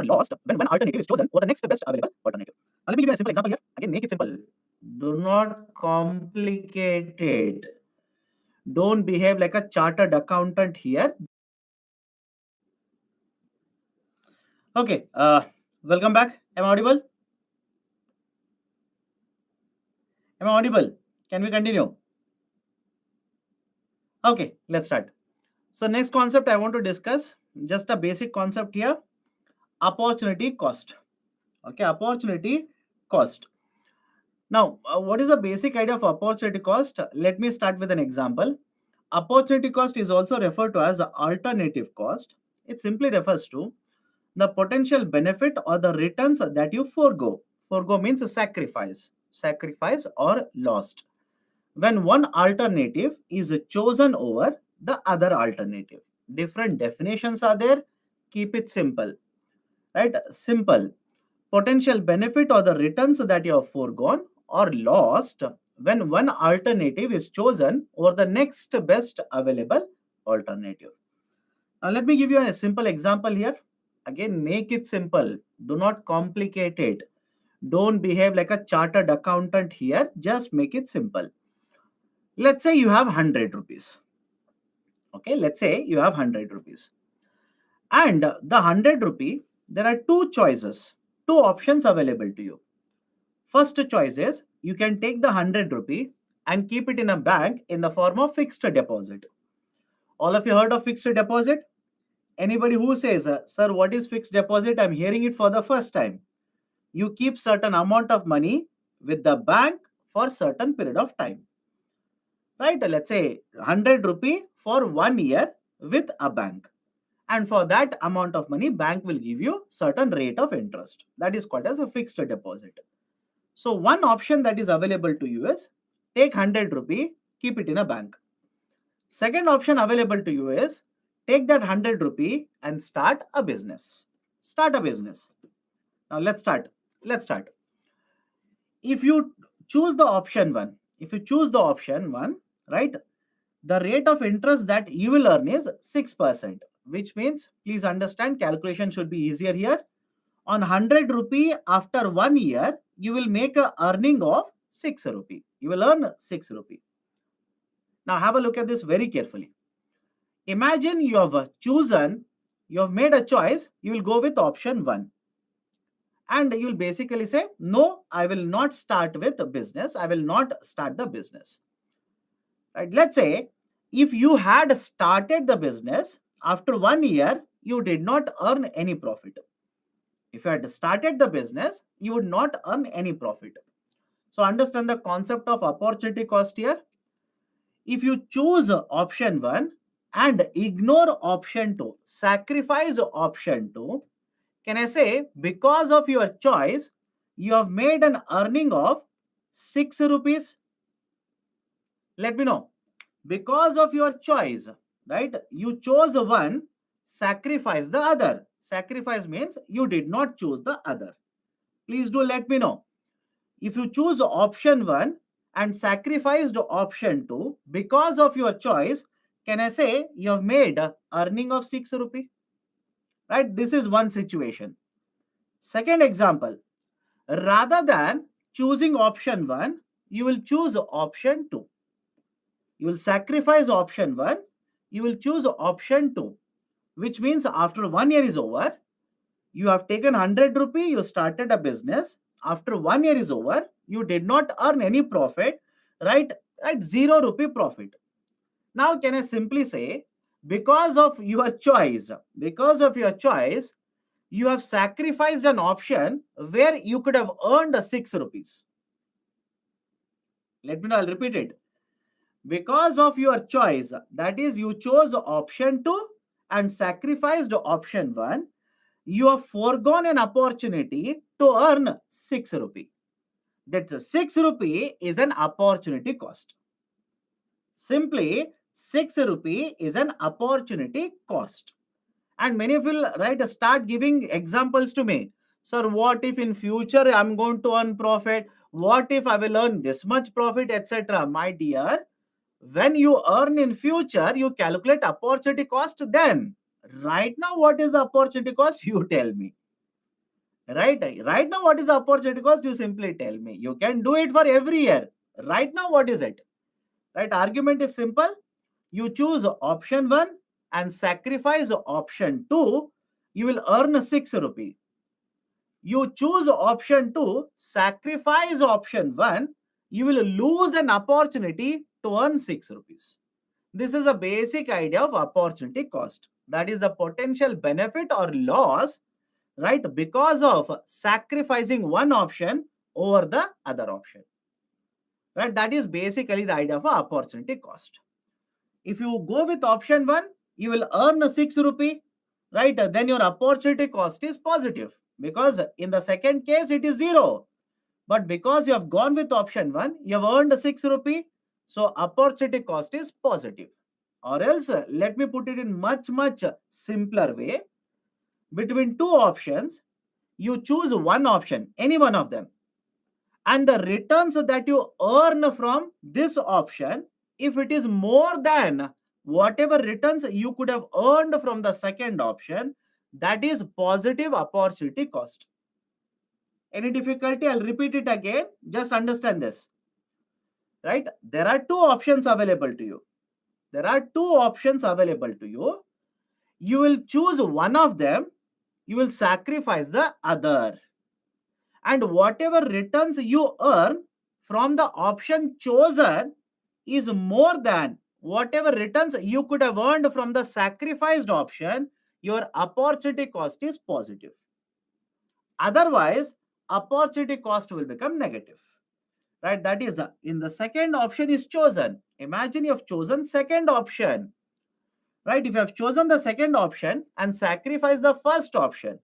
Lost when one alternative is chosen or the next best available alternative. Now, let me give you a simple example here. Again, make it simple. Do not complicate it. Don't behave like a chartered accountant here. Okay, welcome back. Am I audible? Am I audible? Can we continue? Okay, let's start. So, next concept I want to discuss, just a basic concept here, opportunity cost. Okay, opportunity cost. Now, what is the basic idea of opportunity cost? Let me start with an example. Opportunity cost is also referred to as the alternative cost. It simply refers to the potential benefit or the returns that you forego. Forego means sacrifice or lost. When one alternative is chosen over the other alternative. Different definitions are there. Keep it simple, right? Simple. Potential benefit or the returns that you have foregone or lost when one alternative is chosen over the next best available alternative. Now, let me give you a simple example here. Again, make it simple. Do not complicate it. Don't behave like a chartered accountant here. Just make it simple. Let's say you have 100 rupees. Okay, let's say you have 100 rupees. And the 100 rupee, there are two choices, two options available to you. First choice is you can take the 100 rupee and keep it in a bank in the form of fixed deposit. All of you heard of fixed deposit? Anybody who says, sir, what is fixed deposit? I'm hearing it for the first time. You keep certain amount of money with the bank for certain period of time. Right? Let's say 100 rupee for 1 year with a bank. And for that amount of money, bank will give you certain rate of interest. That is called as a fixed deposit. So one option that is available to you is take 100 rupee, keep it in a bank. Second option available to you is take that 100 rupee and start a business. Start a business. Now let's start. Let's start. If you choose the option one, right, the rate of interest that you will earn is 6%, which means, please understand, calculation should be easier here. On 100 rupee after 1 year, you will make a earning of 6 rupee. You will earn 6 rupee. Now have a look at this very carefully. Imagine you have made a choice, you will go with option 1. And you'll basically say, no, I will not start with the business. I will not start the business. Right? Let's say if you had started the business, after 1 year, you did not earn any profit. If you had started the business, you would not earn any profit. So understand the concept of opportunity cost here. If you choose option 1 and ignore option 2, sacrifice option 2, can I say because of your choice, you have made an earning of 6 rupees? Let me know. Because of your choice, right? You chose one, sacrifice the other. Sacrifice means you did not choose the other. Please do let me know. If you choose option 1 and sacrificed option 2 because of your choice, can I say you have made earning of 6 rupee? Right? This is one situation. Second example, rather than choosing option 1, you will choose option 2. You will sacrifice option 1, you will choose option 2, which means after 1 year is over, you have taken 100 rupee, you started a business. After 1 year is over, you did not earn any profit, right? Right, 0 rupee profit. Now, can I simply say, because of your choice, you have sacrificed an option where you could have earned 6 rupees. Let me know, I'll repeat it. Because of your choice, that is, you chose option 2 and sacrificed option 1, you have foregone an opportunity to earn 6 rupee. That's 6 rupee is an opportunity cost. Simply, 6 rupee is an opportunity cost. And many of you, right, start giving examples to me. Sir, what if in future I'm going to earn profit? What if I will earn this much profit, etc.? My dear, when you earn in future, you calculate opportunity cost then. Right now, what is the opportunity cost? You tell me. Right now, what is the opportunity cost? You simply tell me. You can do it for every year. Right now, what is it? Right? Argument is simple. You choose option 1 and sacrifice option 2. You will earn 6 rupee. You choose option 2, sacrifice option 1. You will lose an opportunity to earn 6 rupees. This is a basic idea of opportunity cost. That is the potential benefit or loss, right, because of sacrificing one option over the other option. Right? That is basically the idea of opportunity cost. If you go with option 1, you will earn 6 rupee, right? Then your opportunity cost is positive because in the second case it is 0. But because you have gone with option 1, you have earned 6 rupee. So opportunity cost is positive. Or else, let me put it in much simpler way. Between two options, you choose one option, any one of them. And the returns that you earn from this option, if it is more than whatever returns you could have earned from the second option, that is positive opportunity cost. Any difficulty? I'll repeat it again. Just understand this. Right? There are two options available to you. You will choose one of them. You will sacrifice the other. And whatever returns you earn from the option chosen is more than whatever returns you could have earned from the sacrificed option, your opportunity cost is positive. Otherwise, opportunity cost will become negative. Right? That is, in the second option is chosen. Imagine you have chosen second option. Right? If you have chosen the second option and sacrificed the first option,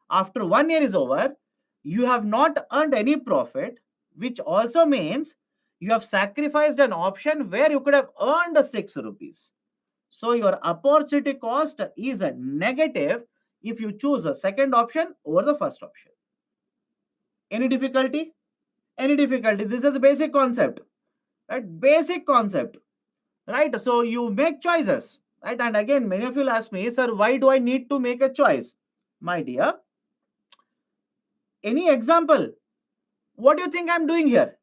after 1 year is over, you have not earned any profit, which also means you have sacrificed an option where you could have earned 6 rupees. So your opportunity cost is a negative if you choose a second option over the first option. Any difficulty? Any difficulty? This is a basic concept. Right? Basic concept. Right? So you make choices. Right? And again, many of you will ask me, sir, why do I need to make a choice? My dear, any example? What do you think I'm doing here?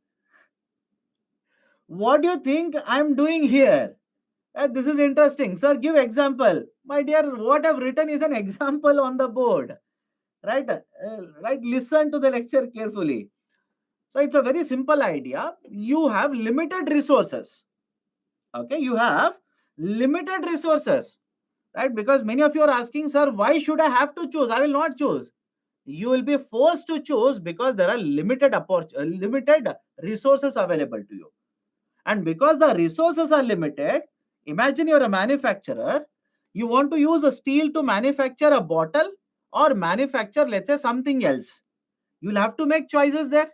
What do you think I'm doing here? This is interesting. Sir, give example. My dear, what I've written is an example on the board. right? Right, listen to the lecture carefully. So it's a very simple idea. You have limited resources. Okay, you have limited resources, right? Because many of you are asking, sir, why should I have to choose? I will not choose. You will be forced to choose because there are limited resources available to you. And because the resources are limited, imagine you're a manufacturer, you want to use a steel to manufacture a bottle or manufacture, let's say, something else. You'll have to make choices there.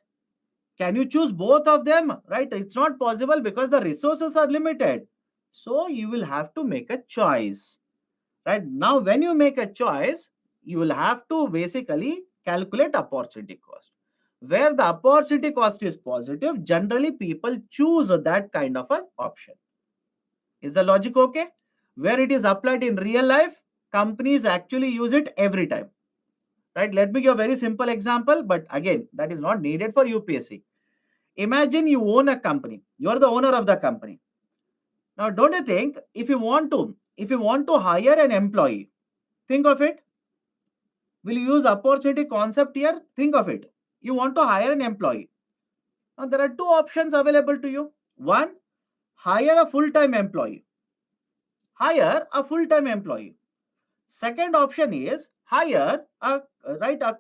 Can you choose both of them? Right? It's not possible because the resources are limited. So you will have to make a choice. Right? Now, when you make a choice, you will have to basically calculate opportunity cost. Where the opportunity cost is positive, generally people choose that kind of an option. Is the logic okay? Where it is applied in real life, companies actually use it every time. Right? Let me give a very simple example, but again, that is not needed for UPSC. Imagine you own a company. You are the owner of the company. Now, don't you think if you want to hire an employee, think of it. Will you use opportunity concept here? Think of it. You want to hire an employee. Now, there are two options available to you. One, hire a full-time employee. Hire a full-time employee. Second option is hire a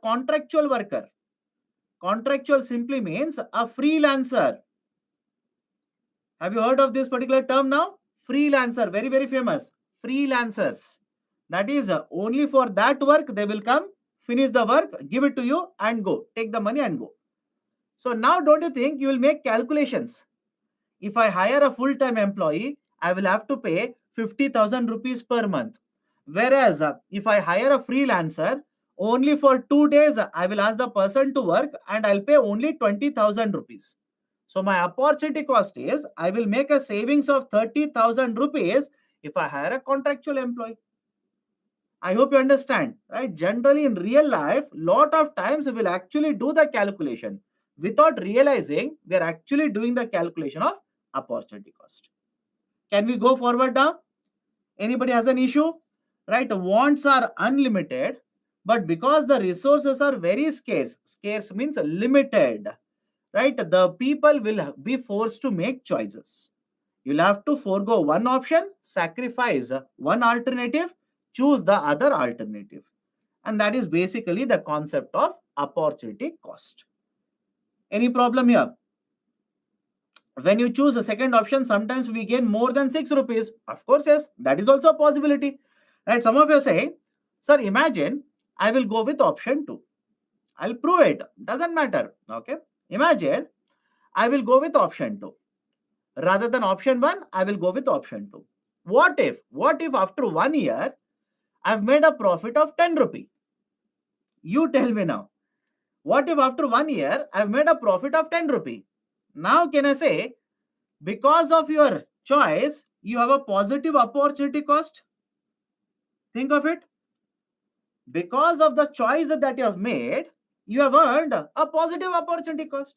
contractual worker. Contractual simply means a freelancer. Have you heard of this particular term now? Freelancer, very, very famous. Freelancers. That is only for that work they will come, finish the work, give it to you and go. Take the money and go. So now don't you think you will make calculations? If I hire a full-time employee, I will have to pay 50,000 rupees per month. Whereas if I hire a freelancer, only for 2 days, I will ask the person to work and I'll pay only 20,000 rupees. So my opportunity cost is I will make a savings of 30,000 rupees if I hire a contractual employee. I hope you understand, right? Generally in real life, lot of times we will actually do the calculation without realizing we are actually doing the calculation of opportunity cost. Can we go forward now? Anybody has an issue? Right? Wants are unlimited, but because the resources are very scarce, scarce means limited, right? The people will be forced to make choices. You'll have to forego one option, sacrifice one alternative, choose the other alternative. And that is basically the concept of opportunity cost. Any problem here? When you choose a second option, sometimes we gain more than 6 rupees. Of course, yes, that is also a possibility. Right? Some of you say, sir, imagine I will go with option 2. I'll prove it. Doesn't matter. Okay. Imagine I will go with option 2. Rather than option 1, I will go with option 2. What if after 1 year, I've made a profit of 10 rupee? You tell me now. What if after 1 year, I've made a profit of 10 rupee? Now, can I say, because of your choice, you have a positive opportunity cost? Think of it. Because of the choice that you have made, you have earned a positive opportunity cost.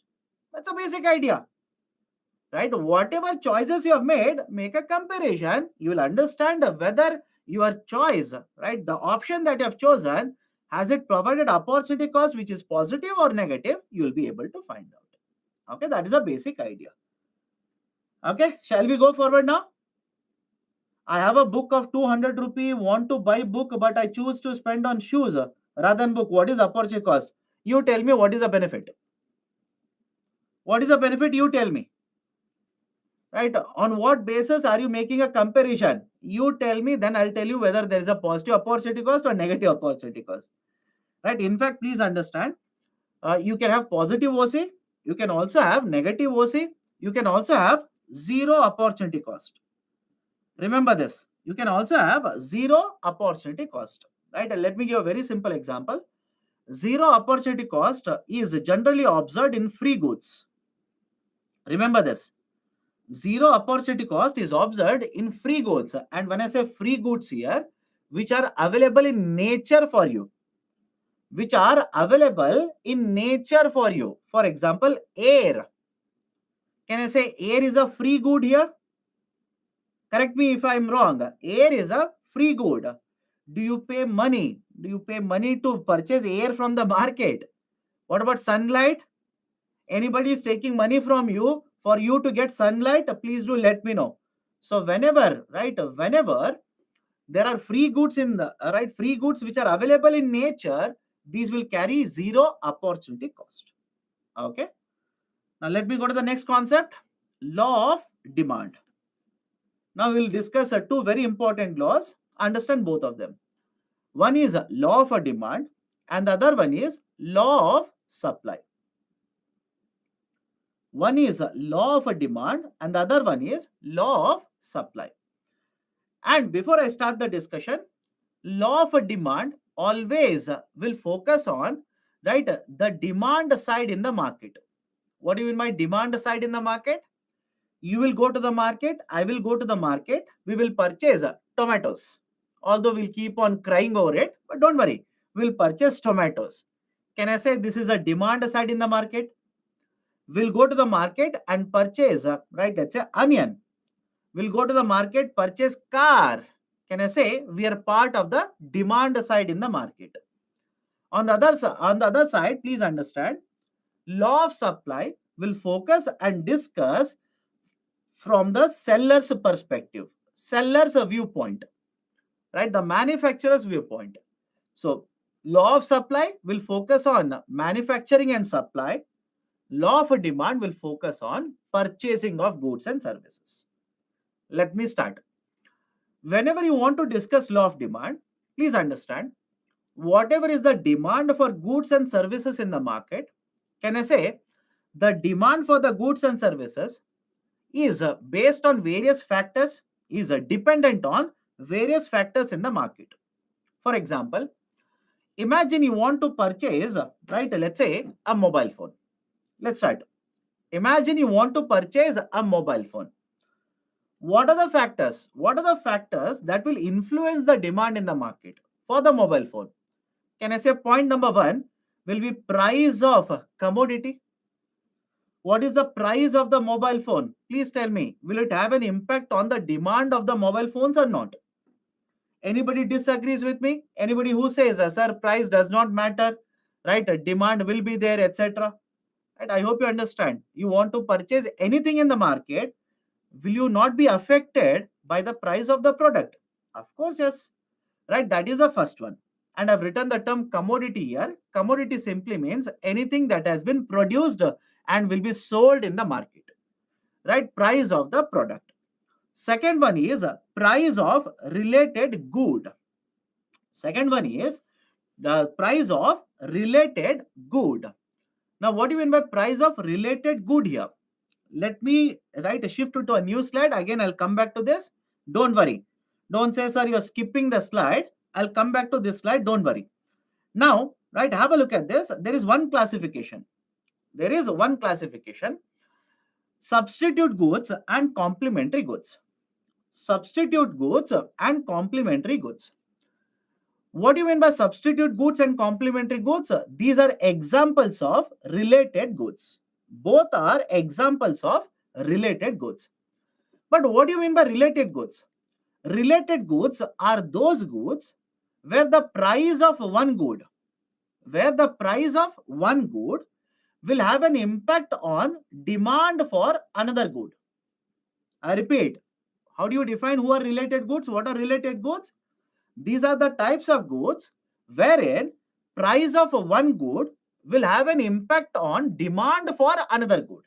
That's a basic idea. Right? Whatever choices you have made, make a comparison. You will understand whether your choice, right, the option that you have chosen, has it provided opportunity cost which is positive or negative. You will be able to find out. Okay, that is a basic idea. Okay, shall we go forward now? I have a book of 200 rupee, want to buy book, but I choose to spend on shoes rather than book. What is opportunity cost? You tell me what is the benefit. What is the benefit? You tell me. Right? On what basis are you making a comparison? You tell me, then I'll tell you whether there is a positive opportunity cost or negative opportunity cost. Right? In fact, please understand, you can have positive OC, you can also have negative OC, you can also have zero opportunity cost. Remember this. You can also have zero opportunity cost. Right? And let me give a very simple example. Zero opportunity cost is generally observed in free goods. Remember this. Zero opportunity cost is observed in free goods. And when I say free goods here, which are available in nature for you, which are available in nature for you. For example, air. Can I say air is a free good here? Correct me if I'm wrong. Air is a free good. Do you pay money? Do you pay money to purchase air from the market? What about sunlight? Anybody is taking money from you for you to get sunlight? Please do let me know. So whenever, right, whenever there are free goods in the free goods which are available in nature, these will carry zero opportunity cost. Okay. Now let me go to the next concept, law of demand. Now we will discuss two very important laws. Understand both of them. One is law of a demand and the other one is law of supply. One is law of a demand and the other one is law of supply. And before I start the discussion, law of a demand always will focus on the demand side in the market. What do you mean by demand side in the market? You will go to the market, I will go to the market, we will purchase tomatoes. Although we'll keep on crying over it, but don't worry, we'll purchase tomatoes. Can I say this is a demand side in the market? We'll go to the market and purchase, let's say onion. We'll go to the market, purchase car. Can I say we are part of the demand side in the market? On the other side, please understand, law of supply will focus and discuss from the seller's perspective, seller's viewpoint, right? The manufacturer's viewpoint. So, law of supply will focus on manufacturing and supply. Law of demand will focus on purchasing of goods and services. Let me start. Whenever you want to discuss law of demand, please understand, whatever is the demand for goods and services in the market, can I say the demand for the goods and services is based on various factors, is dependent on various factors in the market. For example, imagine you want to purchase, let's say a mobile phone. Let's start. Imagine you want to purchase a mobile phone. What are the factors? What are the factors that will influence the demand in the market for the mobile phone? Can I say point number one will be price of commodity? What is the price of the mobile phone? Please tell me, will it have an impact on the demand of the mobile phones or not? Anybody disagrees with me? Anybody who says, sir, price does not matter, right? Demand will be there, etc. Right? I hope you understand. You want to purchase anything in the market, will you not be affected by the price of the product? Of course, yes. Right? That is the first one. And I've written the term commodity here. Commodity simply means anything that has been produced and will be sold in the market. Right? Price of the product. Second one is price of related good. Second one is the price of related good. Now, what do you mean by price of related good here? Let me shift to a new slide. Again, I'll come back to this. Don't worry. Don't say, sir, you're skipping the slide. I'll come back to this slide. Don't worry. Now, have a look at this. There is one classification. There is one classification. Substitute goods and complementary goods. Substitute goods and complementary goods. What do you mean by substitute goods and complementary goods? These are examples of related goods. Both are examples of related goods. But what do you mean by related goods? Related goods are those goods where the price of one good, will have an impact on demand for another good. I repeat, how do you define who are related goods? What are related goods? These are the types of goods wherein price of one good will have an impact on demand for another good.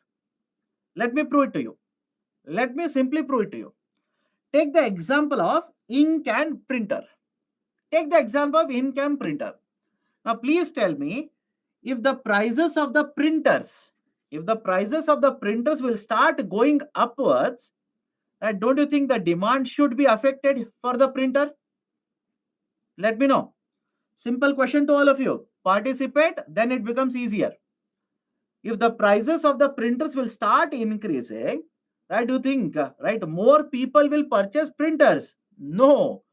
Let me prove it to you. Let me simply prove it to you. Take the example of ink and printer. Take the example of ink and printer. Now, please tell me, if the prices of the printers will start going upwards, don't you think the demand should be affected for the printer? Let me know. Simple question to all of you. Participate, then it becomes easier. If the prices of the printers will start increasing, do you think, more people will purchase printers? No.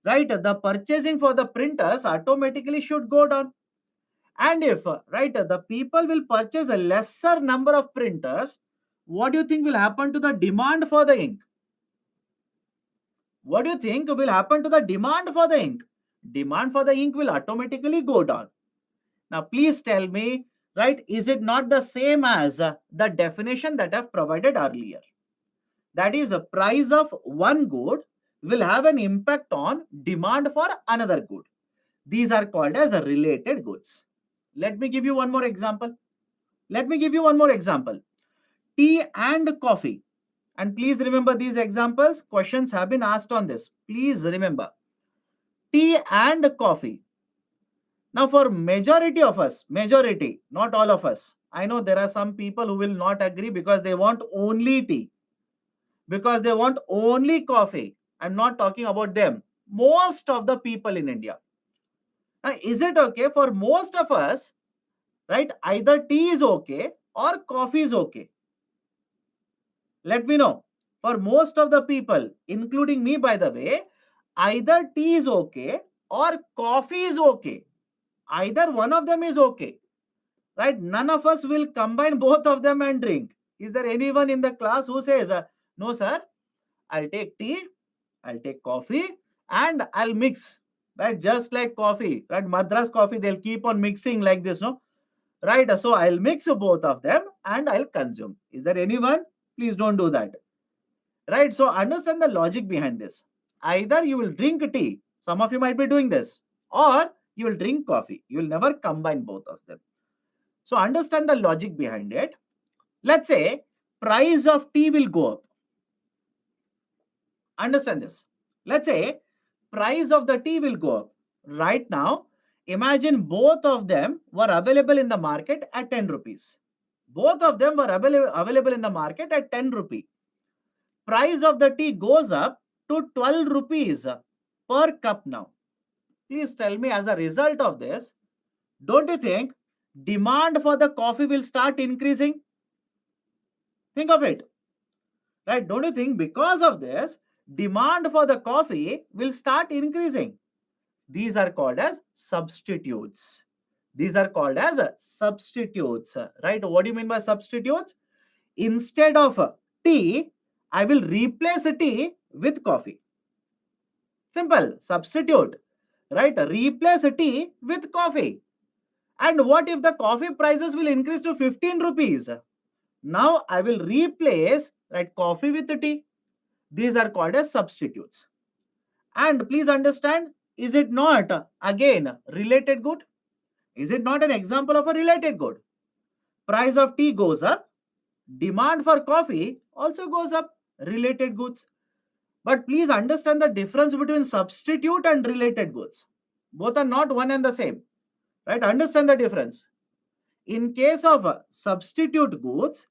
The purchasing for the printers automatically should go down. And if, the people will purchase a lesser number of printers, what do you think will happen to the demand for the ink? What do you think will happen to the demand for the ink? demand for the ink will automatically go down. Now, please tell me, right, is it not the same as the definition that I've provided earlier? That is, a price of one good will have an impact on demand for another good. These are called as related goods. Let me give you one more example. Tea and coffee. And please remember these examples. Questions have been asked on this. Please remember. Tea and coffee. Now, for majority of us, not all of us. I know there are some people who will not agree because they want only tea, because they want only coffee. I'm not talking about them. Most of the people in India. Now, is it okay for most of us, right? Either tea is okay or coffee is okay. Let me know. For most of the people, including me, by the way, either tea is okay or coffee is okay. Either one of them is okay, right? None of us will combine both of them and drink. Is there anyone in the class who says, no, sir, I'll take tea, I'll take coffee, and I'll mix, right? Just like coffee, right? Madras coffee, they'll keep on mixing like this, no? Right? So I'll mix both of them and I'll consume. Is there anyone? Please don't do that. Right? So understand the logic behind this. Either you will drink tea, some of you might be doing this, or you will drink coffee. You will never combine both of them. So understand the logic behind it. Let's say price of tea will go up. Understand this. Let's say price of the tea will go up. Right now, imagine both of them were available in the market at 10 rupees. Both of them were available in the market at 10 rupees. Price of the tea goes up to 12 rupees per cup now. Please tell me, as a result of this, don't you think demand for the coffee will start increasing? Think of it. Right? Don't you think because of this, demand for the coffee will start increasing? These are called as substitutes. Right? What do you mean by substitutes? Instead of tea, I will replace tea with coffee. Simple. Substitute. Right? Replace tea with coffee. And what if the coffee prices will increase to 15 rupees? Now I will replace, right, coffee with tea. These are called as substitutes. And please understand, is it not again related good? Is it not an example of a related good? Price of tea goes up, demand for coffee also goes up, related goods. But please understand the difference between substitute and related goods. Both are not one and the same. Right? Understand the difference. In case of substitute goods,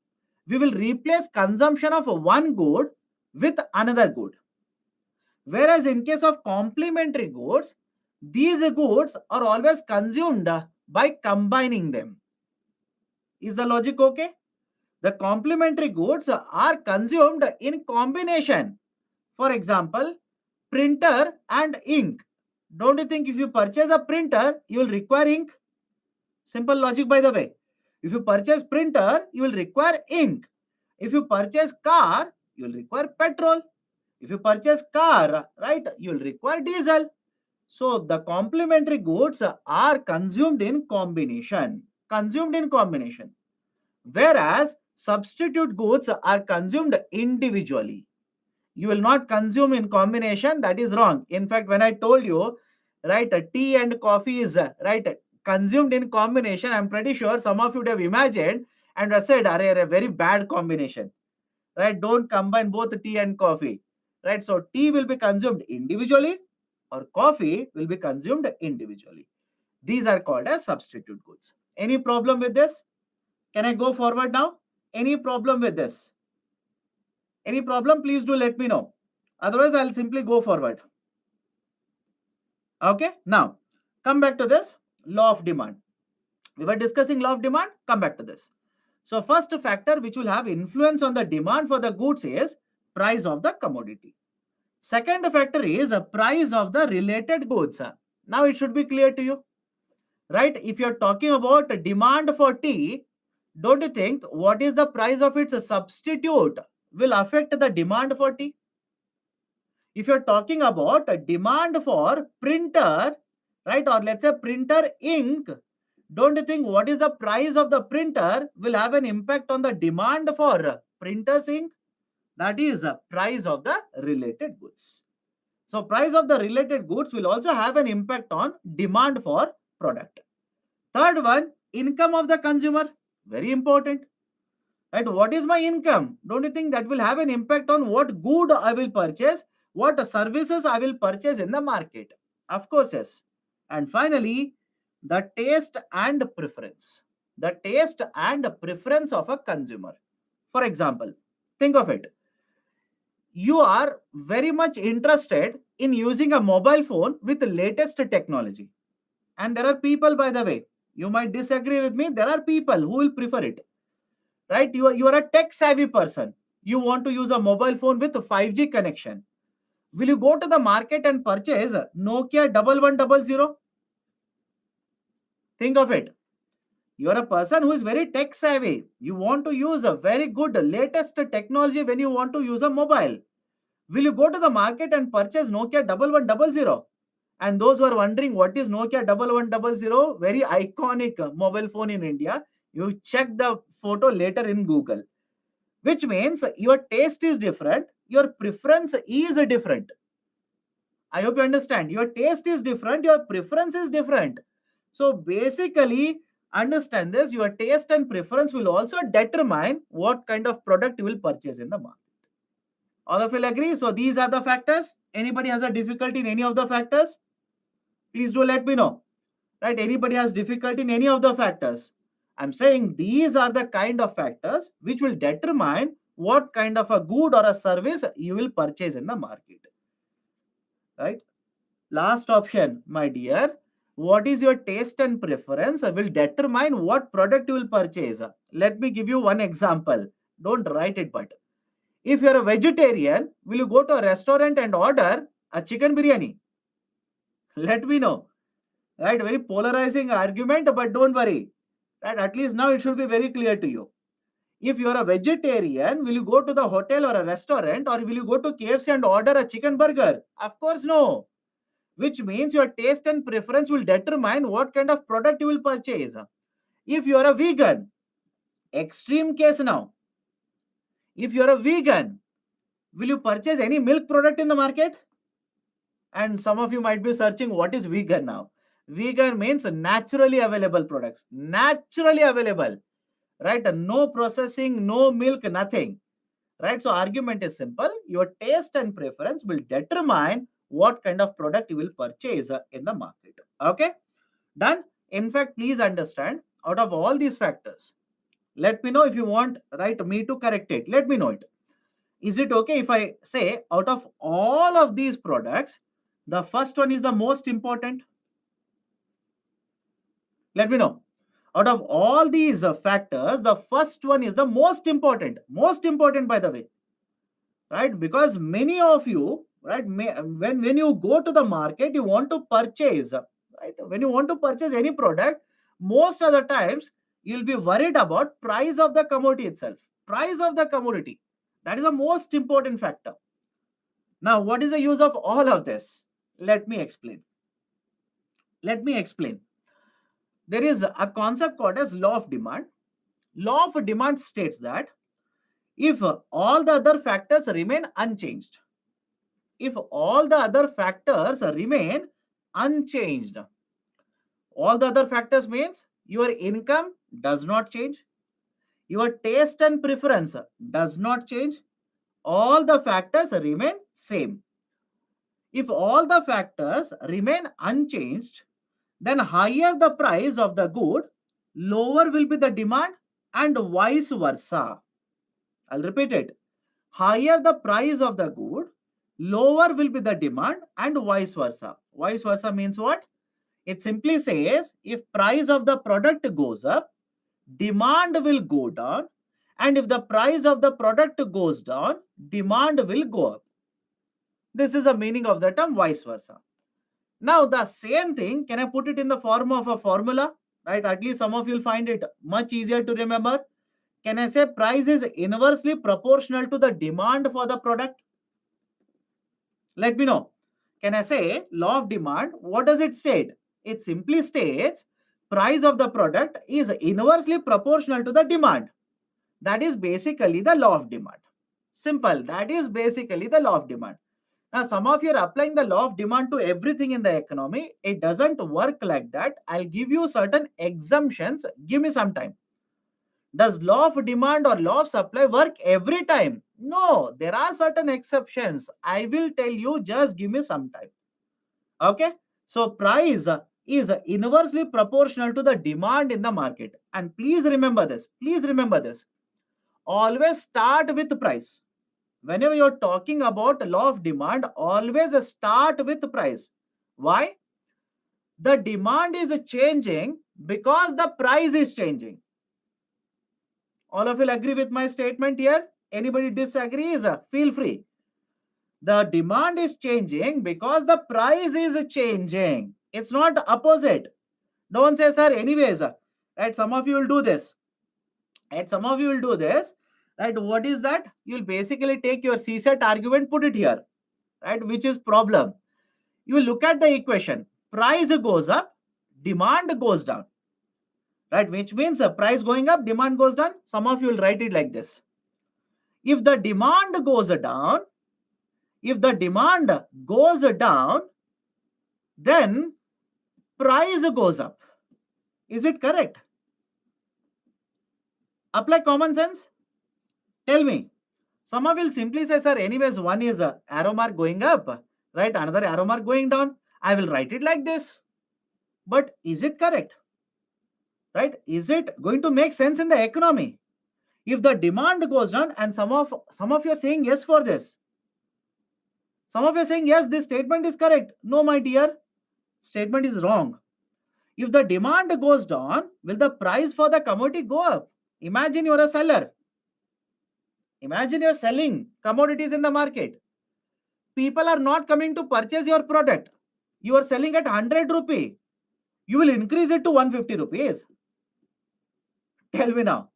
we will replace consumption of one good with another good. Whereas in case of complementary goods, these goods are always consumed by combining them. Is the logic okay? The complementary goods are consumed in combination. For example, printer and ink. Don't you think if you purchase a printer, you will require ink? Simple logic, by the way. If you purchase printer, you will require ink. If you purchase car, you will require petrol. If you purchase car, right, you will require diesel. So the complementary goods are consumed in combination. Whereas substitute goods are consumed individually. You will not consume in combination. That is wrong. In fact, when I told you, right, tea and coffee is right consumed in combination, I'm pretty sure some of you would have imagined and said, a very bad combination. Right? Don't combine both tea and coffee. Right? So tea will be consumed individually or coffee will be consumed individually. These are called as substitute goods. Any problem with this? Can I go forward now? Any problem with this? Any problem? Please do let me know. Otherwise, I'll simply go forward. Okay. Now, come back to this law of demand. We were discussing law of demand. Come back to this. So, first factor which will have influence on the demand for the goods is price of the commodity. Second factor is a price of the related goods. Now, it should be clear to you. Right? If you're talking about demand for tea, don't you think what is the price of its substitute will affect the demand for tea? If you're talking about a demand for printer, right? Or let's say printer ink. Don't you think what is the price of the printer will have an impact on the demand for printer's ink? That is the price of the related goods. So price of the related goods will also have an impact on demand for product. Third one, income of the consumer. Very important. Right? What is my income? Don't you think that will have an impact on what good I will purchase, what services I will purchase in the market? Of course, yes. And finally, the taste and preference. The taste and preference of a consumer. For example, think of it. You are very much interested in using a mobile phone with the latest technology. And there are people, by the way, you might disagree with me. There are people who will prefer it, right? You are a tech savvy person. You want to use a mobile phone with a 5G connection. Will you go to the market and purchase a Nokia 1100? Think of it. You are a person who is very tech savvy. You want to use a very good latest technology when you want to use a mobile. Will you go to the market and purchase Nokia 1100? And those who are wondering what is Nokia 1100, very iconic mobile phone in India, you check the photo later in Google. Which means your taste is different, your preference is different. I hope you understand. Your taste is different, your preference is different. So basically, understand this, your taste and preference will also determine what kind of product you will purchase in the market. All of you will agree? So these are the factors. Anybody has a difficulty in any of the factors? Please do let me know. Right? Anybody has difficulty in any of the factors? I'm saying these are the kind of factors which will determine what kind of a good or a service you will purchase in the market. Right? Last option, my dear. What is your taste and preference will determine what product you will purchase. Let me give you one example. Don't write it, but if you're a vegetarian, will you go to a restaurant and order a chicken biryani? Let me know. Right? Very polarizing argument, but don't worry. Right? At least now it should be very clear to you. If you are a vegetarian, will you go to the hotel or a restaurant, or will you go to KFC and order a chicken burger? Of course, no. Which means your taste and preference will determine what kind of product you will purchase. If you are a vegan, extreme case now. If you are a vegan, will you purchase any milk product in the market? And some of you might be searching what is vegan now. Vegan means naturally available products. Naturally available. Right? No processing, no milk, nothing. Right? So argument is simple. Your taste and preference will determine what kind of product you will purchase in the market. Okay? Done? In fact, please understand, out of all these factors, let me know if you want, right, me to correct it. Let me know it. Is it okay if I say out of all of these products, the first one is the most important? Let me know. Out of all these factors, the first one is the most important. Most important, by the way. Right? Because many of you, right, when you go to the market, you want to purchase, right? When you want to purchase any product, most of the times you'll be worried about price of the commodity itself. Price of the commodity. That is the most important factor. Now, what is the use of all of this? Let me explain. Let me explain. There is a concept called as law of demand. Law of demand states that if all the other factors remain unchanged, if all the other factors remain unchanged, all the other factors means your income does not change, your taste and preference does not change, all the factors remain same. If all the factors remain unchanged, then higher the price of the good, lower will be the demand, and vice versa. I'll repeat it. Higher the price of the good, lower will be the demand, and vice versa. Vice versa means what? It simply says if price of the product goes up, demand will go down, and if the price of the product goes down, demand will go up. This is the meaning of the term vice versa. Now, the same thing, can I put it in the form of a formula? Right? At least some of you will find it much easier to remember. Can I say price is inversely proportional to the demand for the product? Let me know. Can I say law of demand? What does it state? It simply states price of the product is inversely proportional to the demand. That is basically the law of demand. Simple. That is basically the law of demand. Now, some of you are applying the law of demand to everything in the economy. It doesn't work like that. I'll give you certain exemptions. Give me some time. Does law of demand or law of supply work every time? No, there are certain exceptions. I will tell you, just give me some time. Okay? So price is inversely proportional to the demand in the market. And please remember this. Please remember this. Always start with price. Whenever you're talking about law of demand, always start with price. Why? The demand is changing because the price is changing. All of you will agree with my statement here? Anybody disagrees? Feel free. The demand is changing because the price is changing. It's not opposite. Don't say, sir, anyways. Right? Some of you will do this. Right? Some of you will do this. Right? What is that? You'll basically take your CSAT argument, put it here. Right? Which is problem. You will look at the equation. Price goes up, demand goes down. Right? Which means price going up, demand goes down. Some of you will write it like this. If the demand goes down, then price goes up. Is it correct? Apply common sense. Tell me. Some of you will simply say, sir, anyways, one is arrow mark going up, right? Another arrow mark going down. I will write it like this. But is it correct? Right? Is it going to make sense in the economy? If the demand goes down, and some of you are saying yes for this. Some of you are saying yes, this statement is correct. No, my dear, statement is wrong. If the demand goes down, will the price for the commodity go up? Imagine you're a seller. Imagine you're selling commodities in the market. People are not coming to purchase your product. You are selling at 100 rupee. You will increase it to 150 rupees. Tell me now.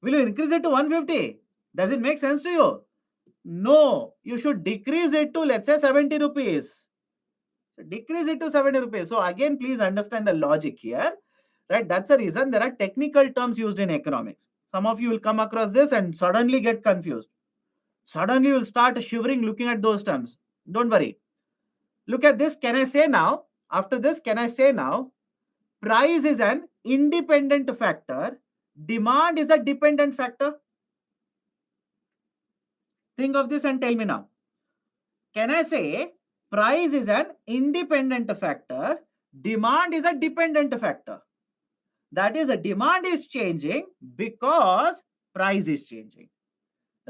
Will you increase it to 150? Does it make sense to you? No. You should decrease it to, let's say, 70 rupees. Decrease it to 70 rupees. So again, please understand the logic here. Right? That's the reason there are technical terms used in economics. Some of you will come across this and suddenly get confused. Suddenly you will start shivering looking at those terms. Don't worry. Look at this. Can I say now? After this, can I say now? Price is an independent factor. Demand is a dependent factor. Think of this and tell me now. Can I say price is an independent factor? Demand is a dependent factor. That is, a demand is changing because price is changing.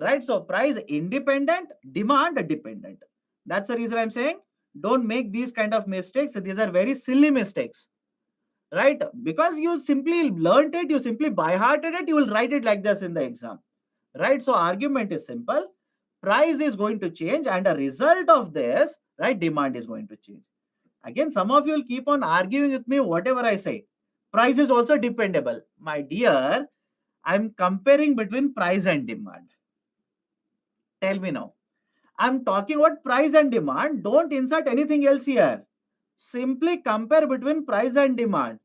Right? So price independent, demand dependent. That's the reason I'm saying don't make these kind of mistakes. These are very silly mistakes. Right? Because you simply learned it, you simply by-hearted it, you will write it like this in the exam. Right? So argument is simple. Price is going to change, and a result of this, right, demand is going to change. Again, some of you will keep on arguing with me whatever I say. Price is also dependable. My dear, I'm comparing between price and demand. Tell me now. I'm talking about price and demand. Don't insert anything else here. Simply compare between price and demand.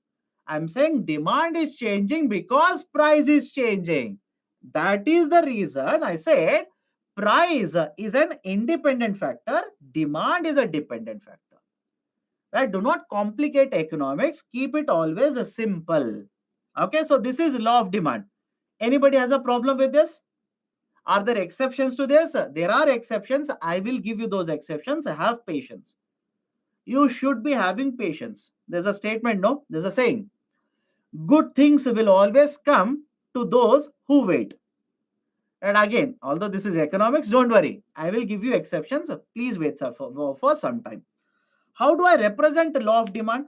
I'm saying demand is changing because price is changing. That is the reason I said price is an independent factor, demand is a dependent factor. Right? Do not complicate economics. Keep it always simple. Okay, so this is law of demand. Anybody has a problem with this? Are there exceptions to this? There are exceptions. I will give you those exceptions. Have patience. You should be having patience. There's a statement, no? There's a saying. Good things will always come to those who wait. And again, although this is economics, don't worry. I will give you exceptions. Please wait for some time. How do I represent law of demand?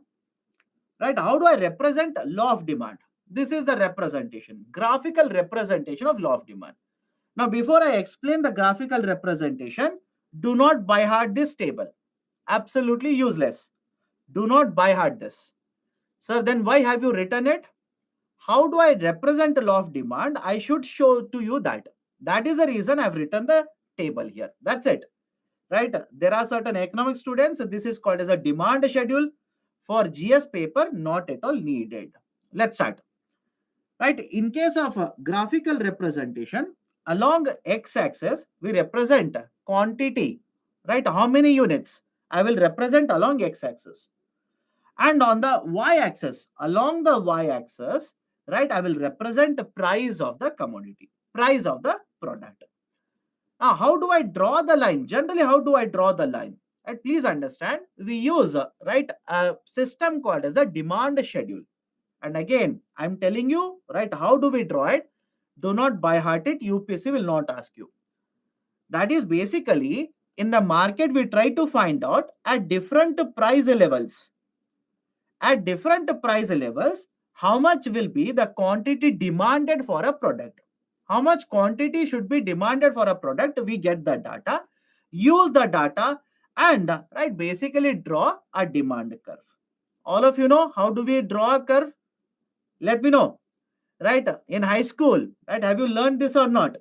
Right? How do I represent law of demand? This is the representation, graphical representation of law of demand. Now, before I explain the graphical representation, do not by heart this table. Absolutely useless. Do not by heart this. Sir, then why have you written it? How do I represent the law of demand? I should show to you that. That is the reason I've written the table here. That's it. Right? There are certain economic students. This is called as a demand schedule. For GS paper, not at all needed. Let's start. Right, in case of a graphical representation, along x-axis, we represent quantity, right? How many units I will represent along x-axis. And on the y-axis, along the y-axis, right, I will represent the price of the commodity, price of the product. Now, how do I draw the line? Generally, how do I draw the line? And please understand, we use right a system called as a demand schedule. And again, I'm telling you, right, how do we draw it? Do not by heart it. UPSC will not ask you. That is basically in the market, we try to find out at different price levels. At different price levels, how much will be the quantity demanded for a product? How much quantity should be demanded for a product? We get the data, use the data, and right basically draw a demand curve. All of you know how do we draw a curve? Let me know. Right, in high school, right, have you learned this or not?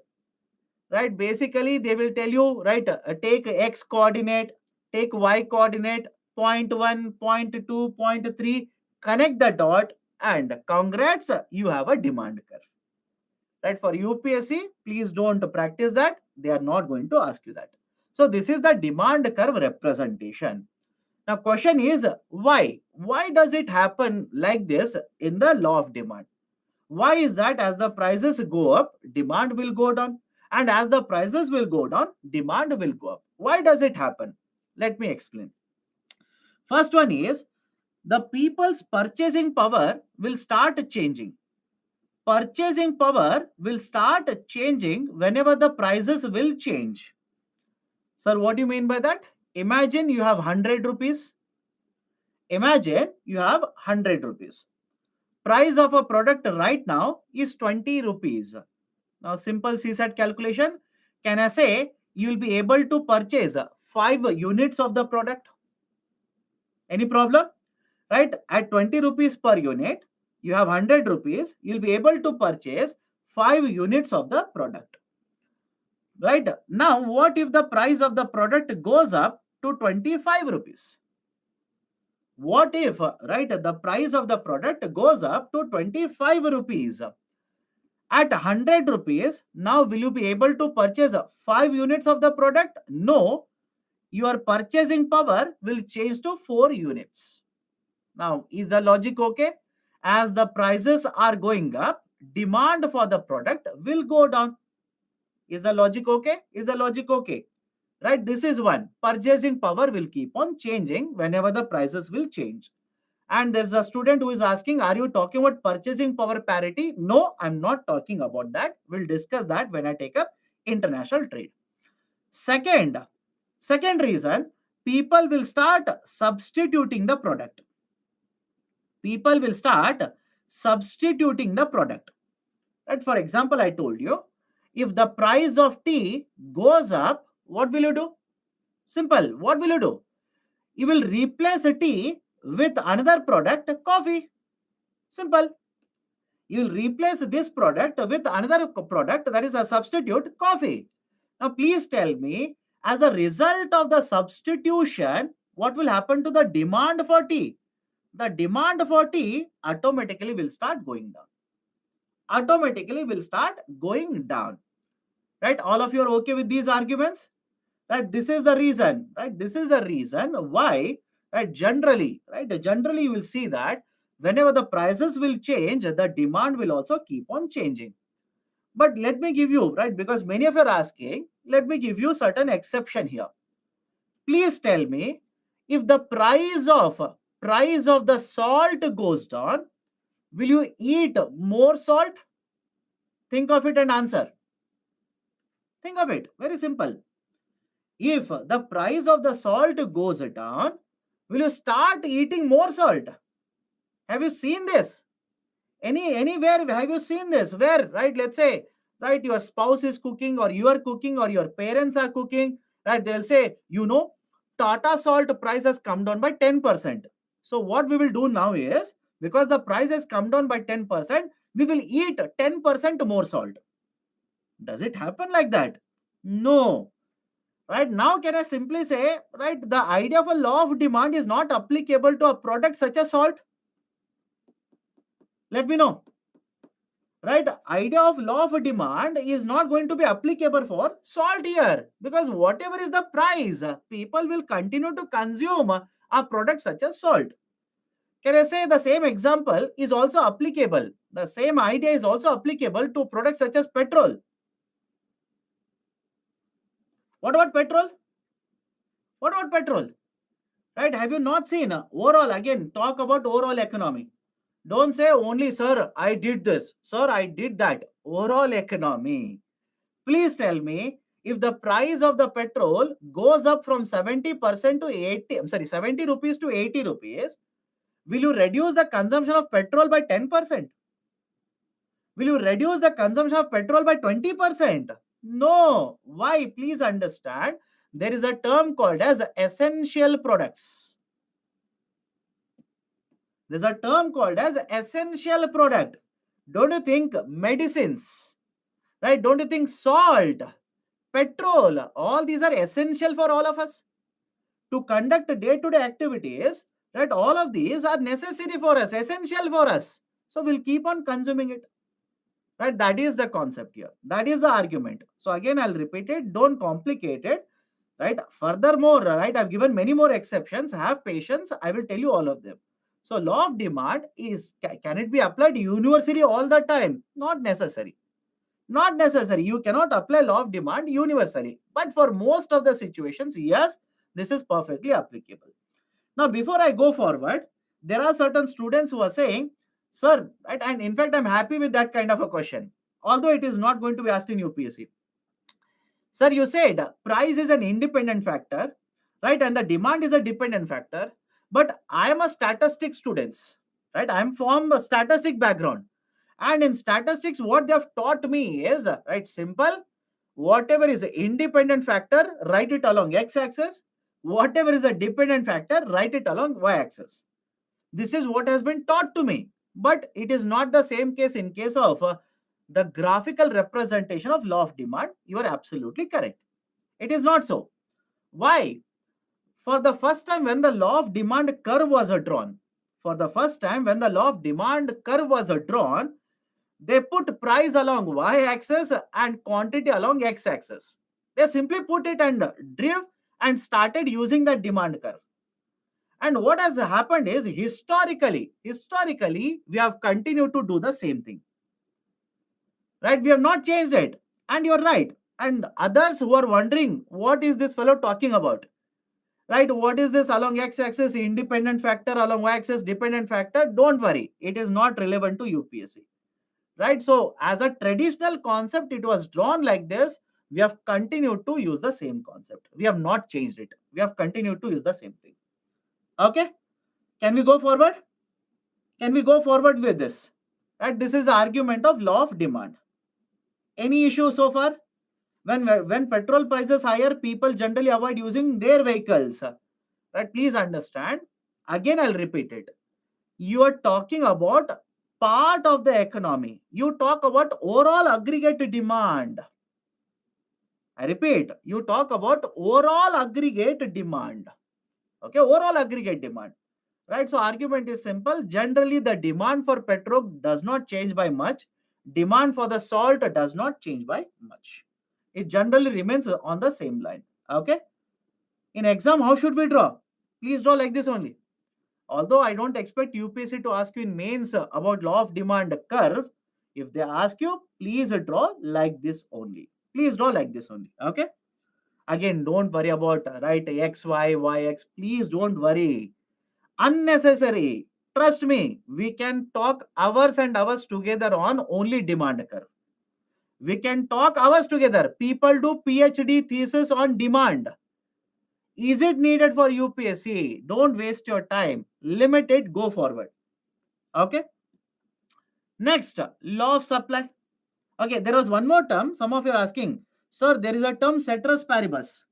Right, basically they will tell you, right, take x coordinate, take y coordinate, point 1, point 2, point 3, connect the dot, and congrats, you have a demand curve. Right, for UPSC, please don't practice that. They are not going to ask you that. So this is the demand curve representation. Now question is, why does it happen like this in the law of demand? Why is that? As the prices go up, demand will go down. And as the prices will go down, demand will go up. Why does it happen? Let me explain. First one is, the people's purchasing power will start changing. Purchasing power will start changing whenever the prices will change. Sir, what do you mean by that? Imagine you have 100 rupees. Imagine you have 100 rupees. Price of a product right now is 20 rupees. Now, simple CSAT calculation. Can I say you will be able to purchase 5 units of the product? Any problem? Right? At 20 rupees per unit, you have 100 rupees. You'll be able to purchase 5 units of the product. Right? Now, what if the price of the product goes up to 25 rupees? What if, right, the price of the product goes up to 25 rupees? At 100 rupees, now will you be able to purchase 5 units of the product? No, your purchasing power will change to 4 units. Now, is the logic okay? As the prices are going up, demand for the product will go down. Is the logic okay? Is the logic okay? Right, this is one. Purchasing power will keep on changing whenever the prices will change. And there's a student who is asking, are you talking about purchasing power parity? No, I'm not talking about that. We'll discuss that when I take up international trade. Second reason, people will start substituting the product. People will start substituting the product. Right? For example, I told you, if the price of tea goes up, what will you do? Simple. What will you do? You will replace tea with another product, coffee. Simple. You will replace this product with another product, that is a substitute, coffee. Now, please tell me, as a result of the substitution, what will happen to the demand for tea? The demand for tea automatically will start going down. Automatically will start going down. Right? All of you are okay with these arguments? Right? This is the reason. Right? This is the reason why, right, generally you will see that whenever the prices will change, the demand will also keep on changing. But let me give you, right, because many of you are asking, let me give you certain exception here. Please tell me, if the price of the salt goes down, will you eat more salt? Think of it and answer. Think of it. Very simple. If the price of the salt goes down, will you start eating more salt? Have you seen this? Anywhere have you seen this? Where, right, let's say, right, your spouse is cooking or you are cooking or your parents are cooking, right, they'll say, Tata salt price has come down by 10%. So what we will do now is, because the price has come down by 10%, we will eat 10% more salt. Does it happen like that? No. Right now, can I simply say, right, the idea of a law of demand is not applicable to a product such as salt? Let me know. Right, idea of law of demand is not going to be applicable for salt here, because whatever is the price, people will continue to consume a product such as salt. Can I say the same example is also applicable? The same idea is also applicable to products such as petrol. What about petrol? What about petrol? Right? Have you not seen overall? Again, talk about overall economy. Don't say only, sir, I did this, sir, I did that. Overall economy. Please tell me, if the price of the petrol goes up from 70% to 80, I'm sorry, 70 rupees to 80 rupees, will you reduce the consumption of petrol by 10%? Will you reduce the consumption of petrol by 20%? No. Why? Please understand. There is a term called as essential products. There's a term called as essential product. Don't you think medicines, right? Don't you think salt, petrol, all these are essential for all of us to conduct day-to-day activities, right? All of these are necessary for us, essential for us. So we'll keep on consuming it. Right, that is the concept here, that is the argument. So again, I'll repeat it, don't complicate it. Right, furthermore, right, I've given many more exceptions. Have patience, I will tell you all of them. So law of demand is, can it be applied universally all the time? Not necessary. Not necessary. You cannot apply law of demand universally, but for most of the situations, yes, this is perfectly applicable. Now, before I go forward, there are certain students who are saying, sir, right, and in fact, I'm happy with that kind of a question, although it is not going to be asked in UPSC. Sir, you said price is an independent factor, right, and the demand is a dependent factor, but I am a statistic student, right? I am from a statistic background. And in statistics, what they have taught me is, right, simple. Whatever is an independent factor, write it along x-axis. Whatever is a dependent factor, write it along y-axis. This is what has been taught to me. But it is not the same case in case of the graphical representation of law of demand. You are absolutely correct. It is not so. Why? For the first time when the law of demand curve was drawn, for the first time when the law of demand curve was drawn, they put price along y-axis and quantity along x-axis. They simply put it and drew and started using the demand curve. And what has happened is, historically, we have continued to do the same thing. Right? We have not changed it. And you're right. And others who are wondering, what is this fellow talking about? Right? What is this along x-axis independent factor, along y-axis dependent factor? Don't worry. It is not relevant to UPSC. Right? So as a traditional concept, it was drawn like this. We have continued to use the same concept. We have not changed it. We have continued to use the same thing. Okay? Can we go forward? Can we go forward with this? Right? This is the argument of law of demand. Any issue so far? When petrol prices higher, people generally avoid using their vehicles. Right? Please understand. Again, I'll repeat it. You are talking about part of the economy. You talk about overall aggregate demand. I repeat, you talk about overall aggregate demand. Okay, overall aggregate demand. Right, so argument is simple. Generally, the demand for petrol does not change by much. Demand for the salt does not change by much. It generally remains on the same line. Okay. In exam, how should we draw? Please draw like this only. Although I don't expect UPSC to ask you in mains about law of demand curve, if they ask you, please draw like this only. Please draw like this only. Okay. Again, don't worry about right x, y, y, x. Please don't worry. Unnecessary. Trust me, we can talk hours and hours together on only demand curve. We can talk hours together. People do PhD thesis on demand. Is it needed for UPSC? Don't waste your time. Limit it, go forward. Okay. Next, law of supply. Okay, there was one more term. Some of you are asking, sir, there is a term ceteris paribus.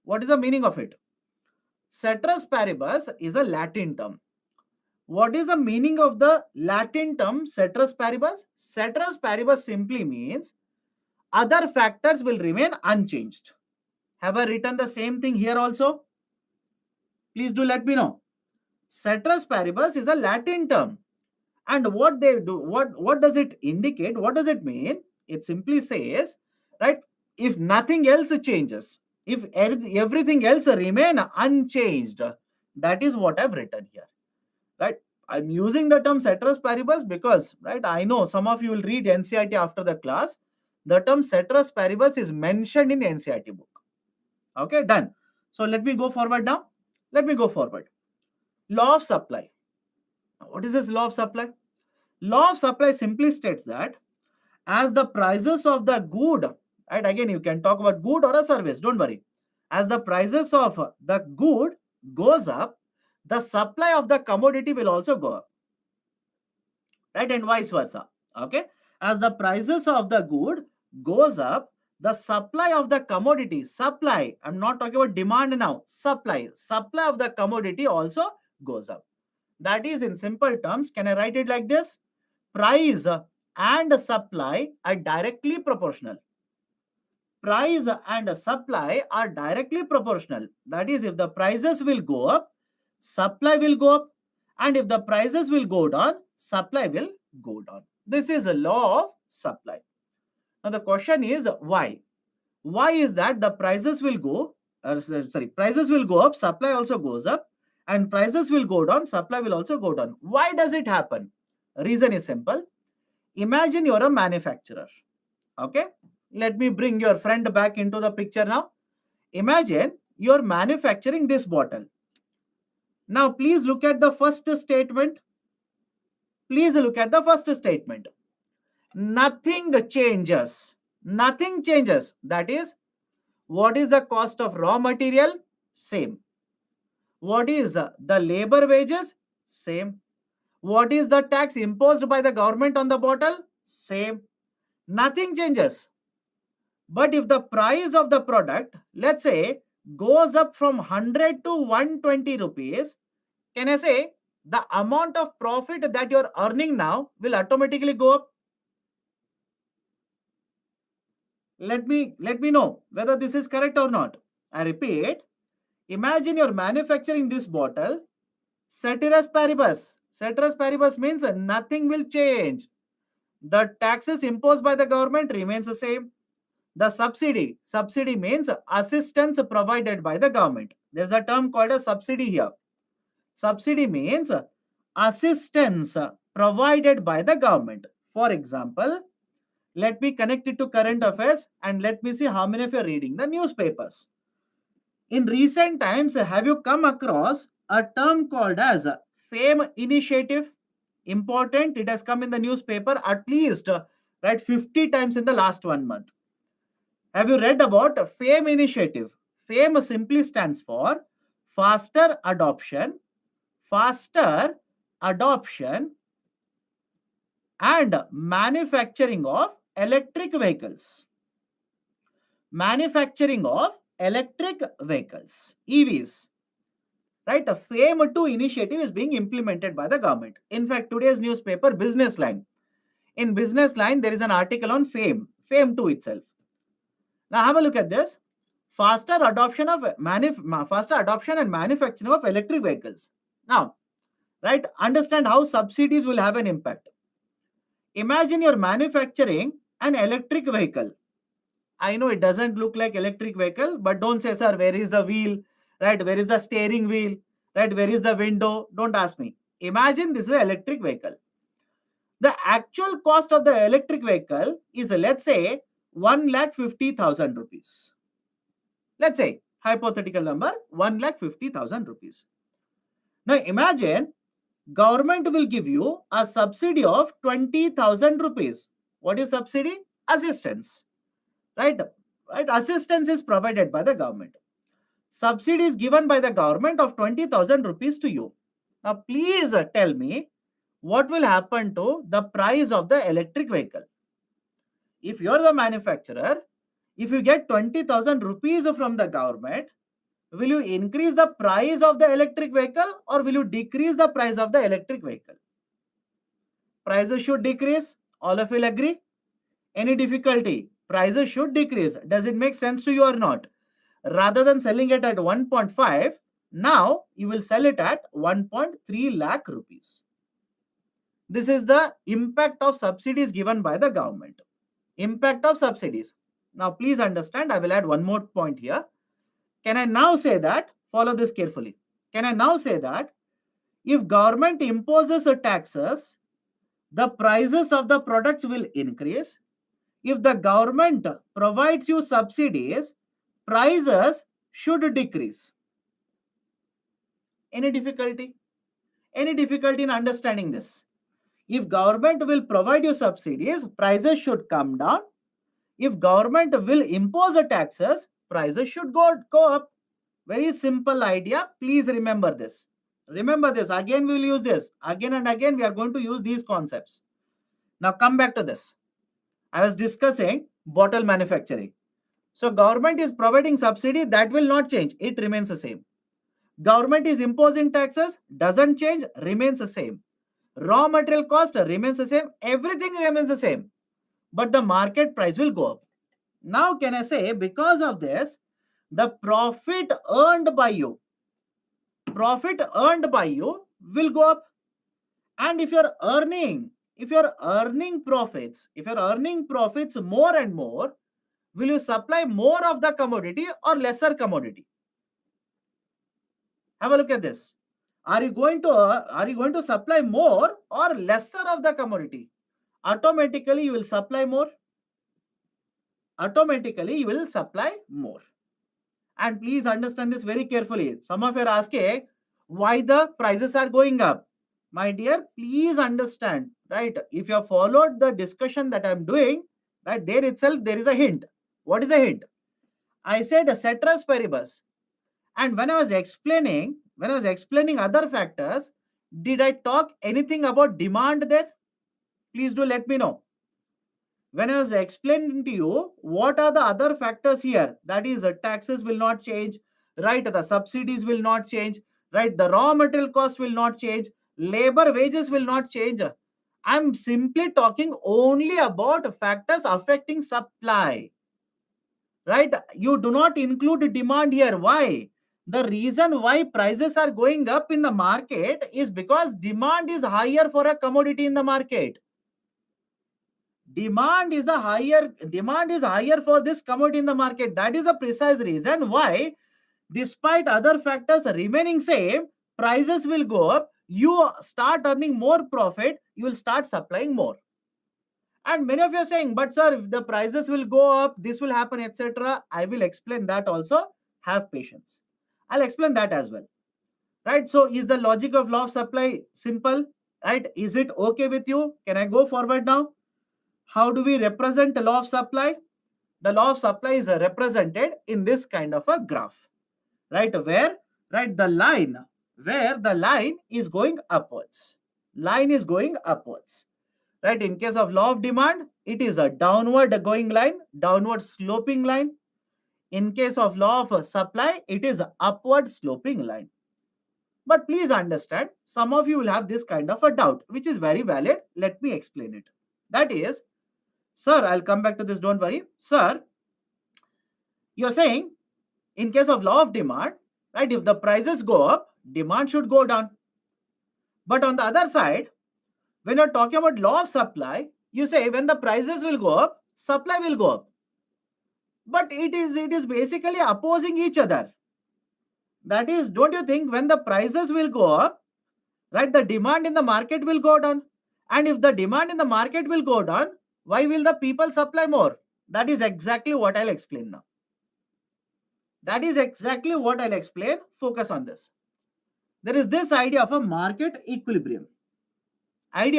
What is the meaning of it? Ceteris paribus is a Latin term. What is the meaning of the Latin term ceteris paribus? Ceteris paribus simply means other factors will remain unchanged. Have I written the same thing here also? Please do let me know. Ceteris paribus is a Latin term. And what they do, what does it indicate? What does it mean? It simply says, right, if nothing else changes, if everything else remain unchanged, that is what I've written here, right? I'm using the term ceteris paribus because, right, I know some of you will read NCERT after the class. The term ceteris paribus is mentioned in NCERT book. Okay, done. So let me go forward now. Let me go forward. Law of supply. What is this law of supply? Law of supply simply states that as the prices of the good, right, again you can talk about good or a service, don't worry. As the prices of the good goes up, the supply of the commodity will also go up, right, and vice versa. Okay, as the prices of the good goes up, the supply of the commodity, supply, I'm not talking about demand now, supply of the commodity also goes up. That is, in simple terms, can I write it like this? Price and supply are directly proportional. Price and supply are directly proportional. That is, if the prices will go up, supply will go up, and if the prices will go down, supply will go down. This is a law of supply. Now the question is why? Why is that the prices will go, prices will go up, supply also goes up, and prices will go down, supply will also go down. Why does it happen? Reason is simple. Imagine you're a manufacturer. Okay, let me bring your friend back into the picture now. Imagine you're manufacturing this bottle. Now please look at the first statement. Please look at the first statement. Nothing changes. Nothing changes. That is, what is the cost of raw material? Same. What is the labor wages? Same. What is the tax imposed by the government on the bottle? Same. Nothing changes. But if the price of the product, let's say, goes up from 100 to 120 rupees, can I say the amount of profit that you're earning now will automatically go up? Let me know whether this is correct or not. I repeat, imagine you're manufacturing this bottle, ceteris paribus. Ceteris paribus means nothing will change. The taxes imposed by the government remains the same. The subsidy means assistance provided by the government. There's a term called a subsidy here. Subsidy means assistance provided by the government. For example, let me connect it to current affairs and let me see how many of you are reading the newspapers. In recent times, have you come across a term called as FAME initiative? Important, it has come in the newspaper at least, right, 50 times in the last 1 month. Have you read about FAME initiative? FAME simply stands for faster adoption and manufacturing of electric vehicles. Manufacturing of electric vehicles, EVs. Right? A FAME 2 initiative is being implemented by the government. In fact, today's newspaper, Business Line. In Business Line, there is an article on FAME 2 itself. Now have a look at this. Faster adoption and manufacturing of electric vehicles. Now, right, understand how subsidies will have an impact. Imagine you're manufacturing an electric vehicle. I know it doesn't look like electric vehicle, but don't say, sir, where is the wheel? Right, where is the steering wheel? Right, where is the window? Don't ask me. Imagine this is an electric vehicle. The actual cost of the electric vehicle is, let's say, 1,50,000 rupees. Let's say, hypothetical number, 1,50,000 rupees. Now imagine government will give you a subsidy of 20,000 rupees. What is subsidy? Assistance. Right? Assistance is provided by the government. Subsidy is given by the government of 20,000 rupees to you. Now please tell me what will happen to the price of the electric vehicle. If you're the manufacturer, if you get 20,000 rupees from the government, will you increase the price of the electric vehicle or will you decrease the price of the electric vehicle? Prices should decrease. All of you will agree? Any difficulty? Prices should decrease. Does it make sense to you or not? rather than selling it at 1.5, now you will sell it at 1.3 lakh rupees. This is the impact of subsidies given by the government. Impact of subsidies. Now, please understand, I will add one more point here. Can I now say that, follow this carefully. Can I now say that if government imposes a taxes, the prices of the products will increase. If the government provides you subsidies, prices should decrease. Any difficulty? Any difficulty in understanding this? If government will provide you subsidies, prices should come down. If government will impose a taxes, prices should go up. Very simple idea. Please remember this. Remember this. Again, we will use this. Again and again, we are going to use these concepts. Now, come back to this. I was discussing bottle manufacturing. So, government is providing subsidy. That will not change. It remains the same. Government is imposing taxes. Doesn't change. Remains the same. Raw material cost remains the same. Everything remains the same. But the market price will go up. Now, can I say, because of this, the profit earned by you will go up. And if you're earning profits more and more, will you supply more of the commodity or lesser commodity? Have a look at this. Are you going to supply more or lesser of the commodity? Automatically you will supply more. And please understand this very carefully. Some of you are asking why the prices are going up. My dear, please understand, right? If you have followed the discussion that I'm doing, right, there itself there is a hint. What is the hint? I said ceteris paribus. And when I was explaining other factors, did I talk anything about demand there? Please do let me know. When I was explaining to you what are the other factors here, that is taxes will not change, right? The subsidies will not change, right? The raw material cost will not change, labor wages will not change. I'm simply talking only about factors affecting supply, right? You do not include demand here. Why? The reason why prices are going up in the market is because demand is higher for a commodity in the market. Demand is higher for this commodity in the market. That is the precise reason why, despite other factors remaining same, prices will go up. You start earning more profit, you will start supplying more. And many of you are saying, but sir, if the prices will go up, this will happen, etc. I will explain that also. Have patience. I'll explain that as well. Right? So is the logic of law of supply simple? Right? Is it okay with you? Can I go forward now? How do we represent the law of supply? The law of supply is represented in this kind of a graph, right? Where the line is going upwards. Line is going upwards, right? In case of law of demand, it is a downward going line, downward sloping line. In case of law of supply, it is an upward sloping line. But please understand, some of you will have this kind of a doubt, which is very valid. Let me explain it. That is, sir, I'll come back to this, don't worry. Sir, you're saying in case of law of demand, right, if the prices go up, demand should go down. But on the other side, when you're talking about law of supply, you say when the prices will go up, supply will go up. But it is basically opposing each other. That is, don't you think when the prices will go up, right, the demand in the market will go down? And if the demand in the market will go down, why will the people supply more? That is exactly what I'll explain now. Focus on this. There is this idea of a market equilibrium. Now,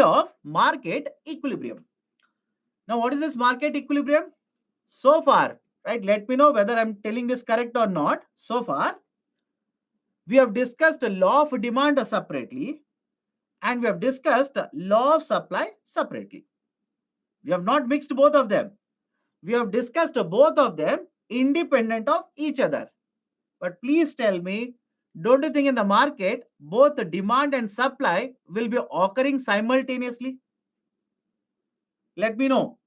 what is this market equilibrium? So far, right, let me know whether I'm telling this correct or not. So far, we have discussed law of demand separately, and we have discussed law of supply separately. We have not mixed both of them. We have discussed both of them independent of each other. But please tell me, don't you think in the market, both the demand and supply will be occurring simultaneously? Let me know.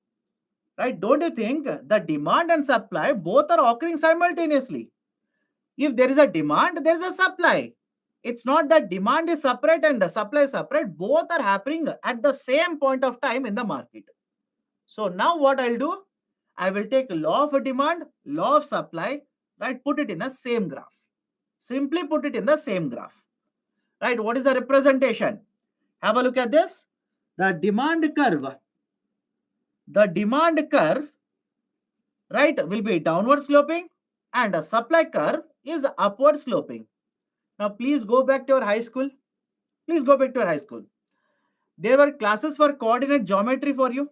Right? Don't you think the demand and supply both are occurring simultaneously? If there is a demand, there is a supply. It's not that demand is separate and the supply is separate. Both are happening at the same point of time in the market. So now what I'll do, I will take law of demand, law of supply, right? Put it in a same graph. Simply put it in the same graph, right? What is the representation? Have a look at this. The demand curve, right, will be downward sloping and a supply curve is upward sloping. Now, please go back to your high school. Please go back to your high school. There were classes for coordinate geometry for you.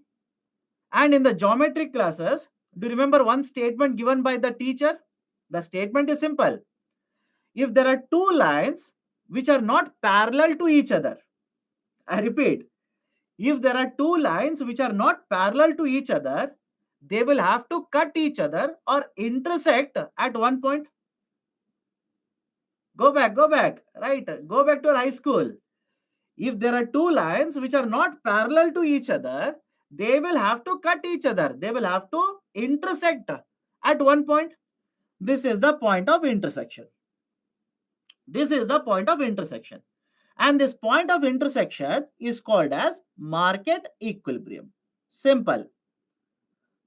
And in the geometric classes, do you remember one statement given by the teacher? The statement is simple. If there are two lines which are not parallel to each other, I repeat, if there are two lines which are not parallel to each other, they will have to cut each other or intersect at one point. Go back, right? Go back to your high school. If there are two lines which are not parallel to each other, they will have to cut each other. They will have to intersect at one point. This is the point of intersection. This is the point of intersection. And this point of intersection is called as market equilibrium. Simple.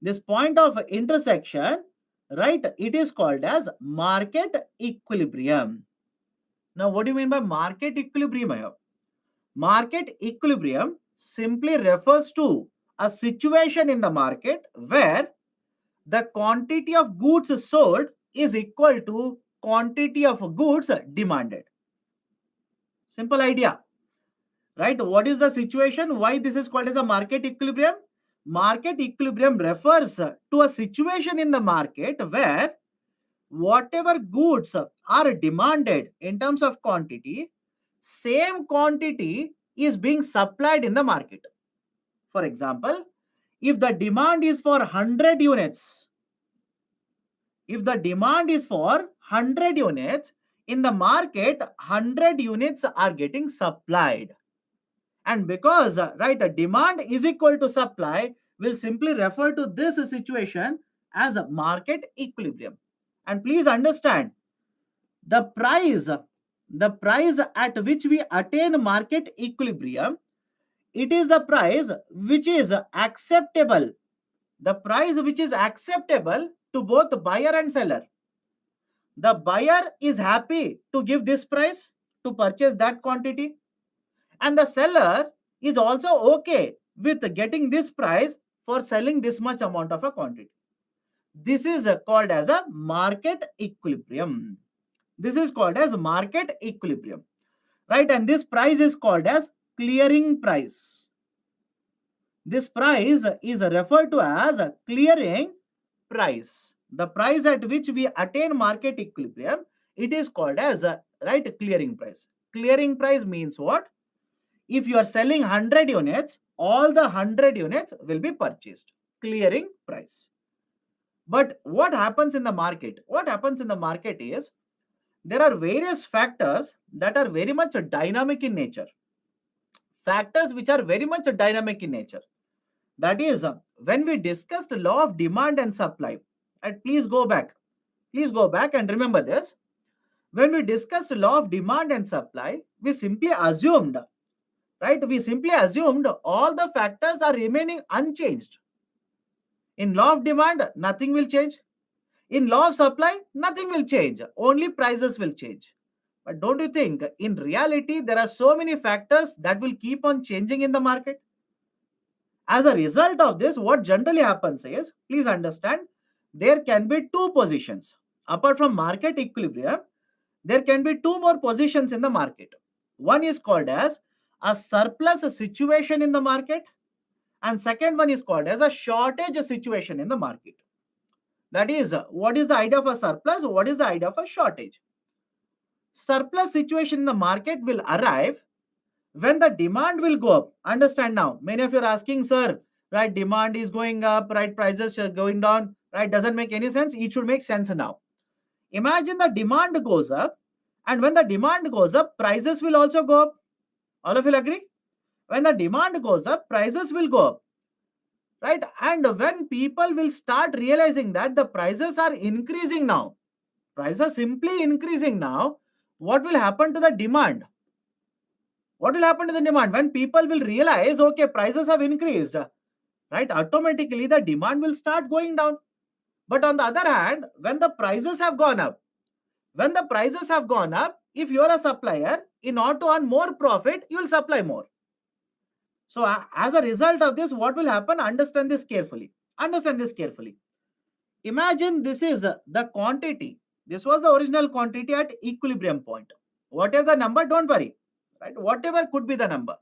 This point of intersection, right, it is called as market equilibrium. Now, what do you mean by market equilibrium here? Market equilibrium simply refers to a situation in the market where the quantity of goods sold is equal to quantity of goods demanded. Simple idea, right? What is the situation? Why this is called as a market equilibrium? Market equilibrium refers to a situation in the market where whatever goods are demanded in terms of quantity, same quantity is being supplied in the market. For example, if the demand is for 100 units, if the demand is for 100 units, in the market, 100 units are getting supplied. And because, right, demand is equal to supply, will simply refer to this situation as a market equilibrium. And please understand, the price at which we attain market equilibrium, it is the price which is acceptable. The price which is acceptable to both buyer and seller. The buyer is happy to give this price to purchase that quantity, and the seller is also okay with getting this price for selling this much amount of a quantity. This is called as a market equilibrium. This is called as market equilibrium, right? And this price is called as clearing price. This price is referred to as a clearing price. The price at which we attain market equilibrium, it is called as a, right, clearing price. Clearing price means what? If you are selling 100 units, all the 100 units will be purchased. Clearing price. But what happens in the market? What happens in the market is there are various factors that are very much dynamic in nature. Factors which are very much dynamic in nature. That is, when we discussed law of demand and supply, and please go back and remember this. When we discussed law of demand and supply, we simply assumed, right? We simply assumed all the factors are remaining unchanged. In law of demand, nothing will change. In law of supply, nothing will change. Only prices will change. But don't you think in reality there are so many factors that will keep on changing in the market? As a result of this, what generally happens is, please understand, there can be two positions. Apart from market equilibrium, there can be two more positions in the market. One is called as a surplus situation in the market, and second one is called as a shortage situation in the market. That is, what is the idea of a surplus? What is the idea of a shortage? Surplus situation in the market will arrive when the demand will go up. Understand now. Many of you are asking, sir, right, demand is going up, right, prices are going down, right? Doesn't make any sense. It should make sense now. Imagine the demand goes up, and when the demand goes up, prices will also go up. All of you agree? When the demand goes up, prices will go up, right? And when people will start realizing that the prices are increasing now, prices simply increasing now, what will happen to the demand? What will happen to the demand? When people will realize, okay, prices have increased, right? Automatically the demand will start going down. But on the other hand, when the prices have gone up, if you are a supplier, in order to earn more profit, you will supply more. So as a result of this, what will happen? Understand this carefully. Imagine this is the quantity. This was the original quantity at equilibrium point. Whatever the number, don't worry. Right? Whatever could be the number.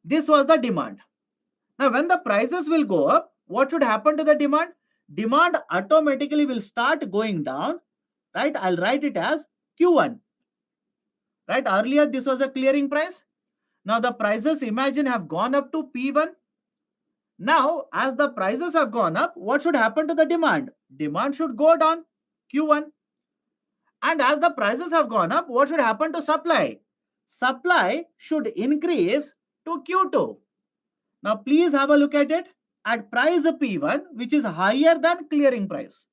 This was the demand. Now, when the prices will go up, what should happen to the demand? Demand automatically will start going down. Right? I'll write it as Q1. Right? Earlier, this was a clearing price. Now, the prices, imagine, have gone up to P1. Now, as the prices have gone up, what should happen to the demand? Demand should go down, Q1. And as the prices have gone up, what should happen to supply? Supply should increase to Q2. Now, please have a look at it. At price P1, which is higher than clearing price.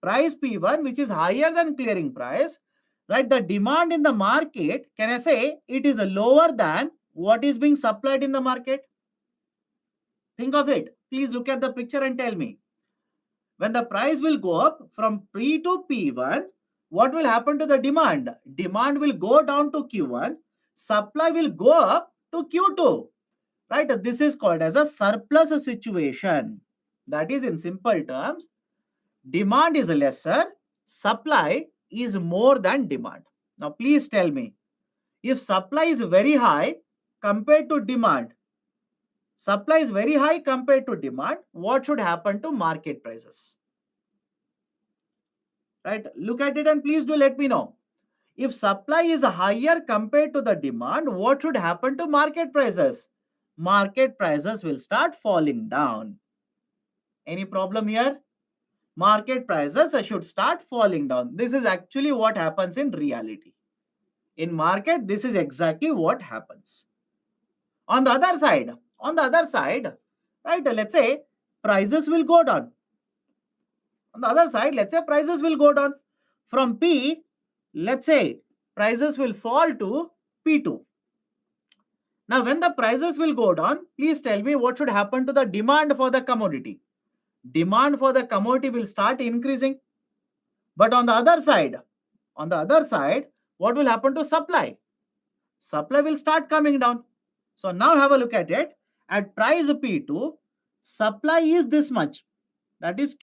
Price P1, which is higher than clearing price, right? The demand in the market, can I say, it is lower than what is being supplied in the market? Think of it. Please look at the picture and tell me. When the price will go up from P to P1, what will happen to the demand? Demand will go down to Q1. Supply will go up to Q2. Right? This is called as a surplus situation. That is, in simple terms, demand is lesser, supply is more than demand. Now, please tell me, if supply is very high compared to demand, what should happen to market prices? Right? Look at it and please do let me know. If supply is higher compared to the demand, what should happen to market prices? Market prices will start falling down. Any problem here? Market prices should start falling down. This is actually what happens in reality. In market, this is exactly what happens. On the other side, right, let's say prices will go down. On the other side, let's say prices will go down. From P, let's say prices will fall to P2. Now, when the prices will go down, please tell me what should happen to the demand for the commodity. Demand for the commodity will start increasing. But on the other side, what will happen to supply? Supply will start coming down. So now have a look at it. At price P2, supply is this much. That is